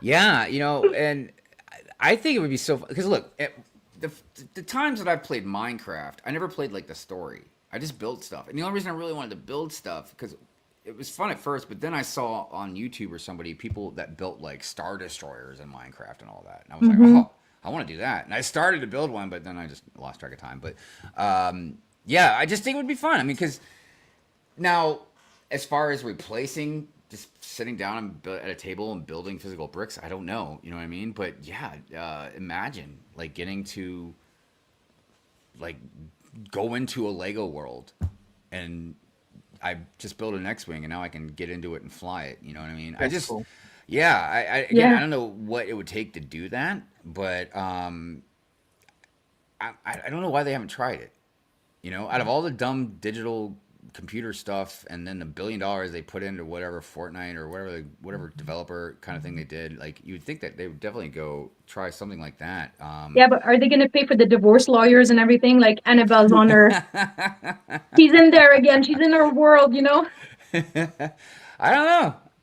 Yeah, and I think it would be so fun because look, the times that I've played Minecraft, I never played like the story. I just built stuff, and the only reason I really wanted to build stuff because it was fun at first, but then I saw on YouTube or people that built like Star Destroyers in Minecraft and all that, and I was like, oh, I want to do that, and I started to build one, but then I just lost track of time. But yeah, I just think it would be fun. I mean, because now as far as replacing just sitting down at a table and building physical bricks, I don't know, you know what I mean? But yeah, imagine like getting to like go into a Lego world and I just built an X-wing, and now I can get into it and fly it. You know what I mean? That's cool. Yeah. Again, I don't know what it would take to do that, but I don't know why they haven't tried it. You know, out of all the dumb digital computer stuff, and then the $1 billion they put into whatever Fortnite or whatever developer kind of thing they did, like you would think that they would definitely go try something like that. Yeah, but are they going to pay for the divorce lawyers and everything? Like Annabelle's on her. She's in there again. She's in her world, you know? I don't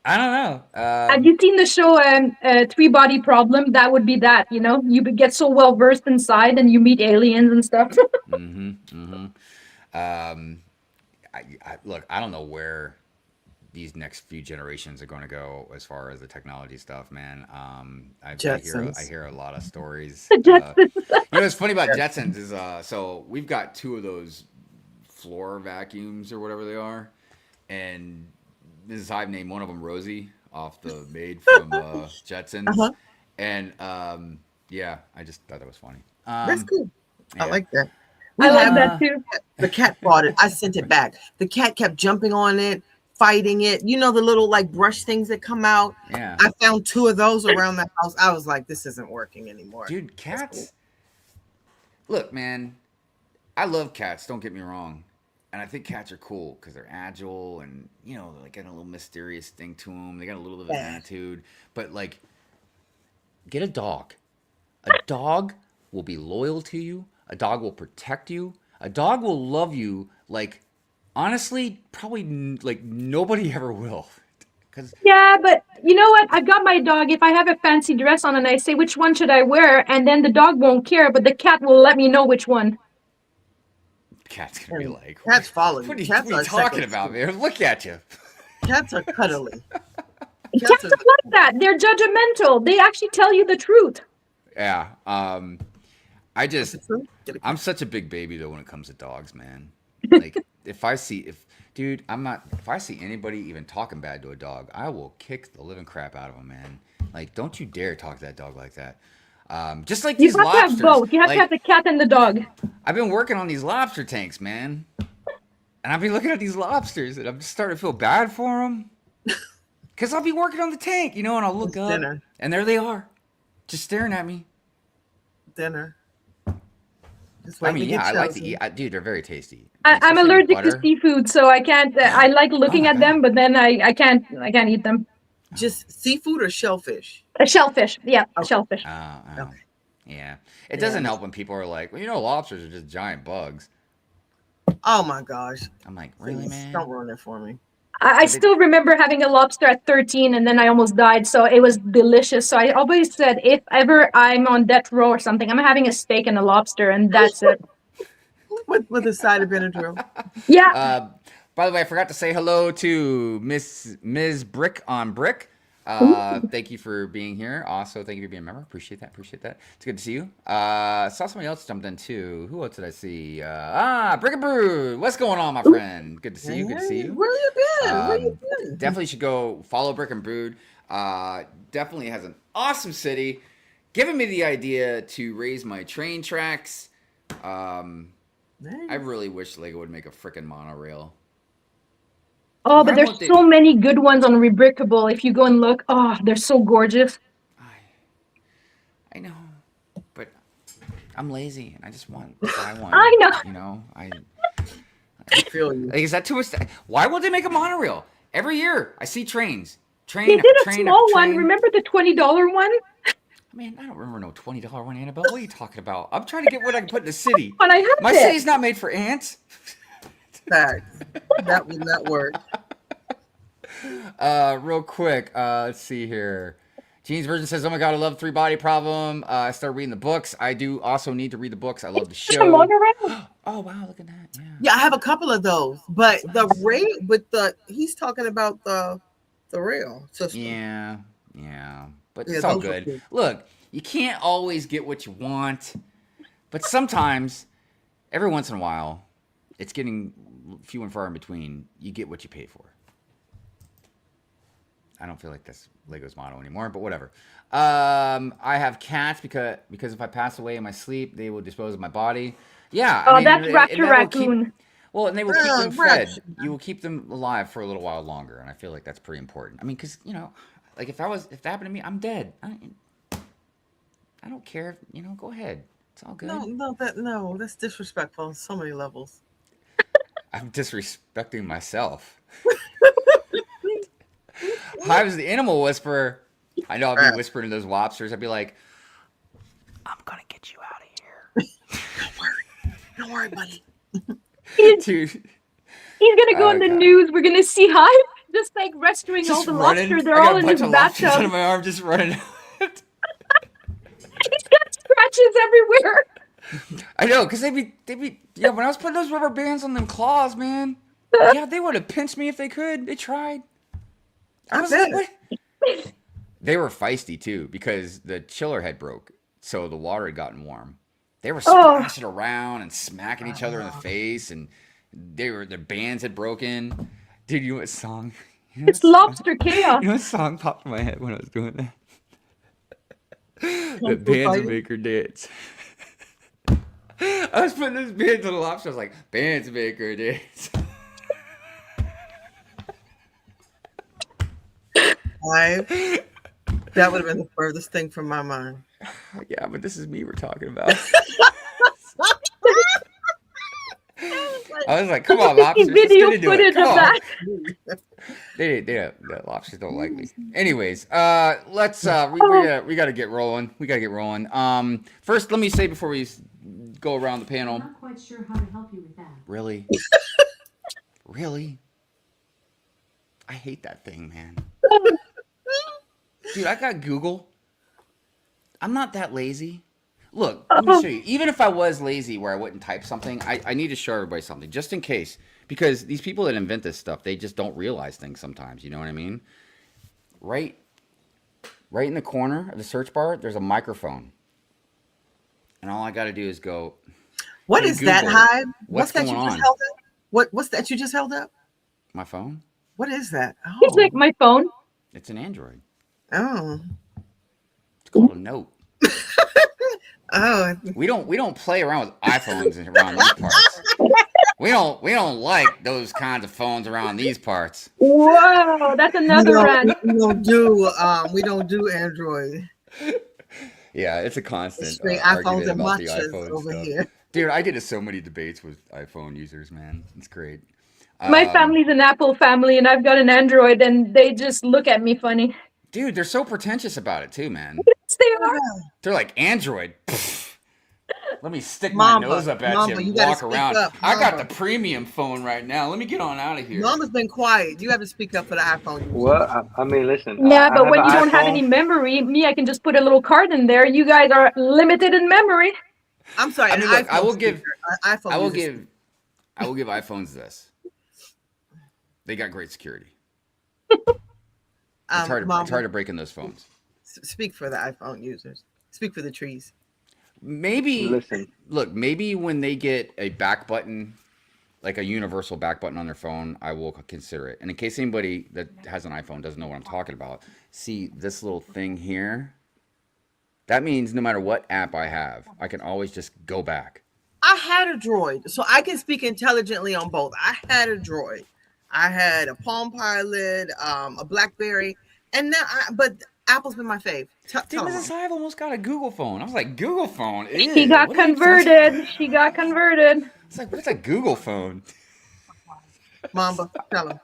know. Have you seen the show Three Body Problem? That would be that, you know? You would get so well versed inside and you meet aliens and stuff. Look, I don't know where these next few generations are going to go as far as the technology stuff, man. I Jetsons. hear a lot of stories. Jetsons. You know what's funny about Jetsons is so we've got 2 of those floor vacuums or whatever they are, and Mrs. Hive named one of them Rosie off the maid from Jetsons, and yeah, I just thought that was funny. That's cool. I yeah. like that. I like have- that too. The cat bought it. I sent it back. The cat kept jumping on it, fighting it. You know the little like brush things that come out. Yeah, I found 2 of those around the house. I was like, this isn't working anymore. dude, cats. Look, man, I love cats. Don't get me wrong. And I think cats are cool because they're agile and, you know, they got a little mysterious thing to them. They got a little bit of an attitude. But, like, get a dog. A dog will be loyal to you. A dog will protect you. A dog will love you like, honestly, probably like nobody ever will. 'Cause Yeah, but you know what? I've got my dog. If I have a fancy dress on and I say, which one should I wear? And then the dog won't care, but the cat will let me know which one. cat's going to be like, Cats follow you. what are you, Cats what are you are talking second about, man? Look at you. Cats are cuddly. Cats are like that. They're judgmental. They actually tell you the truth. Yeah. I'm such a big baby though when it comes to dogs, man. Like if I see anybody even talking bad to a dog, I will kick the living crap out of them, man. Like don't you dare talk to that dog like that. Just like You these have to lobsters. have both. You have like, to have the cat and the dog. I've been working on these lobster tanks, man. And I've been looking at these lobsters and I'm just starting to feel bad for them. Because I'll be working on the tank, you know, and I'll look up. Dinner. And there they are. Just staring at me. Dinner. Just I waiting mean, to yeah, get I like to chosen. eat. Dude, they're very tasty. I'm Especially with allergic to butter. seafood, so I can't. I like looking Oh, at them, but then I can't eat them. Just seafood or shellfish? Shellfish, yeah, shellfish. Oh. Yeah. It doesn't help when people are like, well, you know, lobsters are just giant bugs. Oh my gosh. I'm like, really, Please, man? don't ruin it for me. I still remember having a lobster at 13, and then I almost died. So it was delicious. So I always said, if ever I'm on death row or something, I'm having a steak and a lobster, and that's it. With a side of Benadryl. Yeah. By the way, I forgot to say hello to Ms. Brick on Brick. Thank you for being here. Also, thank you for being a member. Appreciate that. It's good to see you. Saw somebody else jumped in too. Who else did I see? Brick and Brood. What's going on, my friend? Good to see you. Good to see you. Where you been? Where you been? Definitely should go follow Brick and Brood. Definitely has an awesome city. Giving me the idea to raise my train tracks. I really wish Lego would make a freaking monorail. Oh, but Why there's won't they- so many good ones on Rebrickable. If you go and look, oh, they're so gorgeous. I know, but I'm lazy and I just want to buy one. I know. You know, I feel you. like, is that too much? Why won't they make a monorail? Every year I see trains. They did a small one. Remember the $20 one? Man, I don't remember no $20 one, Annabelle. What are you talking about? I'm trying to get what I can put in the city. When I had My it. city's not made for ants. Facts. That would not work. Real quick, let's see here. Gene's Virgin says, "Oh my God, I love Three Body Problem. I started reading the books. I do also need to read the books. I love the The show." monorail? Oh wow, look at that. Yeah. Yeah, I have a couple of those, but he's talking about the rail system. Yeah. But Yeah, it's all those are good. good. Look, you can't always get what you want, but sometimes, every once in a while, it's getting few and far in between. You get what you pay for. I don't feel like that's Lego's motto anymore, but whatever. I have cats because if I pass away in my sleep, they will dispose of my body. Yeah. Oh, I mean, that's and Raptor that'll keep- Raccoon. Well, and they will keep them Right. fed. You will keep them alive for a little while longer, and I feel like that's pretty important. I mean, because like if that happened to me, I'm dead. I don't care. Go ahead. It's all good. No, that's disrespectful on so many levels. I'm disrespecting myself. Hive's the animal whisperer. I know I'll be whispering to those lobsters. I'd be like, I'm gonna get you out of here. Don't worry, buddy. Dude, He's gonna go Oh, on the God. news. We're gonna see Hive just like rescuing all just the running. lobster. They're I got all a in bunch his of lobsters bathtub. under my arm, just running. He's got scratches everywhere. I know, because they'd be, when I was putting those rubber bands on them claws, man, yeah, they would have pinched me if they could. They tried. I was like, bet. what? They were feisty, too, because the chiller had broke, so the water had gotten warm. They were splashing around and smacking each other in the face, and their bands had broken. Dude, you know what song? It's lobster chaos. You know what song popped in my head when I was doing that? The bands would make her dance. I was putting those bands on the lobster. I was like, bands make her dance. Live. That would have been the furthest thing from my mind. Yeah, but this is me we're talking about. I was like, come on, lobsters. Let's Video get into it. footage Come of on. that. The lobsters don't like me. Anyways, let's we gotta get rolling. First, let me say before we go around the panel. I'm not quite sure how to help you with that. Really? Really? I hate that thing, man. Dude, I got Google. I'm not that lazy. Look, let me show you. Even if I was lazy where I wouldn't type something, I need to show everybody something just in case. Because these people that invent this stuff, they just don't realize things sometimes. You know what I mean? Right in the corner of the search bar, there's a microphone. And all I got to do is go. What Hey, is that, Google, Hive? what's that you going just on? held up? What's that you just held up? My phone? What is that? It's like my phone. It's an Android. Oh. It's called a Note. Oh. We don't play around with iPhones around these parts. We don't like those kinds of phones around these parts. Whoa, that's another rant. We don't do Android. Yeah, it's a constant Straight argument iPhones and about the matchas iPhone over stuff. here. Dude, I get into so many debates with iPhone users, man. It's great. My family's an Apple family, and I've got an Android, and they just look at me funny. Dude, they're so pretentious about it too, man. Yes, they are. They're like, Android. Pfft. Let me stick my nose up at Mamba, you you and gotta walk speak around. up, I got the Mamba. premium phone right now. Let me get on out of here. Mama's been quiet. You have to speak up for the iPhone. users. Well, I mean, listen. Yeah, I but have when an you don't have iPhone. any memory, me, I can just put a little card in there. You guys are limited in memory. I'm sorry. I an mean, look, I iPhone will give- speaker, an iPhone I will user give iPhones this. They got great security. speaker. It's hard Mamba, to break in those phones. speak for the iPhone users. Speak for the trees. Maybe Listen. look, maybe when they get a back button, like a universal back button on their phone, I will consider it. And in case anybody that has an iPhone doesn't know what I'm talking about, see this little thing here? That means no matter what app I have, I can always just go back. I had a Droid, so I can speak intelligently on both. I had a Droid. I had a Palm Pilot, a BlackBerry, and now, but Apple's been my fave. Tell Dude, them. Mrs. Hive almost got a Google phone. I was like, Google phone? She Ew, got what are you converted. She got converted. It's like, what's a Google phone? Mamba, tell them.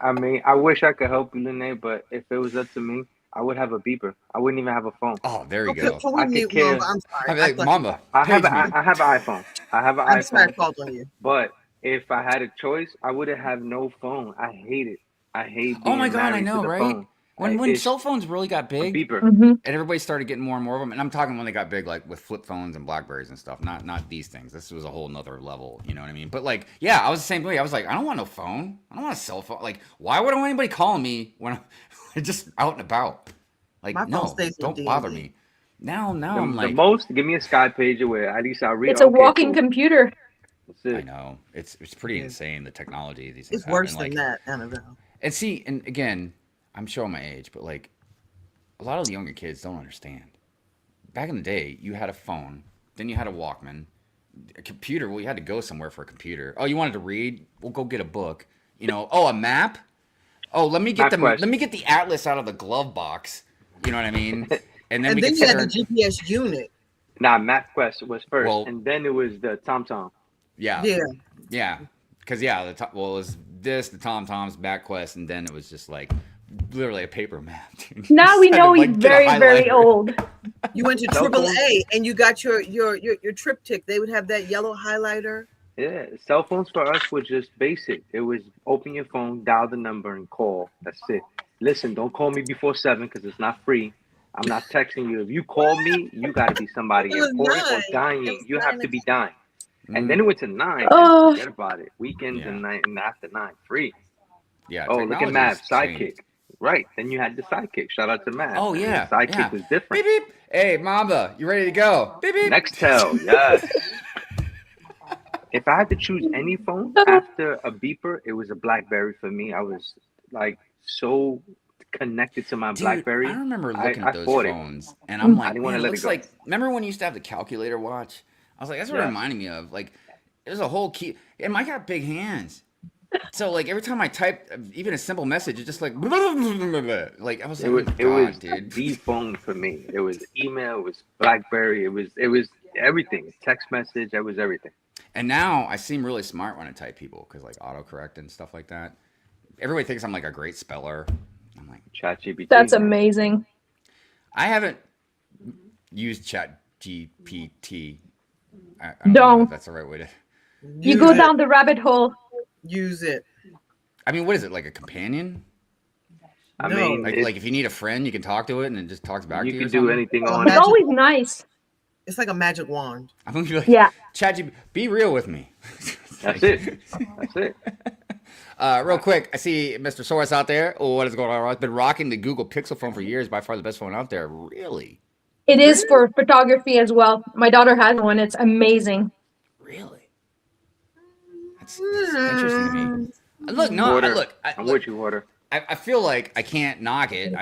I mean, I wish I could help you, Lene, but if it was up to me, I would have a beeper. I wouldn't even have a phone. Oh, there you Okay, go. can we I could mute care. Mamba? I'm sorry. I'd be like, thought- Mama, I have page me. I have an iPhone. I have an I'm sorry, I iPhone. called on you. But if I had a choice, I would have no phone. I hate it. I hate. Oh my being God, I married know, to the right? phone. When It's cell phones really got a big, beeper. Mm-hmm. and everybody started getting more and more of them, and I'm talking when they got big, like with flip phones and Blackberries and stuff, not these things. This was a whole nother level, you know what I mean? But like, yeah, I was the same way. I was like, I don't want no phone. I don't want a cell phone. Like, why would I want anybody calling me when I'm just out and about? Like, My phone no, stays in don't bother DMV. me. Now The, I'm the like, most, give me a Sky pager where at least I read. It's a okay, walking cool. computer. That's I it. know it's pretty Yeah. insane the technology these things It's have. worse And, than like, that, Annabelle. And see, and again, I'm showing my age, but like a lot of the younger kids don't understand. Back in the day, you had a phone, then you had a Walkman, a computer. Well, you had to go somewhere for a computer. Oh, you wanted to read? We'll go get a book. You know. Oh, a map. Oh, let me get the atlas out of the glove box. You know what I mean? And then And we then could you had start. the GPS unit. Nah, MapQuest was first, Well- and then it was the TomTom. Yeah. Yeah. Yeah. Because it was this, the TomTom's, MapQuest, and then it was just like literally a paper map. Dude. Now we Instead know of, he's like, get a very, very highlighter. old. You went to Cell phone. AAA and you got your triptych. They would have that yellow highlighter. Yeah, cell phones for us was just basic. It was open your phone, dial the number, and call. That's it. Listen, don't call me before 7 because it's not free. I'm not texting you. If you call me, you got to be somebody It was important or 9. It dying. was You have 9 to be dying. Mm. And then it went to 9. Oh. And forget about it. Weekends Yeah. and night and after 9, free. Yeah. Oh, look at Mav, technology's Sidekick. changed. Right. Then you had the Sidekick. Shout out to Mav. Oh, And yeah, the Sidekick yeah. was Beep different. beep. Hey, Mamba, you ready to go? Beep beep. Nextel, yes. If I had to choose any phone after a beeper, it was a BlackBerry for me. I was like so connected to my Dude, BlackBerry. I remember looking I at those fought it. phones, and I'm like, didn't wanna man, it let it looks go. like. Remember when you used to have the calculator watch? I was like, that's what it Yeah. reminded me of. Like, there's a whole key, and I got big hands, so like every time I type even a simple message, it's just like, like I was It like, was oh, God, the dude. phone for me. It was email, it was BlackBerry, it was everything. Text message, it was everything. And now I seem really smart when I type people because like autocorrect and stuff like that. Everybody thinks I'm like a great speller. I'm like, ChatGPT. That's amazing. I haven't used Chat GPT. I don't know Don't. if that's the right way to. You Use go it. down the rabbit hole. Use it. I mean, what is it, like a companion? I No. mean, Like if you need a friend, you can talk to it and it just talks back to you you. can or do something? anything Oh, on It's it. Magic- always nice. It's like a magic wand. I'm gonna be like, Yeah. ChatGPT, be real with me. That's it. That's it. Real quick, I see Mr. Soros out there. Oh, what is going on? I've been rocking the Google Pixel phone for years. By far the best phone out there. Really? It is for photography as well. My daughter has one. It's amazing. Really? That's interesting to me. Look, Water. I'm look, with you, Water. I feel like I can't knock it.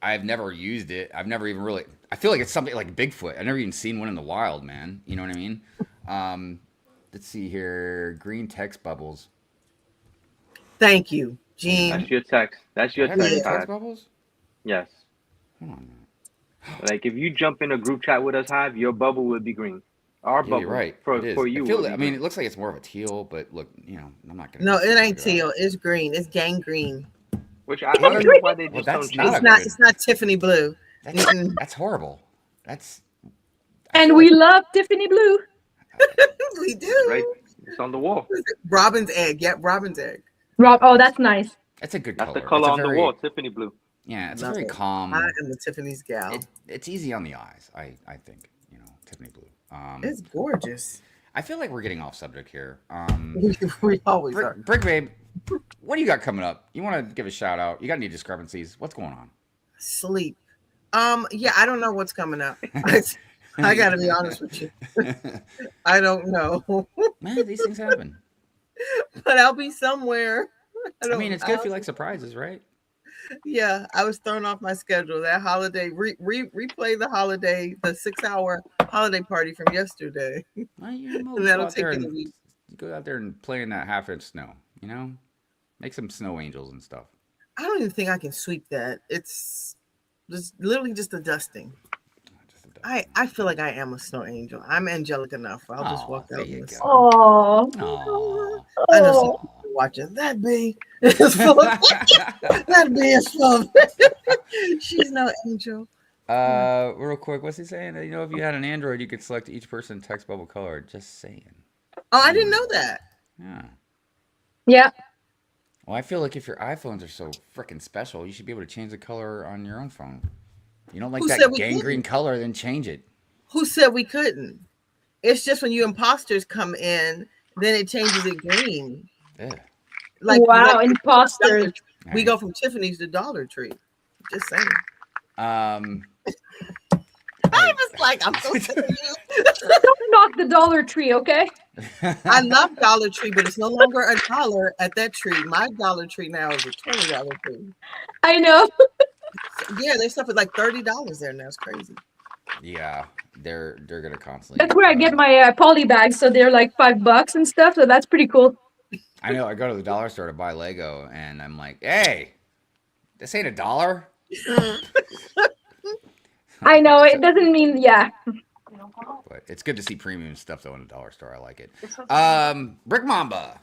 I've never used it. I've never even really. I feel like it's something like Bigfoot. I've never even seen one in the wild, man. You know what I mean? Let's see here. Green text bubbles. Thank you, Gene. That's your text. That's your I have green text. text Hive. bubbles? Yes. Hold on. Like if you jump in a group chat with us, Hive, your bubble will be green. Our Yeah, bubble you're right. for It is. you. I feel will that, be I mean, green. it looks like it's more of a teal, but look, you know, I'm not gonna. No, it ain't figure teal. out. It's green. It's gangrene. Which I don't know why they Well, just that's don't not change. a It's not. good- It's not Tiffany blue. That's horrible. That's. I And feel we like- love Tiffany Blue. We do. Right, it's on the wall. Robin's egg. Yep, Robin's egg. Rob, oh, that's nice. That's a good That's color. the color It's a on very- the wall, Tiffany blue. Yeah, it's a Love very it. calm. I am the Tiffany's gal. It's easy on the eyes. I think you know Tiffany blue. It's gorgeous. I feel like we're getting off subject here. We always are. Brick Babe, what do you got coming up? You want to give a shout out? You got any discrepancies? What's going on? Sleep. Yeah, I don't know what's coming up. I gotta be honest with you. I don't know. Man, these things happen. But I'll be somewhere. I mean, it's good if you like surprises, right? Yeah, I was thrown off my schedule. That holiday, replay the holiday, the 6-hour holiday party from yesterday. Well, you know, And go that'll out there take you and a week. go out there and play in that half-inch snow. You know, make some snow angels and stuff. I don't even think I can sweep that. It's just literally just a dusting. Just a dust. I feel like I am a snow angel. I'm angelic enough. I'll just Aw, walk there out. you in the go. sun. Oh, Aw. I know some people watching that bee. Is full of, that bee is full of, she's no angel. Real quick, what's he saying? You know, if you had an Android, you could select each person text bubble color. Just saying. Oh, I didn't know that. Yeah. yeah. Well, I feel like if your iPhones are so freaking special, you should be able to change the color on your own phone. You don't like Who that said we gangrene color, then change it. Who said we couldn't? It's just when you imposters come in, then it changes it green. Yeah. Wow, like imposters. we go from Tiffany's to Dollar Tree. Just saying. I I was like, I'm so sick of you. Don't knock the Dollar Tree, okay? I love Dollar Tree, but it's no longer $1 at that tree. My Dollar Tree now is a $20 tree. I know. Yeah, they stuff is like $30 there now. It's crazy. Yeah, they're gonna constantly. That's where I get my poly bags, so they're like $5 and stuff. So that's pretty cool. I know. I go to the dollar store to buy Lego, and I'm like, "Hey, this ain't $1." I know So, it doesn't mean yeah. but it's good to see premium stuff though in the dollar store. I like it. Brick Mamba,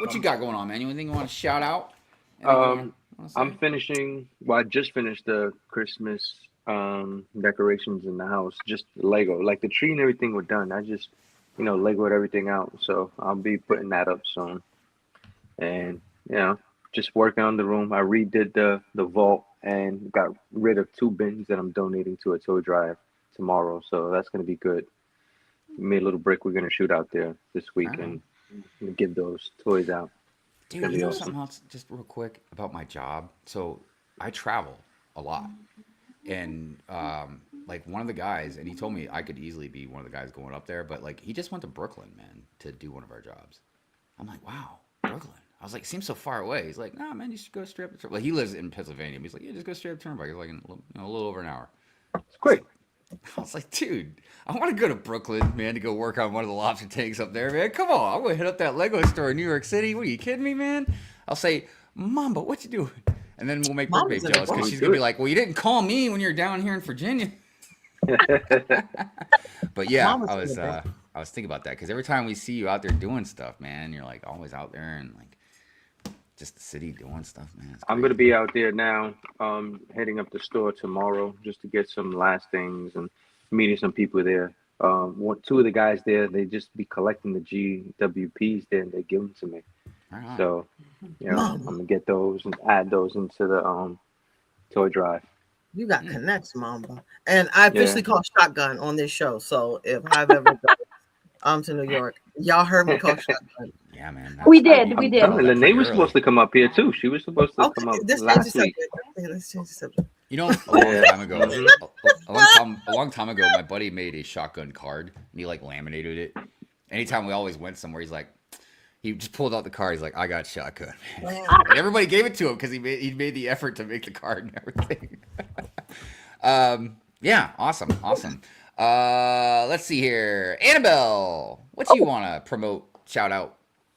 what you got going on, man? You anything you want to shout out? Anything you Um, want to I'm say? finishing. Well, I just finished the Christmas decorations in the house. Just Lego, like the tree and everything were done. I just, Legoed everything out. So I'll be putting that up soon. And just working on the room. I redid the vault and got rid of 2 bins that I'm donating to a toy drive tomorrow. So that's gonna be good. Made a little brick we're gonna shoot out there this All week right. and give those toys out. It's Dude, gonna you be know awesome. something else, just real quick about my job. So I travel a lot, and like one of the guys, and he told me I could easily be one of the guys going up there, but like he just went to Brooklyn, man, to do one of our jobs. I'm like, wow, Brooklyn. I was like, seems so far away. He's like, nah, man, you should go straight up the turnpike. Like he lives in Pennsylvania. He's like, yeah, just go straight up the turnpike. It's like a little over an hour. It's quick. I was like, dude, I want to go to Brooklyn, man, to go work on one of the lobster tanks up there, man. Come on, I'm gonna hit up that Lego store in New York City. What are you kidding me, man? I'll say, Mamba, what you doing? And then we'll make Birthday Mama's in jealous the because Sounds she's gonna be good. like, well, you didn't call me when you're down here in Virginia. But yeah, Mama's in the back. I was thinking about that because every time we see you out there doing stuff, man, you're like always out there and like just the city doing stuff, man. It's I'm gonna crazy. be out there now, heading up the store tomorrow just to get some last things and meeting some people there. Two of the guys there, they just be collecting the GWPs there and they give them to me. Right on. So, I'm Mama, gonna get those and add those into the toy drive. you got Hmm. connects, Mamba. And I Yeah. officially call shotgun on this show. So if I've ever go to New York, y'all heard me call shotgun. Yeah, man. We That's did, you, we I'm you did. called telling that Lene pretty was supposed early. to come up here too. She was supposed to Okay, come up let's change the last week. subject. Okay, let's change the subject. You know, a long Yeah. time ago, Hmm. a long time ago, my buddy made a shotgun card and he like laminated it. Anytime we always went somewhere, he's like, he just pulled out the card. He's like, I got shotgun, man. And everybody gave it to him because he made the effort to make the card and everything. Yeah, awesome, awesome. Let's see here, Annabelle, what you want to promote, shout out,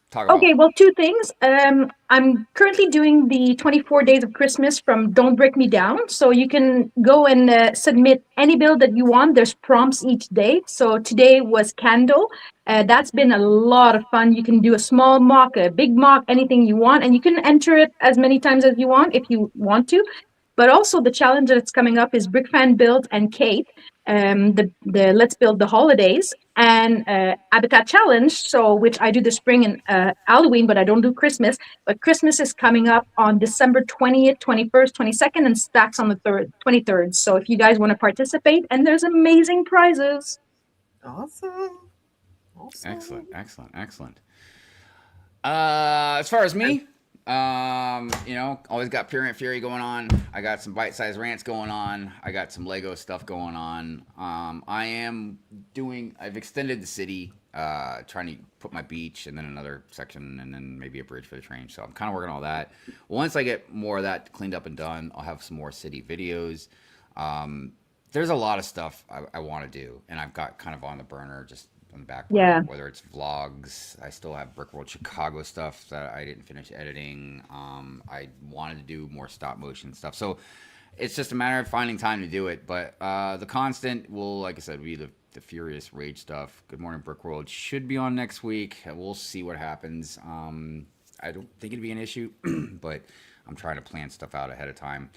talk Okay, about? well, two things. I'm currently doing the 24 Days of Christmas from Don't Break Me Down. So you can go and submit any bill that you want. There's prompts each day. So today was candle. That's been a lot of fun. You can do a small mock, a big mock, anything you want. And you can enter it as many times as you want if you want to. But also the challenge that's coming up is Brickfan Build and Kate. The Let's Build the Holidays and Habitat Challenge. So which I do the spring and Halloween, but I don't do Christmas. But Christmas is coming up on December 20th, 21st, 22nd, and stacks on the 23rd. So if you guys want to participate, and there's amazing prizes. Awesome. Awesome. Excellent, excellent, excellent. As far as me, always got Pure and Fury going on. I got some bite-sized rants going on. I got some Lego stuff going on. I've extended the city, trying to put my beach and then another section and then maybe a bridge for the train. So I'm kind of working on all that. Once I get more of that cleaned up and done, I'll have some more city videos. There's a lot of stuff I want to do, and I've got kind of on the burner, just on the back Yeah. burner, whether it's vlogs. I still have Brick World Chicago stuff that I didn't finish editing. I wanted to do more stop motion stuff. So it's just a matter of finding time to do it. But the constant will, like I said, be the Furious Rage stuff. Good Morning Brick World should be on next week. We'll see what happens. I don't think it'd be an issue, but I'm trying to plan stuff out ahead of time.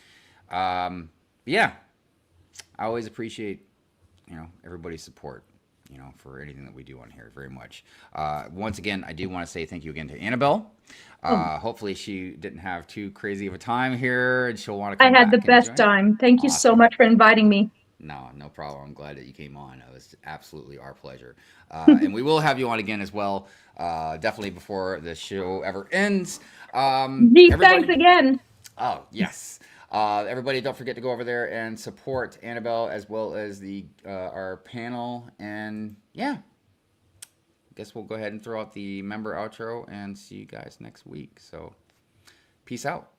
Yeah, I always appreciate, everybody's support, for anything that we do on here very much. Once again, I do want to say thank you again to Annabelle. Hopefully she didn't have too crazy of a time here and she'll want to I come had the back and best join. time. Thank you so Awesome. much for inviting me. No problem. I'm glad that you came on. It was absolutely our pleasure. And we will have you on again as well, definitely before the show ever ends. Deep thanks Everybody, again. oh, yes. Everybody, don't forget to go over there and support Annabelle as well as the our panel. And yeah, guess we'll go ahead and throw out the member outro and see you guys next week. So, peace out.